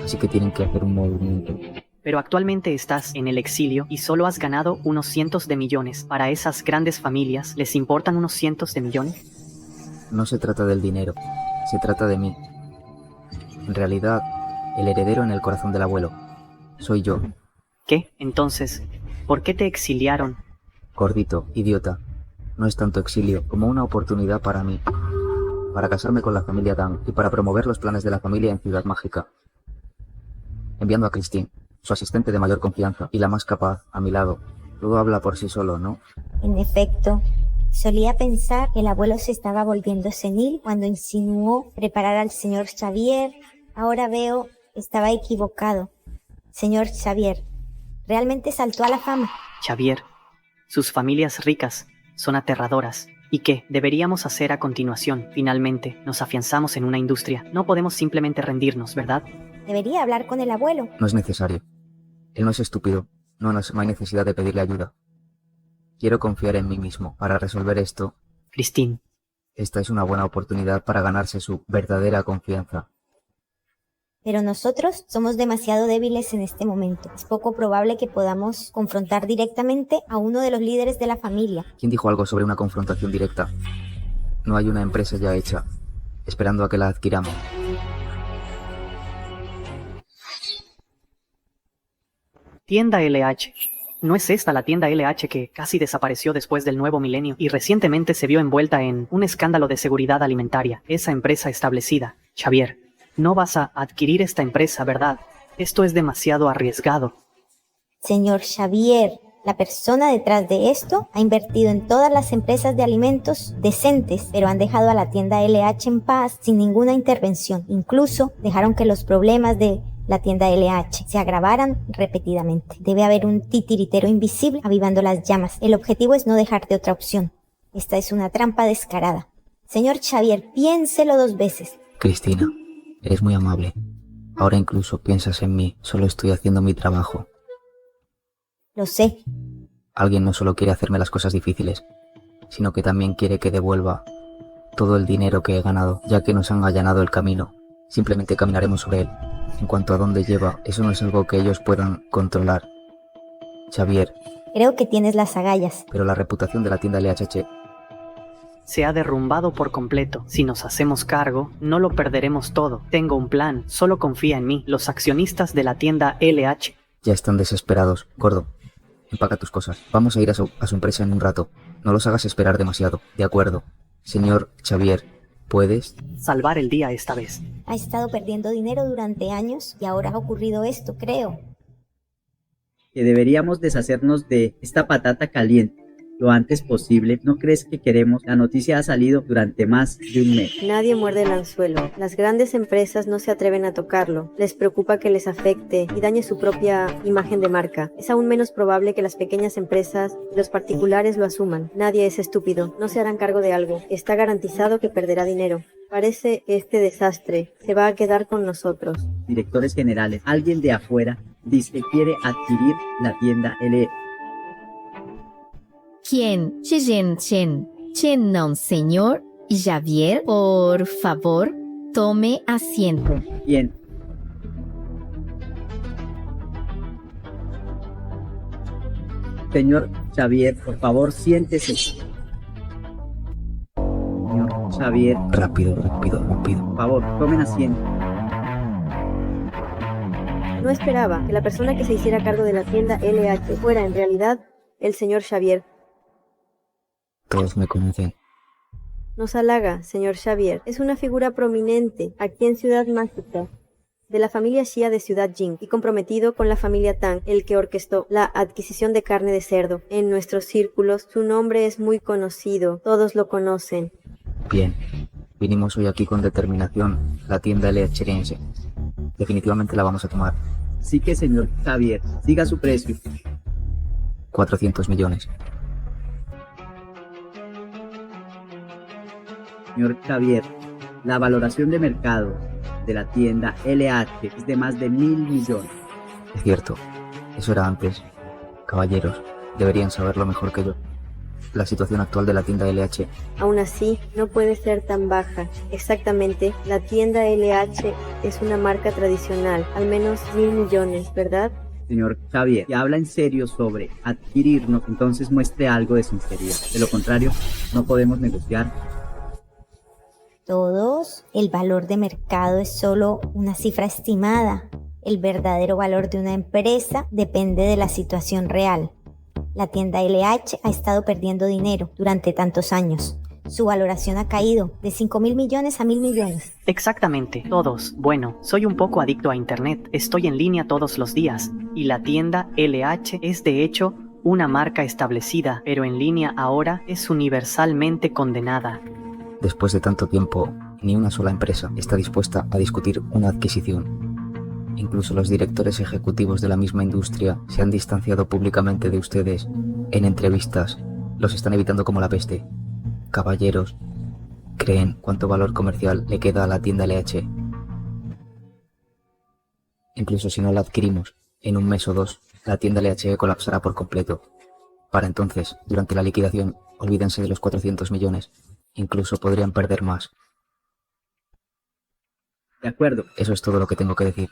así que tienen que hacer un movimiento. Pero actualmente estás en el exilio y solo has ganado unos cientos de millones. ¿Para esas grandes familias les importan unos cientos de millones? No se trata del dinero, se trata de mí. En realidad, el heredero en el corazón del abuelo soy yo. ¿Qué? Entonces, ¿por qué te exiliaron? Gordito, idiota. No es tanto exilio como una oportunidad para mí. Para casarme con la familia Tang y para promover los planes de la familia en Ciudad Mágica. Enviando a Christine, su asistente de mayor confianza y la más capaz, a mi lado. Todo habla por sí solo, ¿no? En efecto, solía pensar que el abuelo se estaba volviendo senil cuando insinuó preparar al señor Xavier. Ahora veo que estaba equivocado. Señor Xavier, realmente saltó a la fama. Xavier, sus familias ricas son aterradoras. ¿Y qué deberíamos hacer a continuación? Finalmente, nos afianzamos en una industria. No podemos simplemente rendirnos, ¿verdad? Debería hablar con el abuelo. No es necesario. Él no es estúpido. No hay necesidad de pedirle ayuda. Quiero confiar en mí mismo para resolver esto. Christine. Esta es una buena oportunidad para ganarse su verdadera confianza. Pero nosotros somos demasiado débiles en este momento. Es poco probable que podamos confrontar directamente a uno de los líderes de la familia. ¿Quién dijo algo sobre una confrontación directa? No hay una empresa ya hecha, esperando a que la adquiramos. Tienda LH. ¿No es esta la tienda LH que casi desapareció después del nuevo milenio y recientemente se vio envuelta en un escándalo de seguridad alimentaria? Esa empresa establecida. Xavier, no vas a adquirir esta empresa, ¿verdad? Esto es demasiado arriesgado. Señor Xavier, la persona detrás de esto ha invertido en todas las empresas de alimentos decentes, pero han dejado a la tienda LH en paz sin ninguna intervención. Incluso dejaron que los problemas de la tienda LH se agravaran repetidamente. Debe haber un titiritero invisible avivando las llamas. El objetivo es no dejarte otra opción. Esta es una trampa descarada. Señor Xavier, piénselo 2 veces. Cristina, eres muy amable. Ahora incluso piensas en mí. Solo estoy haciendo mi trabajo. Lo sé. Alguien no solo quiere hacerme las cosas difíciles, sino que también quiere que devuelva todo el dinero que he ganado, ya que nos han allanado el camino. Simplemente caminaremos sobre él. En cuanto a dónde lleva, eso no es algo que ellos puedan controlar. Xavier. Creo que tienes las agallas. Pero la reputación de la tienda LHH se ha derrumbado por completo. Si nos hacemos cargo, no lo perderemos todo. Tengo un plan, solo confía en mí. Los accionistas de la tienda LH ya están desesperados. Gordo, empaca tus cosas. Vamos a ir a su empresa en un rato. No los hagas esperar demasiado. De acuerdo. Señor Xavier, ¿puedes salvar el día esta vez? Ha estado perdiendo dinero durante años y ahora ha ocurrido esto, creo. Que deberíamos deshacernos de esta patata caliente. lo antes posible. ¿No crees que queremos? La noticia ha salido durante más de un mes. Nadie muerde el anzuelo. Las grandes empresas no se atreven a tocarlo. Les preocupa que les afecte y dañe su propia imagen de marca. Es aún menos probable que las pequeñas empresas y los particulares lo asuman. Nadie es estúpido. No se harán cargo de algo. Está garantizado que perderá dinero. Parece que este desastre se va a quedar con nosotros. Directores generales, alguien de afuera dice que quiere adquirir la tienda LE. ¿Quién? Chen, no, señor Xavier, por favor, tome asiento. Bien. Señor Xavier, por favor, siéntese. Señor Xavier. Rápido. Por favor, tomen asiento. No esperaba que la persona que se hiciera cargo de la tienda LH fuera en realidad el señor Xavier. Todos me conocen. Nos halaga, señor Xavier. Es una figura prominente aquí en Ciudad Mágica, de la familia Xia de Ciudad Jing, y comprometido con la familia Tang, el que orquestó la adquisición de carne de cerdo. En nuestros círculos, su nombre es muy conocido. Todos lo conocen. Bien. Vinimos hoy aquí con determinación. La tienda LH. Definitivamente la vamos a tomar. Sí que, señor Xavier, diga su precio. 400 millones. Señor Xavier, la valoración de mercado de la tienda LH es de más de 1.000 millones. Es cierto, eso era antes. Caballeros, deberían saberlo mejor que yo. La situación actual de la tienda LH. Aún así, no puede ser tan baja. Exactamente, la tienda LH es una marca tradicional, al menos 1.000 millones, ¿verdad? Señor Xavier, si habla en serio sobre adquirirnos, entonces muestre algo de sinceridad. De lo contrario, no podemos negociar. Todos, el valor de mercado es solo una cifra estimada. El verdadero valor de una empresa depende de la situación real. La tienda LH ha estado perdiendo dinero durante tantos años. Su valoración ha caído de 5.000 millones a 1.000 millones. Exactamente, todos. Bueno, soy un poco adicto a internet, estoy en línea todos los días, y la tienda LH es de hecho una marca establecida, pero en línea ahora es universalmente condenada. Después de tanto tiempo, ni una sola empresa está dispuesta a discutir una adquisición. Incluso los directores ejecutivos de la misma industria se han distanciado públicamente de ustedes. En entrevistas, los están evitando como la peste. Caballeros, ¿creen cuánto valor comercial le queda a la tienda LH? Incluso si no la adquirimos, en un mes o dos, la tienda LH colapsará por completo. Para entonces, durante la liquidación, olvídense de los 400 millones. Incluso podrían perder más. De acuerdo. Eso es todo lo que tengo que decir.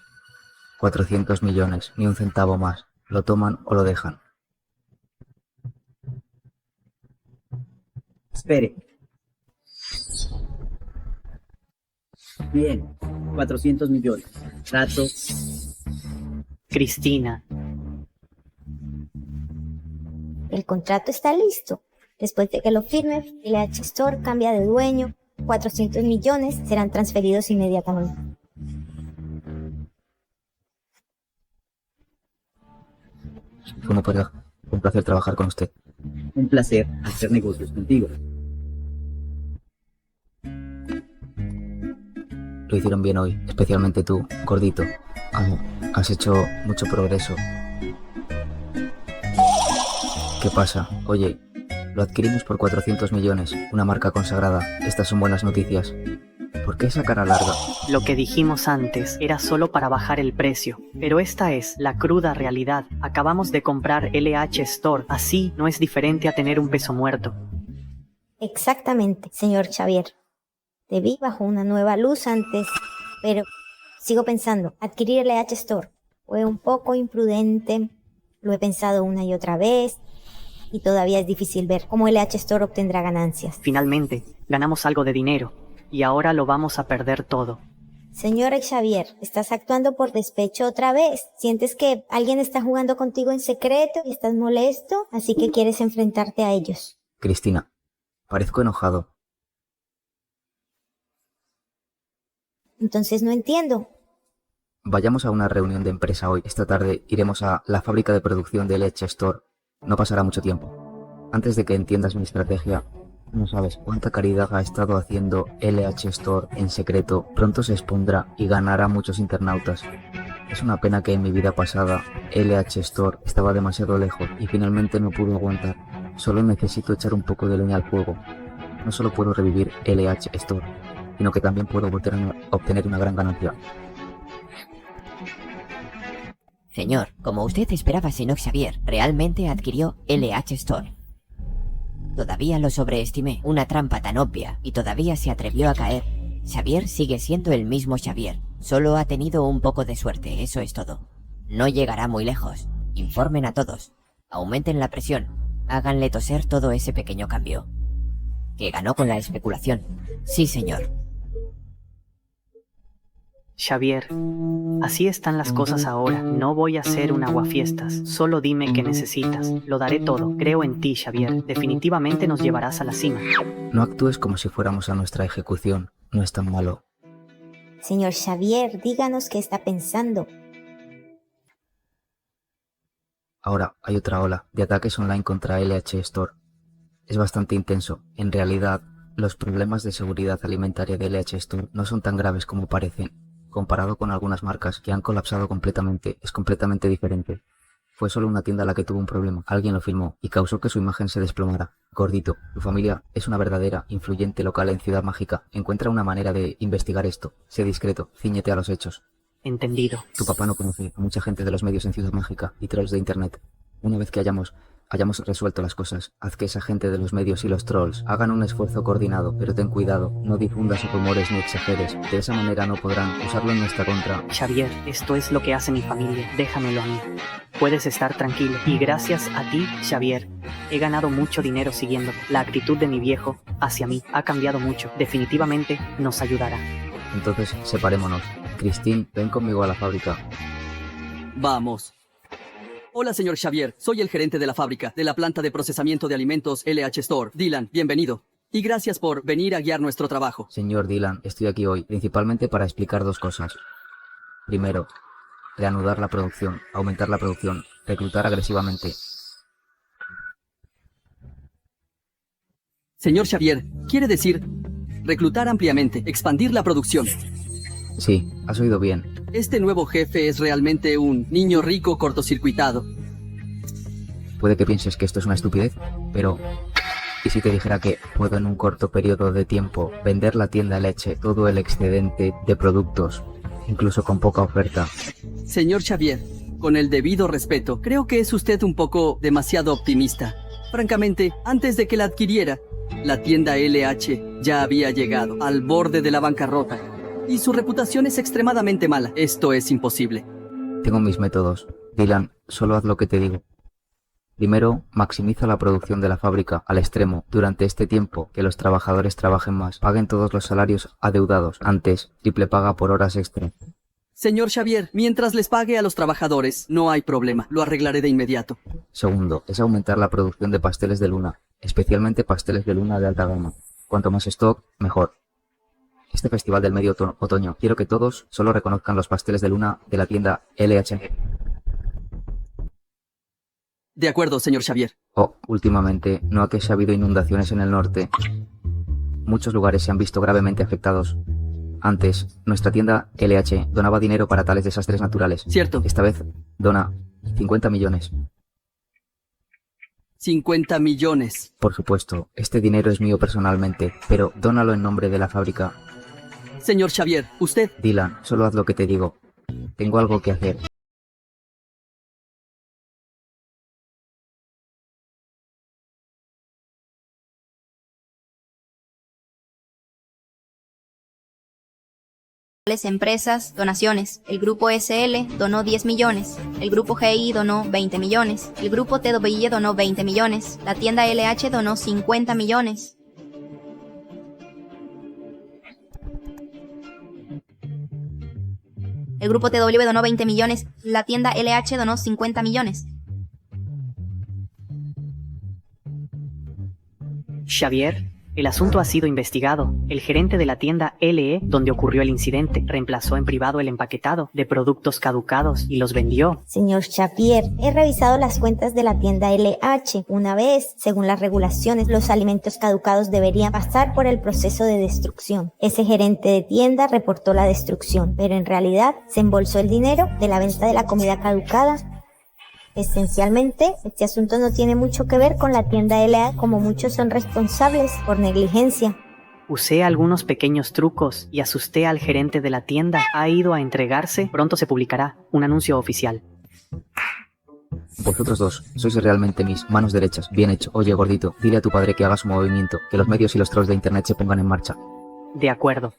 400 millones, ni un centavo más. Lo toman o lo dejan. Espere. Bien, 400 millones. Trato. Cristina. El contrato está listo. Después de que lo firme, LH Store cambia de dueño. 400 millones serán transferidos inmediatamente. Fue un placer trabajar con usted. Un placer hacer negocios contigo. Lo hicieron bien hoy, especialmente tú, gordito. Has hecho mucho progreso. ¿Qué pasa? Oye, lo adquirimos por 400 millones, una marca consagrada. Estas son buenas noticias. ¿Por qué esa cara larga? Lo que dijimos antes era solo para bajar el precio, pero esta es la cruda realidad. Acabamos de comprar LH Store, así no es diferente a tener un peso muerto. Exactamente, señor Xavier. Te vi bajo una nueva luz antes, pero sigo pensando, adquirir LH Store fue un poco imprudente. Lo he pensado una y otra vez y todavía es difícil ver cómo LH Store obtendrá ganancias. Finalmente, ganamos algo de dinero y ahora lo vamos a perder todo. Señor Xavier, estás actuando por despecho otra vez. ¿Sientes que alguien está jugando contigo en secreto y estás molesto? Así que quieres enfrentarte a ellos. Cristina, parezco enojado. Entonces no entiendo. Vayamos a una reunión de empresa hoy. Esta tarde iremos a la fábrica de producción de LH Store. No pasará mucho tiempo. Antes de que entiendas mi estrategia, no sabes cuánta caridad ha estado haciendo LH Store en secreto. Pronto se expondrá y ganará muchos internautas. Es una pena que en mi vida pasada LH Store estaba demasiado lejos y finalmente no pudo aguantar. Solo necesito echar un poco de leña al fuego. No solo puedo revivir LH Store, sino que también puedo obtener una gran ganancia. Señor, como usted esperaba, señor Xavier, realmente adquirió LH Store. Todavía lo sobreestimé, una trampa tan obvia, y todavía se atrevió a caer. Xavier sigue siendo el mismo Xavier, solo ha tenido un poco de suerte, eso es todo. No llegará muy lejos. Informen a todos, aumenten la presión, háganle toser todo ese pequeño cambio. Que ganó con la especulación. Sí, señor. Xavier, así están las cosas ahora. No voy a hacer un aguafiestas. Solo dime qué necesitas. Lo daré todo. Creo en ti, Xavier. Definitivamente nos llevarás a la cima. No actúes como si fuéramos a nuestra ejecución. No es tan malo. Señor Xavier, díganos qué está pensando. Ahora hay otra ola de ataques online contra LH Store. Es bastante intenso. En realidad, los problemas de seguridad alimentaria de LH Store no son tan graves como parecen. Comparado con algunas marcas que han colapsado completamente, es completamente diferente. Fue solo una tienda la que tuvo un problema, alguien lo filmó y causó que su imagen se desplomara. Gordito, tu familia es una verdadera, influyente local en Ciudad Mágica. Encuentra una manera de investigar esto. Sé discreto, cíñete a los hechos. Entendido. Tu papá no conoce a mucha gente de los medios en Ciudad Mágica y trolls de internet. Una vez que hayamos resuelto las cosas, haz que esa gente de los medios y los trolls hagan un esfuerzo coordinado, pero ten cuidado, no difundas rumores ni exageres. De esa manera no podrán usarlo en nuestra contra. Xavier, esto es lo que hace mi familia. Déjamelo a mí. Puedes estar tranquilo. Y gracias a ti, Xavier, he ganado mucho dinero siguiendo. La actitud de mi viejo hacia mí ha cambiado mucho. Definitivamente nos ayudará. Entonces, separémonos. Christine, ven conmigo a la fábrica. Vamos. Hola, señor Xavier. Soy el gerente de la fábrica, de la planta de procesamiento de alimentos LH Store. Dylan, bienvenido. Y gracias por venir a guiar nuestro trabajo. Señor Dylan, estoy aquí hoy, principalmente para explicar dos cosas. Primero, reanudar la producción, aumentar la producción, reclutar agresivamente. Señor Xavier, quiere decir reclutar ampliamente, expandir la producción. Sí, has oído bien. Este nuevo jefe es realmente un niño rico cortocircuitado. Puede que pienses que esto es una estupidez, pero ¿y si te dijera que puedo en un corto periodo de tiempo vender la tienda leche, todo el excedente de productos, incluso con poca oferta? Señor Xavier, con el debido respeto, creo que es usted un poco demasiado optimista. Francamente, antes de que la adquiriera, la tienda LH ya había llegado al borde de la bancarrota. Y su reputación es extremadamente mala. Esto es imposible. Tengo mis métodos. Dylan, solo haz lo que te digo. Primero, maximiza la producción de la fábrica al extremo. Durante este tiempo, que los trabajadores trabajen más. Paguen todos los salarios adeudados. Antes, triple paga por horas extra. Señor Xavier, mientras les pague a los trabajadores, no hay problema. Lo arreglaré de inmediato. Segundo, es aumentar la producción de pasteles de luna. Especialmente pasteles de luna de alta gama. Cuanto más stock, mejor. Este festival del medio otoño, quiero que todos solo reconozcan los pasteles de luna de la tienda LH. De acuerdo, señor Xavier. Últimamente, ¿no ha que ha habido inundaciones en el norte? Muchos lugares se han visto gravemente afectados. Antes, nuestra tienda LH donaba dinero para tales desastres naturales. Cierto. Esta vez, dona 50 millones. 50 millones. Por supuesto, este dinero es mío personalmente, pero dónalo en nombre de la fábrica. Señor Xavier, usted... Dylan, solo haz lo que te digo. Tengo algo que hacer. Empresas, donaciones. El grupo SL donó 10 millones. El grupo GI donó 20 millones. El grupo TWI donó 20 millones. La tienda LH donó 50 millones. El grupo TW donó 20 millones. La tienda LH donó 50 millones. Xavier, El asunto ha sido investigado. El gerente de la tienda LE, donde ocurrió el incidente, reemplazó en privado el empaquetado de productos caducados y los vendió. Señor Xavier, he revisado las cuentas de la tienda LH. Una vez, según las regulaciones, los alimentos caducados deberían pasar por el proceso de destrucción. Ese gerente de tienda reportó la destrucción, pero en realidad se embolsó el dinero de la venta de la comida caducada. Esencialmente, este asunto no tiene mucho que ver con la tienda LA, como muchos son responsables por negligencia. Usé algunos pequeños trucos y asusté al gerente de la tienda. Ha ido a entregarse. Pronto se publicará un anuncio oficial. Vosotros dos sois realmente mis manos derechas. Bien hecho. Oye, gordito, dile a tu padre que haga su movimiento, que los medios y los trolls de internet se pongan en marcha. De acuerdo.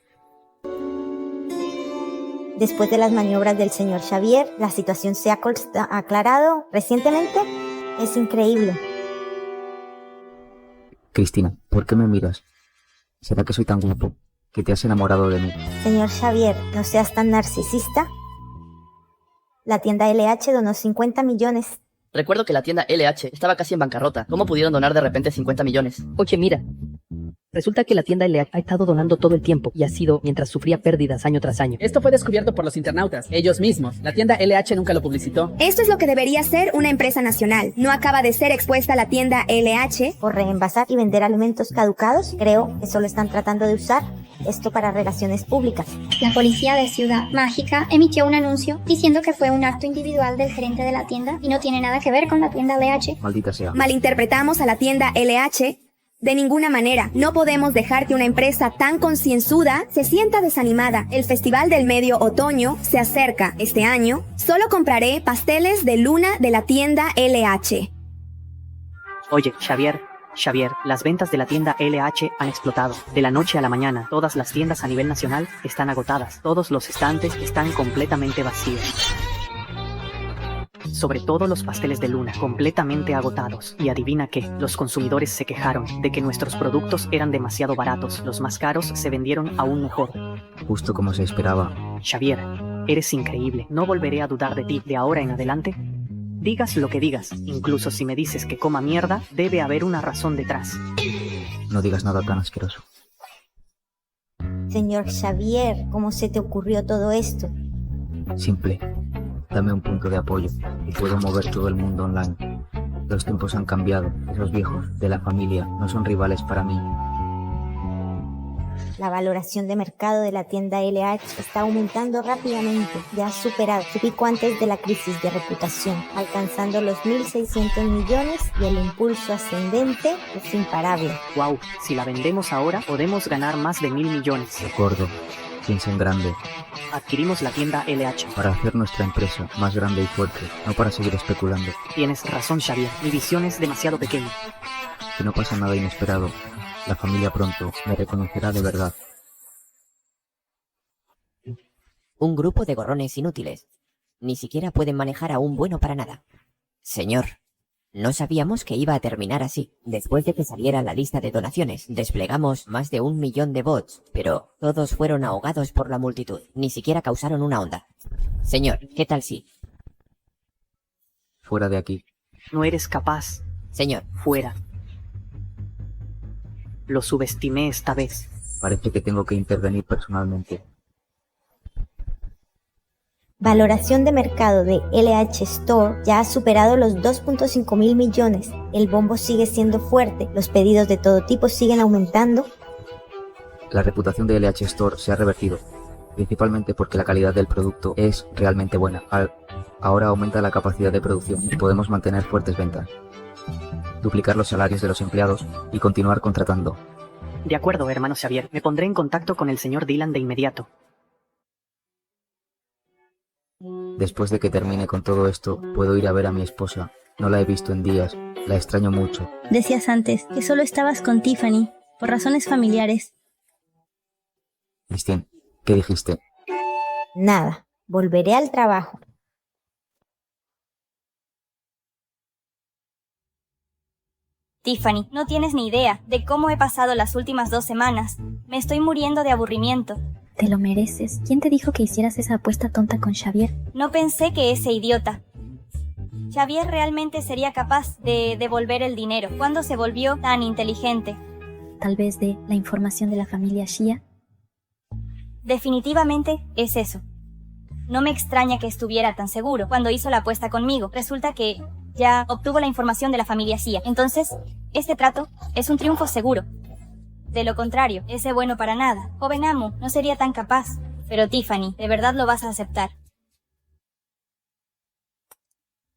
Después de las maniobras del señor Xavier, la situación se ha aclarado recientemente. Es increíble. Cristina, ¿por qué me miras? ¿Será que soy tan guapo que te has enamorado de mí? Señor Xavier, no seas tan narcisista. La tienda LH donó 50 millones. Recuerdo que la tienda LH estaba casi en bancarrota. ¿Cómo pudieron donar de repente 50 millones? Oye, mira. Resulta que la tienda LH ha estado donando todo el tiempo y ha sido mientras sufría pérdidas año tras año. Esto fue descubierto por los internautas, ellos mismos. La tienda LH nunca lo publicitó. Esto es lo que debería ser una empresa nacional. ¿No acaba de ser expuesta la tienda LH? Por reenvasar y vender alimentos caducados, creo que solo están tratando de usar esto para relaciones públicas. La policía de Ciudad Mágica emitió un anuncio diciendo que fue un acto individual del gerente de la tienda y no tiene nada que ver con la tienda LH. Maldita sea. Malinterpretamos a la tienda LH. De ninguna manera, no podemos dejar que una empresa tan concienzuda se sienta desanimada. El Festival del Medio Otoño se acerca. Este año, solo compraré pasteles de luna de la tienda LH. Oye, Xavier, las ventas de la tienda LH han explotado. De la noche a la mañana, todas las tiendas a nivel nacional están agotadas. Todos los estantes están completamente vacíos. Sobre todo los pasteles de luna, completamente agotados. Y adivina qué, los consumidores se quejaron de que nuestros productos eran demasiado baratos. Los más caros se vendieron aún mejor. Justo como se esperaba. Xavier, eres increíble. No volveré a dudar de ti de ahora en adelante. Digas lo que digas, incluso si me dices que coma mierda, debe haber una razón detrás. No digas nada tan asqueroso. Señor Xavier, ¿cómo se te ocurrió todo esto? Simple. Dame un punto de apoyo y puedo mover todo el mundo online. Los tiempos han cambiado. Esos viejos de la familia no son rivales para mí. La valoración de mercado de la tienda LH está aumentando rápidamente. Ya ha superado su pico antes de la crisis de reputación, alcanzando los 1.600 millones y el impulso ascendente es imparable. Wow, si la vendemos ahora podemos ganar más de 1.000 millones. Gordo, piensa en grande. Adquirimos la tienda LH. Para hacer nuestra empresa más grande y fuerte, no para seguir especulando. Tienes razón, Xavier. Mi visión es demasiado pequeña. Si no pasa nada inesperado, la familia pronto me reconocerá de verdad. Un grupo de gorrones inútiles. Ni siquiera pueden manejar a un bueno para nada. Señor, no sabíamos que iba a terminar así. Después de que saliera la lista de donaciones, desplegamos más de 1 millón de bots, pero todos fueron ahogados por la multitud. Ni siquiera causaron una onda. Señor, ¿qué tal si? Fuera de aquí. No eres capaz. Señor. Fuera. Lo subestimé esta vez. Parece que tengo que intervenir personalmente. Valoración de mercado de LH Store ya ha superado los 2.5 mil millones. El bombo sigue siendo fuerte, los pedidos de todo tipo siguen aumentando. La reputación de LH Store se ha revertido, principalmente porque la calidad del producto es realmente buena. Ahora aumenta la capacidad de producción y podemos mantener fuertes ventas, duplicar los salarios de los empleados y continuar contratando. De acuerdo, hermano Xavier, me pondré en contacto con el señor Dylan de inmediato. Después de que termine con todo esto, puedo ir a ver a mi esposa. No la he visto en días, la extraño mucho. Decías antes que solo estabas con Tiffany, por razones familiares. Christine, ¿qué dijiste? Nada, volveré al trabajo. Tiffany, no tienes ni idea de cómo he pasado las últimas 2 semanas. Me estoy muriendo de aburrimiento. Te lo mereces. ¿Quién te dijo que hicieras esa apuesta tonta con Xavier? No pensé que ese idiota Xavier realmente sería capaz de devolver el dinero. ¿Cuándo se volvió tan inteligente? tal vez de la información de la familia Xia? Definitivamente es eso. No me extraña que estuviera tan seguro cuando hizo la apuesta conmigo. Resulta que ya obtuvo la información de la familia Xia. Entonces, este trato es un triunfo seguro. De lo contrario, ese bueno para nada. Joven amo, no sería tan capaz. Pero Tiffany, ¿de verdad lo vas a aceptar?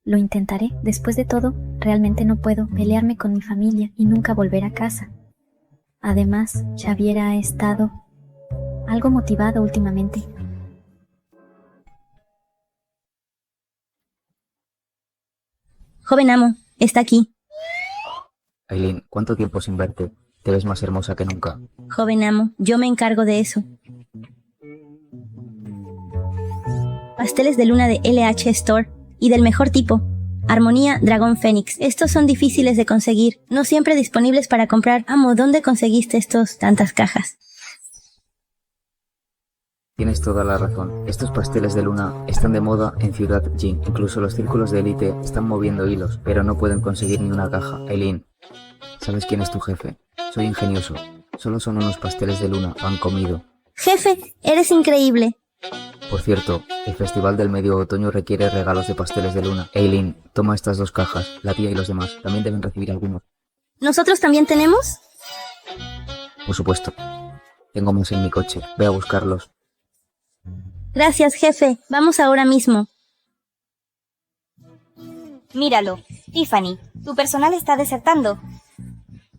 Lo intentaré. Después de todo, realmente no puedo pelearme con mi familia y nunca volver a casa. Además, Xavier ha estado algo motivado últimamente. Joven amo, está aquí. Aileen, ¿cuánto tiempo sin verte? Te ves más hermosa que nunca. Joven amo, yo me encargo de eso. Pasteles de luna de LH Store y del mejor tipo. Armonía Dragón Fénix. Estos son difíciles de conseguir, no siempre disponibles para comprar. Amo, ¿dónde conseguiste tantas cajas? Tienes toda la razón. Estos pasteles de luna están de moda en Ciudad Jing. Incluso los círculos de élite están moviendo hilos, pero no pueden conseguir ni una caja. Aileen, ¿sabes quién es tu jefe? Soy ingenioso. Solo son unos pasteles de luna, pan comido. Jefe, eres increíble. Por cierto, el Festival del Medio Otoño requiere regalos de pasteles de luna. Aileen, toma estas 2 cajas. La tía y los demás también deben recibir algunos. ¿Nosotros también tenemos? Por supuesto. Tengo más en mi coche. Ve a buscarlos. Gracias, jefe. Vamos ahora mismo. Míralo, Tiffany, tu personal está desertando.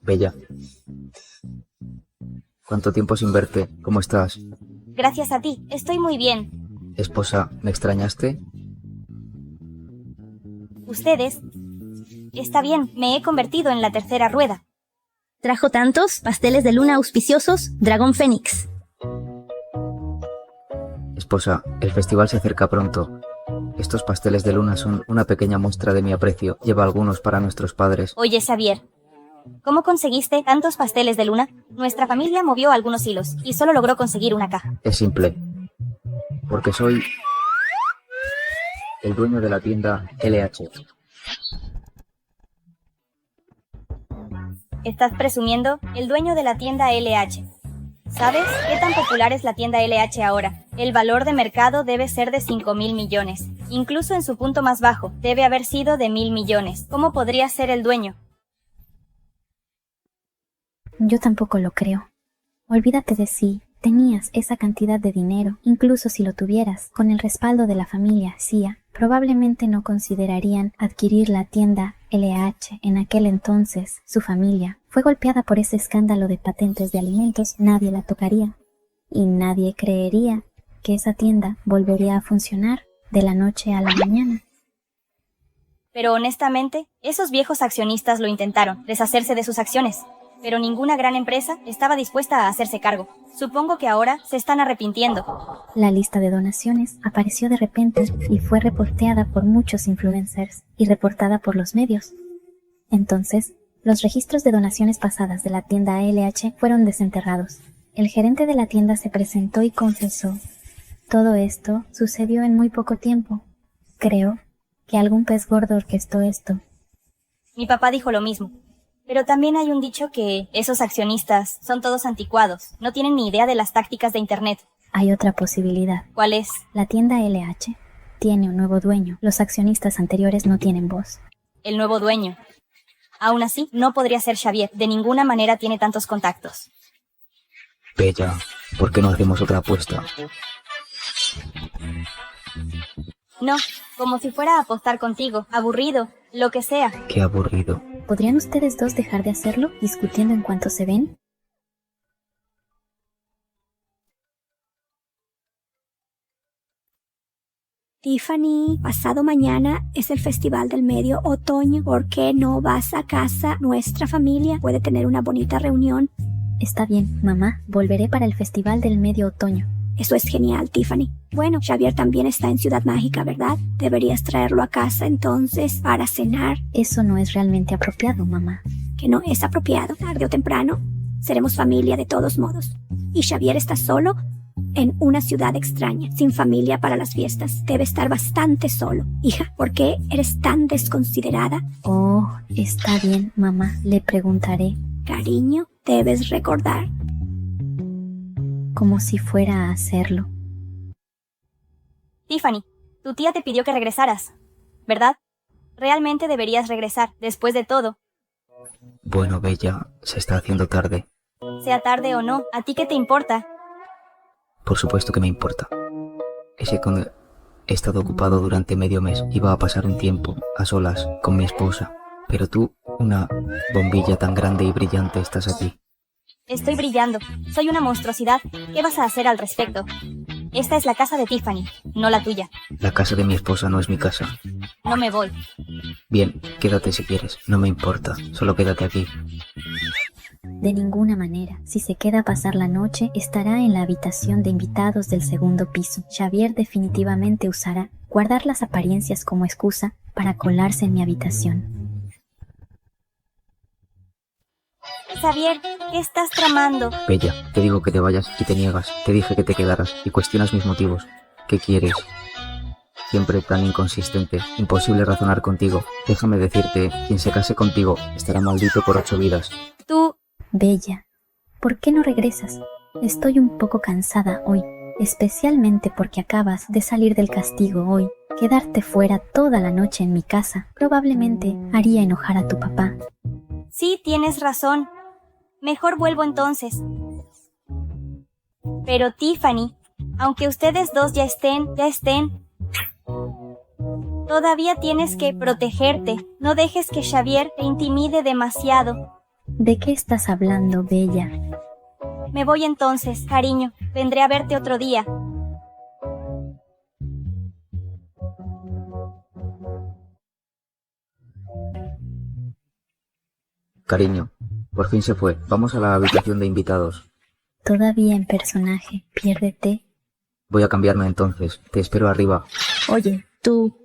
Bella. ¿Cuánto tiempo sin verte? ¿Cómo estás? Gracias a ti, estoy muy bien. Esposa, ¿me extrañaste? ¿Ustedes? Está bien, me he convertido en la tercera rueda. ¿Trajo tantos pasteles de luna auspiciosos? Dragón Fénix. Esposa, el festival se acerca pronto. Estos pasteles de luna son una pequeña muestra de mi aprecio. Lleva algunos para nuestros padres. Oye, Xavier, ¿cómo conseguiste tantos pasteles de luna? Nuestra familia movió algunos hilos y solo logró conseguir una caja. Es simple. Porque soy el dueño de la tienda LH. ¿Estás presumiendo? El dueño de la tienda LH. ¿Sabes qué tan popular es la tienda LH ahora? El valor de mercado debe ser de 5.000 millones. Incluso en su punto más bajo, debe haber sido de 1.000 millones. ¿Cómo podría ser el dueño? Yo tampoco lo creo. Olvídate de si tenías esa cantidad de dinero, incluso si lo tuvieras, con el respaldo de la familia Xia, probablemente no considerarían adquirir la tienda LH. En aquel entonces, su familia fue golpeada por ese escándalo de patentes de alimentos, nadie la tocaría. Y nadie creería que esa tienda volvería a funcionar de la noche a la mañana. Pero honestamente, esos viejos accionistas lo intentaron, deshacerse de sus acciones. Pero ninguna gran empresa estaba dispuesta a hacerse cargo. Supongo que ahora se están arrepintiendo. La lista de donaciones apareció de repente y fue reporteada por muchos influencers y reportada por los medios. Entonces, los registros de donaciones pasadas de la tienda LH fueron desenterrados. El gerente de la tienda se presentó y confesó. Todo esto sucedió en muy poco tiempo. Creo que algún pez gordo orquestó esto. Mi papá dijo lo mismo. Pero también hay un dicho que esos accionistas son todos anticuados, no tienen ni idea de las tácticas de Internet. Hay otra posibilidad. ¿Cuál es? La tienda LH tiene un nuevo dueño. Los accionistas anteriores no tienen voz. El nuevo dueño. Aún así, no podría ser Xavier. De ninguna manera tiene tantos contactos. Bella, ¿por qué no hacemos otra apuesta? No, como si fuera a apostar contigo. Aburrido, lo que sea. Qué aburrido. ¿Podrían ustedes dos dejar de hacerlo, discutiendo en cuanto se ven? Tiffany, pasado mañana es el Festival del Medio Otoño. ¿Por qué no vas a casa? Nuestra familia puede tener una bonita reunión. Está bien, mamá. Volveré para el Festival del Medio Otoño. Eso es genial, Tiffany. Bueno, Xavier también está en Ciudad Mágica, ¿verdad? Deberías traerlo a casa entonces para cenar. Eso no es realmente apropiado, mamá. Que no es apropiado. Tarde o temprano seremos familia de todos modos. Y Xavier está solo en una ciudad extraña, sin familia para las fiestas. Debe estar bastante solo. Hija, ¿por qué eres tan desconsiderada? Oh, está bien, mamá. Le preguntaré. Cariño, debes recordar. Como si fuera a hacerlo. Tiffany, tu tía te pidió que regresaras, ¿verdad? Realmente deberías regresar, después de todo. Bueno, Bella, se está haciendo tarde. Sea tarde o no, ¿a ti qué te importa? Por supuesto que me importa. Es que cuando he estado ocupado durante medio mes, iba a pasar un tiempo a solas con mi esposa. Pero tú, una bombilla tan grande y brillante, estás aquí. Estoy brillando. Soy una monstruosidad. ¿Qué vas a hacer al respecto? Esta es la casa de Tiffany, no la tuya. La casa de mi esposa no es mi casa. No me voy. Bien, quédate si quieres. No me importa. Solo quédate aquí. De ninguna manera. Si se queda a pasar la noche, estará en la habitación de invitados del segundo piso. Xavier definitivamente usará guardar las apariencias como excusa para colarse en mi habitación. Xavier, ¿qué estás tramando? Bella, te digo que te vayas y te niegas. Te dije que te quedaras y cuestionas mis motivos. ¿Qué quieres? Siempre tan inconsistente. Imposible razonar contigo. Déjame decirte, quien se case contigo estará maldito por 8 vidas. Tú... Bella, ¿por qué no regresas? Estoy un poco cansada hoy, especialmente porque acabas de salir del castigo hoy. Quedarte fuera toda la noche en mi casa probablemente haría enojar a tu papá. Sí, tienes razón. Mejor vuelvo entonces. Pero Tiffany, aunque ustedes dos ya estén, todavía tienes que protegerte. No dejes que Xavier te intimide demasiado. ¿De qué estás hablando, Bella? Me voy entonces, cariño. Vendré a verte otro día. Cariño, por fin se fue. Vamos a la habitación de invitados. Todavía en personaje. Piérdete. Voy a cambiarme entonces. Te espero arriba. Oye, tú...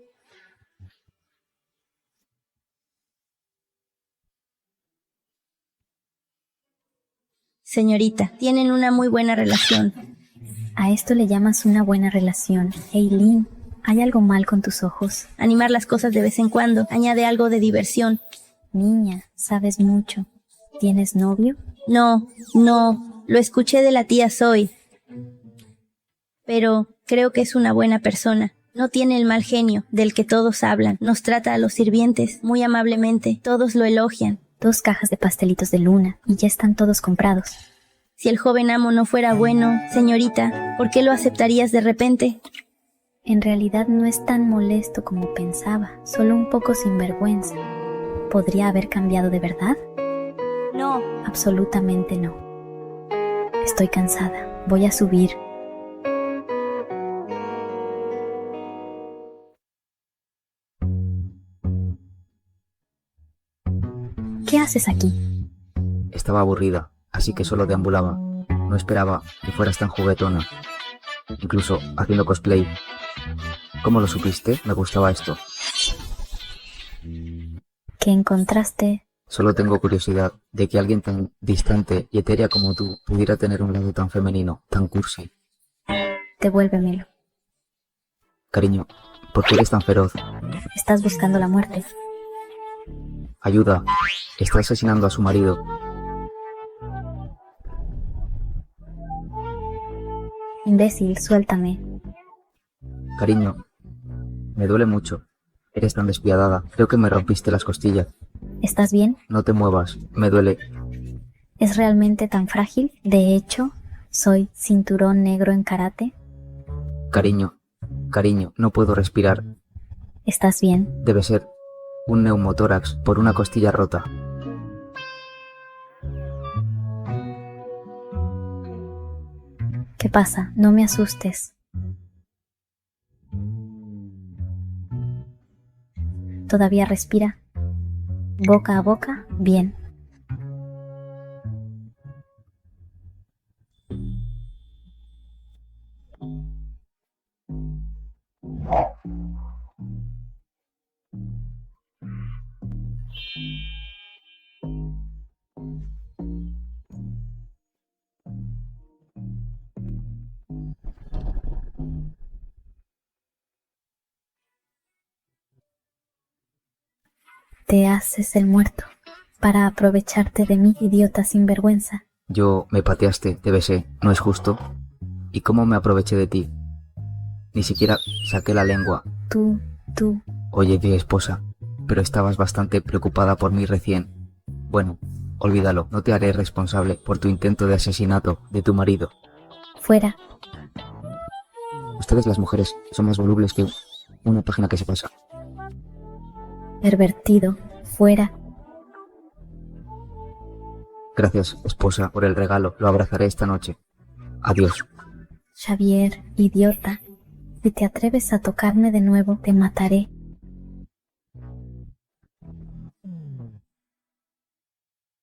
Señorita, tienen una muy buena relación. ¿A esto le llamas una buena relación? Eileen, ¿hay algo mal con tus ojos? Animar las cosas de vez en cuando añade algo de diversión. Niña, sabes mucho. ¿Tienes novio? No, lo escuché de la tía Zoe. Pero creo que es una buena persona. No tiene el mal genio del que todos hablan. Nos trata a los sirvientes muy amablemente. Todos lo elogian. 2 cajas de pastelitos de luna y ya están todos comprados. Si el joven amo no fuera bueno, señorita, ¿por qué lo aceptarías de repente? En realidad no es tan molesto como pensaba, solo un poco sinvergüenza. ¿Podría haber cambiado de verdad? No. Absolutamente no. Estoy cansada. Voy a subir. ¿Qué haces aquí? Estaba aburrida, así que solo deambulaba. No esperaba que fueras tan juguetona. Incluso haciendo cosplay. ¿Cómo lo supiste? Me gustaba esto. ¿Qué encontraste? Solo tengo curiosidad de que alguien tan distante y etérea como tú pudiera tener un lado tan femenino, tan cursi. Devuélvemelo. Cariño, ¿por qué eres tan feroz? Estás buscando la muerte. Ayuda, está asesinando a su marido. Imbécil, suéltame. Cariño, me duele mucho. Eres tan despiadada. Creo que me rompiste las costillas. ¿Estás bien? No te muevas, me duele. ¿Es realmente tan frágil? De hecho, soy cinturón negro en karate. Cariño, no puedo respirar. ¿Estás bien? Debe ser un neumotórax por una costilla rota. ¿Qué pasa? No me asustes. ¿Todavía respira? ¿Boca a boca? Bien. Te haces el muerto. para aprovecharte de mí, idiota sinvergüenza. Me pateaste, te besé, ¿no es justo? ¿Y cómo me aproveché de ti? Ni siquiera saqué la lengua. Tú. Oye, mi esposa, pero estabas bastante preocupada por mí recién. Bueno, olvídalo, no te haré responsable por tu intento de asesinato de tu marido. Fuera. Ustedes las mujeres son más volubles que una página que se pasa. Pervertido. Fuera. Gracias, esposa, por el regalo. Lo abrazaré esta noche. Adiós. Xavier, idiota. Si te atreves a tocarme de nuevo, te mataré.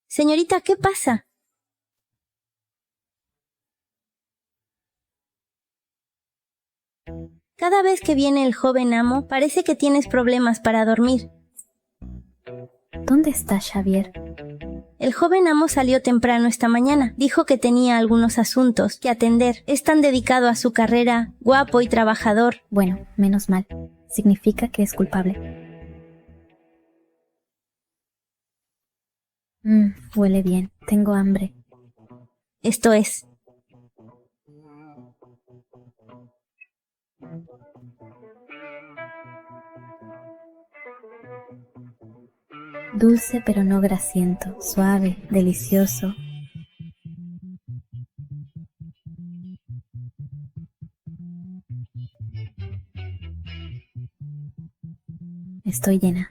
Señorita, ¿qué pasa? Cada vez que viene el joven amo, parece que tienes problemas para dormir. ¿Dónde está Xavier? El joven amo salió temprano esta mañana. Dijo que tenía algunos asuntos que atender. Es tan dedicado a su carrera, guapo y trabajador. Bueno, menos mal. Significa que es culpable. Huele bien. Tengo hambre. Esto es. Dulce pero no grasiento, suave, delicioso. Estoy llena.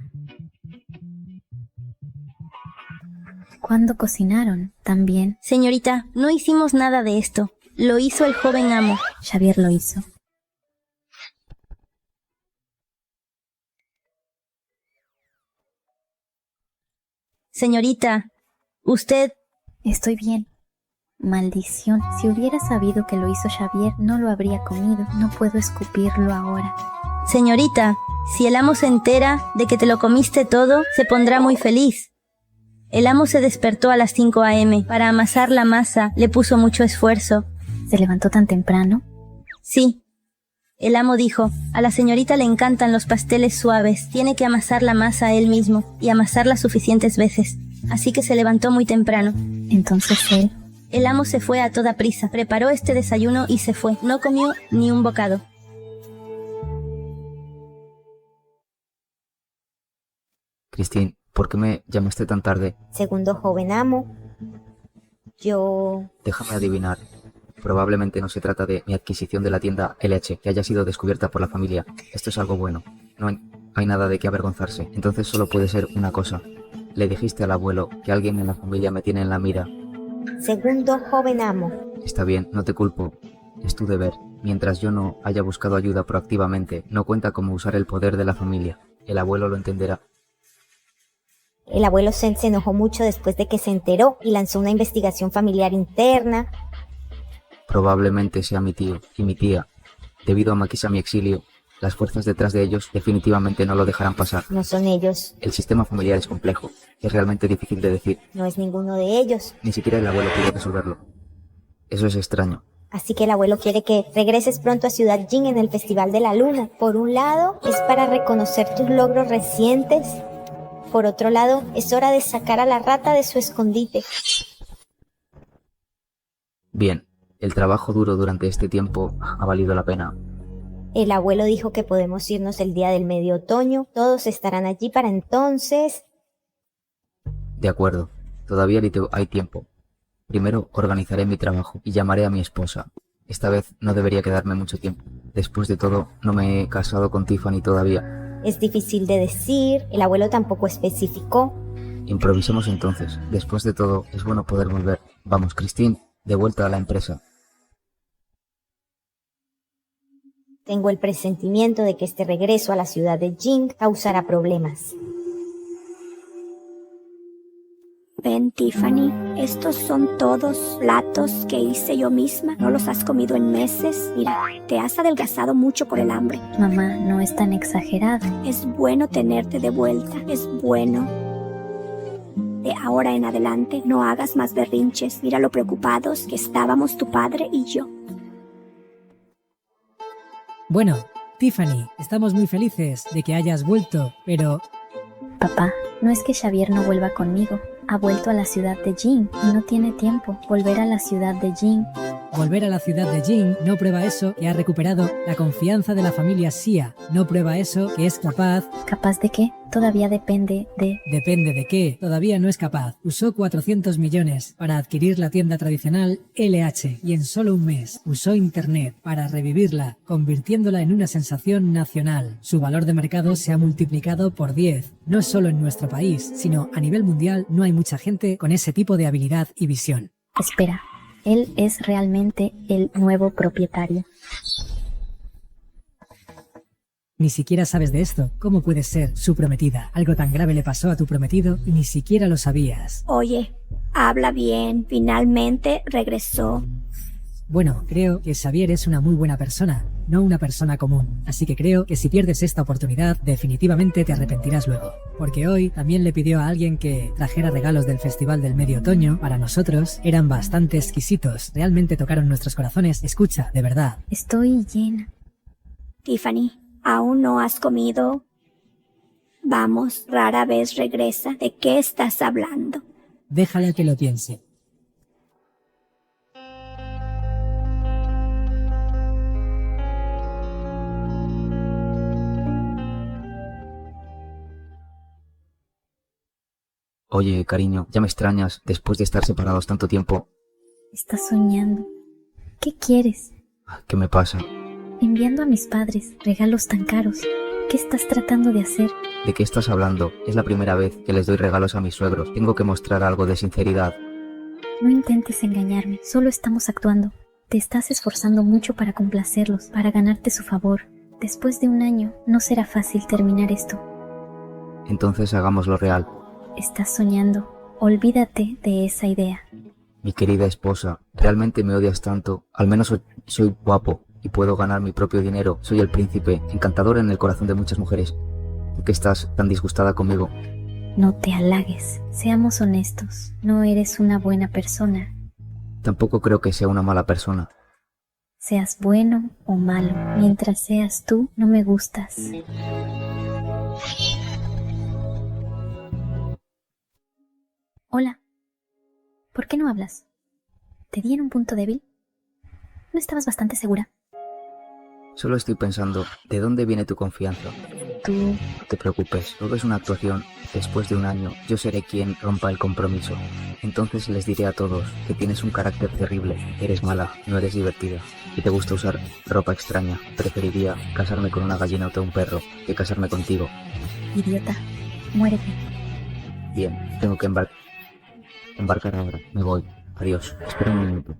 ¿Cuándo cocinaron? ¿También? Señorita, no hicimos nada de esto. Lo hizo el joven amo. Xavier lo hizo. Señorita, usted... Estoy bien. Maldición. Si hubiera sabido que lo hizo Xavier, no lo habría comido. No puedo escupirlo ahora. Señorita, si el amo se entera de que te lo comiste todo, se pondrá muy feliz. El amo se despertó a las 5 a.m. Para amasar la masa, le puso mucho esfuerzo. ¿Se levantó tan temprano? Sí. El amo dijo, a la señorita le encantan los pasteles suaves, tiene que amasar la masa él mismo y amasarla suficientes veces. Así que se levantó muy temprano. Entonces él... El amo se fue a toda prisa, preparó este desayuno y se fue. No comió ni un bocado. Christine, ¿por qué me llamaste tan tarde? Segundo joven amo, yo... Déjame adivinar. Probablemente no se trata de mi adquisición de la tienda LH, que haya sido descubierta por la familia. Esto es algo bueno. No hay nada de qué avergonzarse. Entonces solo puede ser una cosa. Le dijiste al abuelo que alguien en la familia me tiene en la mira. Segundo joven amo. Está bien, no te culpo. Es tu deber. Mientras yo no haya buscado ayuda proactivamente, no cuenta cómo usar el poder de la familia. El abuelo lo entenderá. El abuelo se enojó mucho después de que se enteró y lanzó una investigación familiar interna. Probablemente sea mi tío y mi tía. Debido a Maquis a mi exilio, las fuerzas detrás de ellos definitivamente no lo dejarán pasar. No son ellos. El sistema familiar es complejo. Es realmente difícil de decir. No es ninguno de ellos. Ni siquiera el abuelo pudo resolverlo. Eso es extraño. Así que el abuelo quiere que regreses pronto a Ciudad Jing en el Festival de la Luna. Por un lado, es para reconocer tus logros recientes. Por otro lado, es hora de sacar a la rata de su escondite. Bien, el trabajo duro durante este tiempo ha valido la pena. El abuelo dijo que podemos irnos el día del medio otoño. Todos estarán allí para entonces. De acuerdo, todavía hay tiempo. Primero organizaré mi trabajo y llamaré a mi esposa. Esta vez no debería quedarme mucho tiempo. Después de todo, no me he casado con Tiffany todavía. Es difícil de decir, el abuelo tampoco especificó. Improvisemos entonces. Después de todo, es bueno poder volver. Vamos, Christine, de vuelta a la empresa. Tengo el presentimiento de que este regreso a la ciudad de Jing causará problemas. Ven, Tiffany, estos son todos platos que hice yo misma. No los has comido en meses. Mira, te has adelgazado mucho por el hambre. Mamá, no es tan exagerado. Es bueno tenerte de vuelta. Es bueno. De ahora en adelante, no hagas más berrinches. Mira lo preocupados que estábamos tu padre y yo. Bueno, Tiffany, estamos muy felices de que hayas vuelto, pero... Papá, no es que Xavier no vuelva conmigo. ha vuelto a la ciudad de Jin y no tiene tiempo. Volver a la ciudad de Jin. Volver a la ciudad de Jin no prueba eso que ha recuperado la confianza de la familia Xia. No prueba eso que es capaz... ¿Capaz de qué? Todavía depende de... Depende de qué. Todavía no es capaz. Usó 400 millones para adquirir la tienda tradicional LH y en solo un mes usó Internet para revivirla, convirtiéndola en una sensación nacional. Su valor de mercado se ha multiplicado por 10. No solo en nuestro país, sino a nivel mundial no hay mucha gente con ese tipo de habilidad y visión. Espera. Él es realmente el nuevo propietario. Ni siquiera sabes de esto. ¿Cómo puedes ser su prometida? Algo tan grave le pasó a tu prometido y ni siquiera lo sabías. Oye, habla bien. Finalmente regresó. Bueno, creo que Xavier es una muy buena persona, no una persona común. Así que creo que si pierdes esta oportunidad, definitivamente te arrepentirás luego. Porque hoy también le pidió a alguien que trajera regalos del Festival del Medio Otoño. Para nosotros eran bastante exquisitos. Realmente tocaron nuestros corazones. Escucha, de verdad. Estoy llena. Tiffany, ¿aún no has comido? Vamos, rara vez regresa. ¿De qué estás hablando? Déjala que lo piense. Oye, cariño, ya me extrañas después de estar separados tanto tiempo. Estás soñando. ¿Qué quieres? ¿Qué me pasa? Enviando a mis padres regalos tan caros. ¿Qué estás tratando de hacer? ¿De qué estás hablando? Es la primera vez que les doy regalos a mis suegros. Tengo que mostrar algo de sinceridad. No intentes engañarme. Solo estamos actuando. Te estás esforzando mucho para complacerlos, para ganarte su favor. Después de un año, no será fácil terminar esto. Entonces hagámoslo real. Estás soñando. Olvídate de esa idea. Mi querida esposa, ¿realmente me odias tanto? Al menos soy guapo y puedo ganar mi propio dinero. Soy el príncipe, encantador en el corazón de muchas mujeres. ¿Por qué estás tan disgustada conmigo? No te halagues. Seamos honestos. No eres una buena persona. Tampoco creo que sea una mala persona. Seas bueno o malo, mientras seas tú, no me gustas. Hola. ¿Por qué no hablas? ¿Te di en un punto débil? ¿No estabas bastante segura? Solo estoy pensando, ¿de dónde viene tu confianza? Tú... No te preocupes, todo es una actuación. Después de un año, yo seré quien rompa el compromiso. Entonces les diré a todos que tienes un carácter terrible, eres mala, no eres divertida y te gusta usar ropa extraña. Preferiría casarme con una gallina o un perro que casarme contigo. Idiota, muérete. Bien, tengo que embarcar ahora. Me voy. Adiós. Espera un minuto.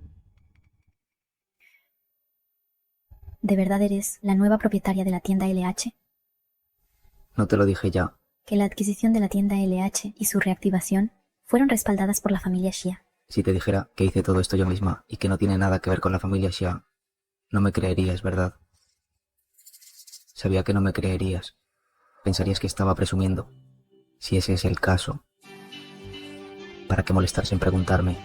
¿De verdad eres la nueva propietaria de la tienda LH? No te lo dije ya. Que la adquisición de la tienda LH y su reactivación fueron respaldadas por la familia Xia. Si te dijera que hice todo esto yo misma y que no tiene nada que ver con la familia Xia, no me creerías, ¿verdad? Sabía que no me creerías. Pensarías que estaba presumiendo. Si ese es el caso, ¿para qué molestarse en preguntarme?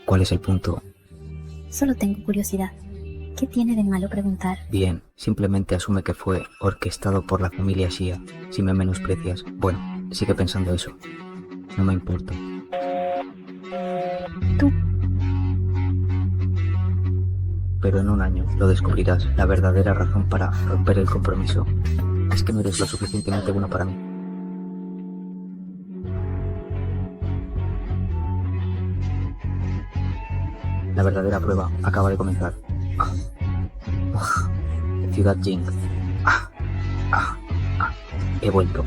¿Cuál es el punto? Solo tengo curiosidad. ¿Qué tiene de malo preguntar? Bien, simplemente asume que fue orquestado por la familia Xia. Si me menosprecias, bueno, sigue pensando eso. No me importa. Tú. Pero en un año lo descubrirás, la verdadera razón para romper el compromiso. Es que no eres lo suficientemente bueno para mí. La verdadera prueba acaba de comenzar. Ciudad Jing. He vuelto.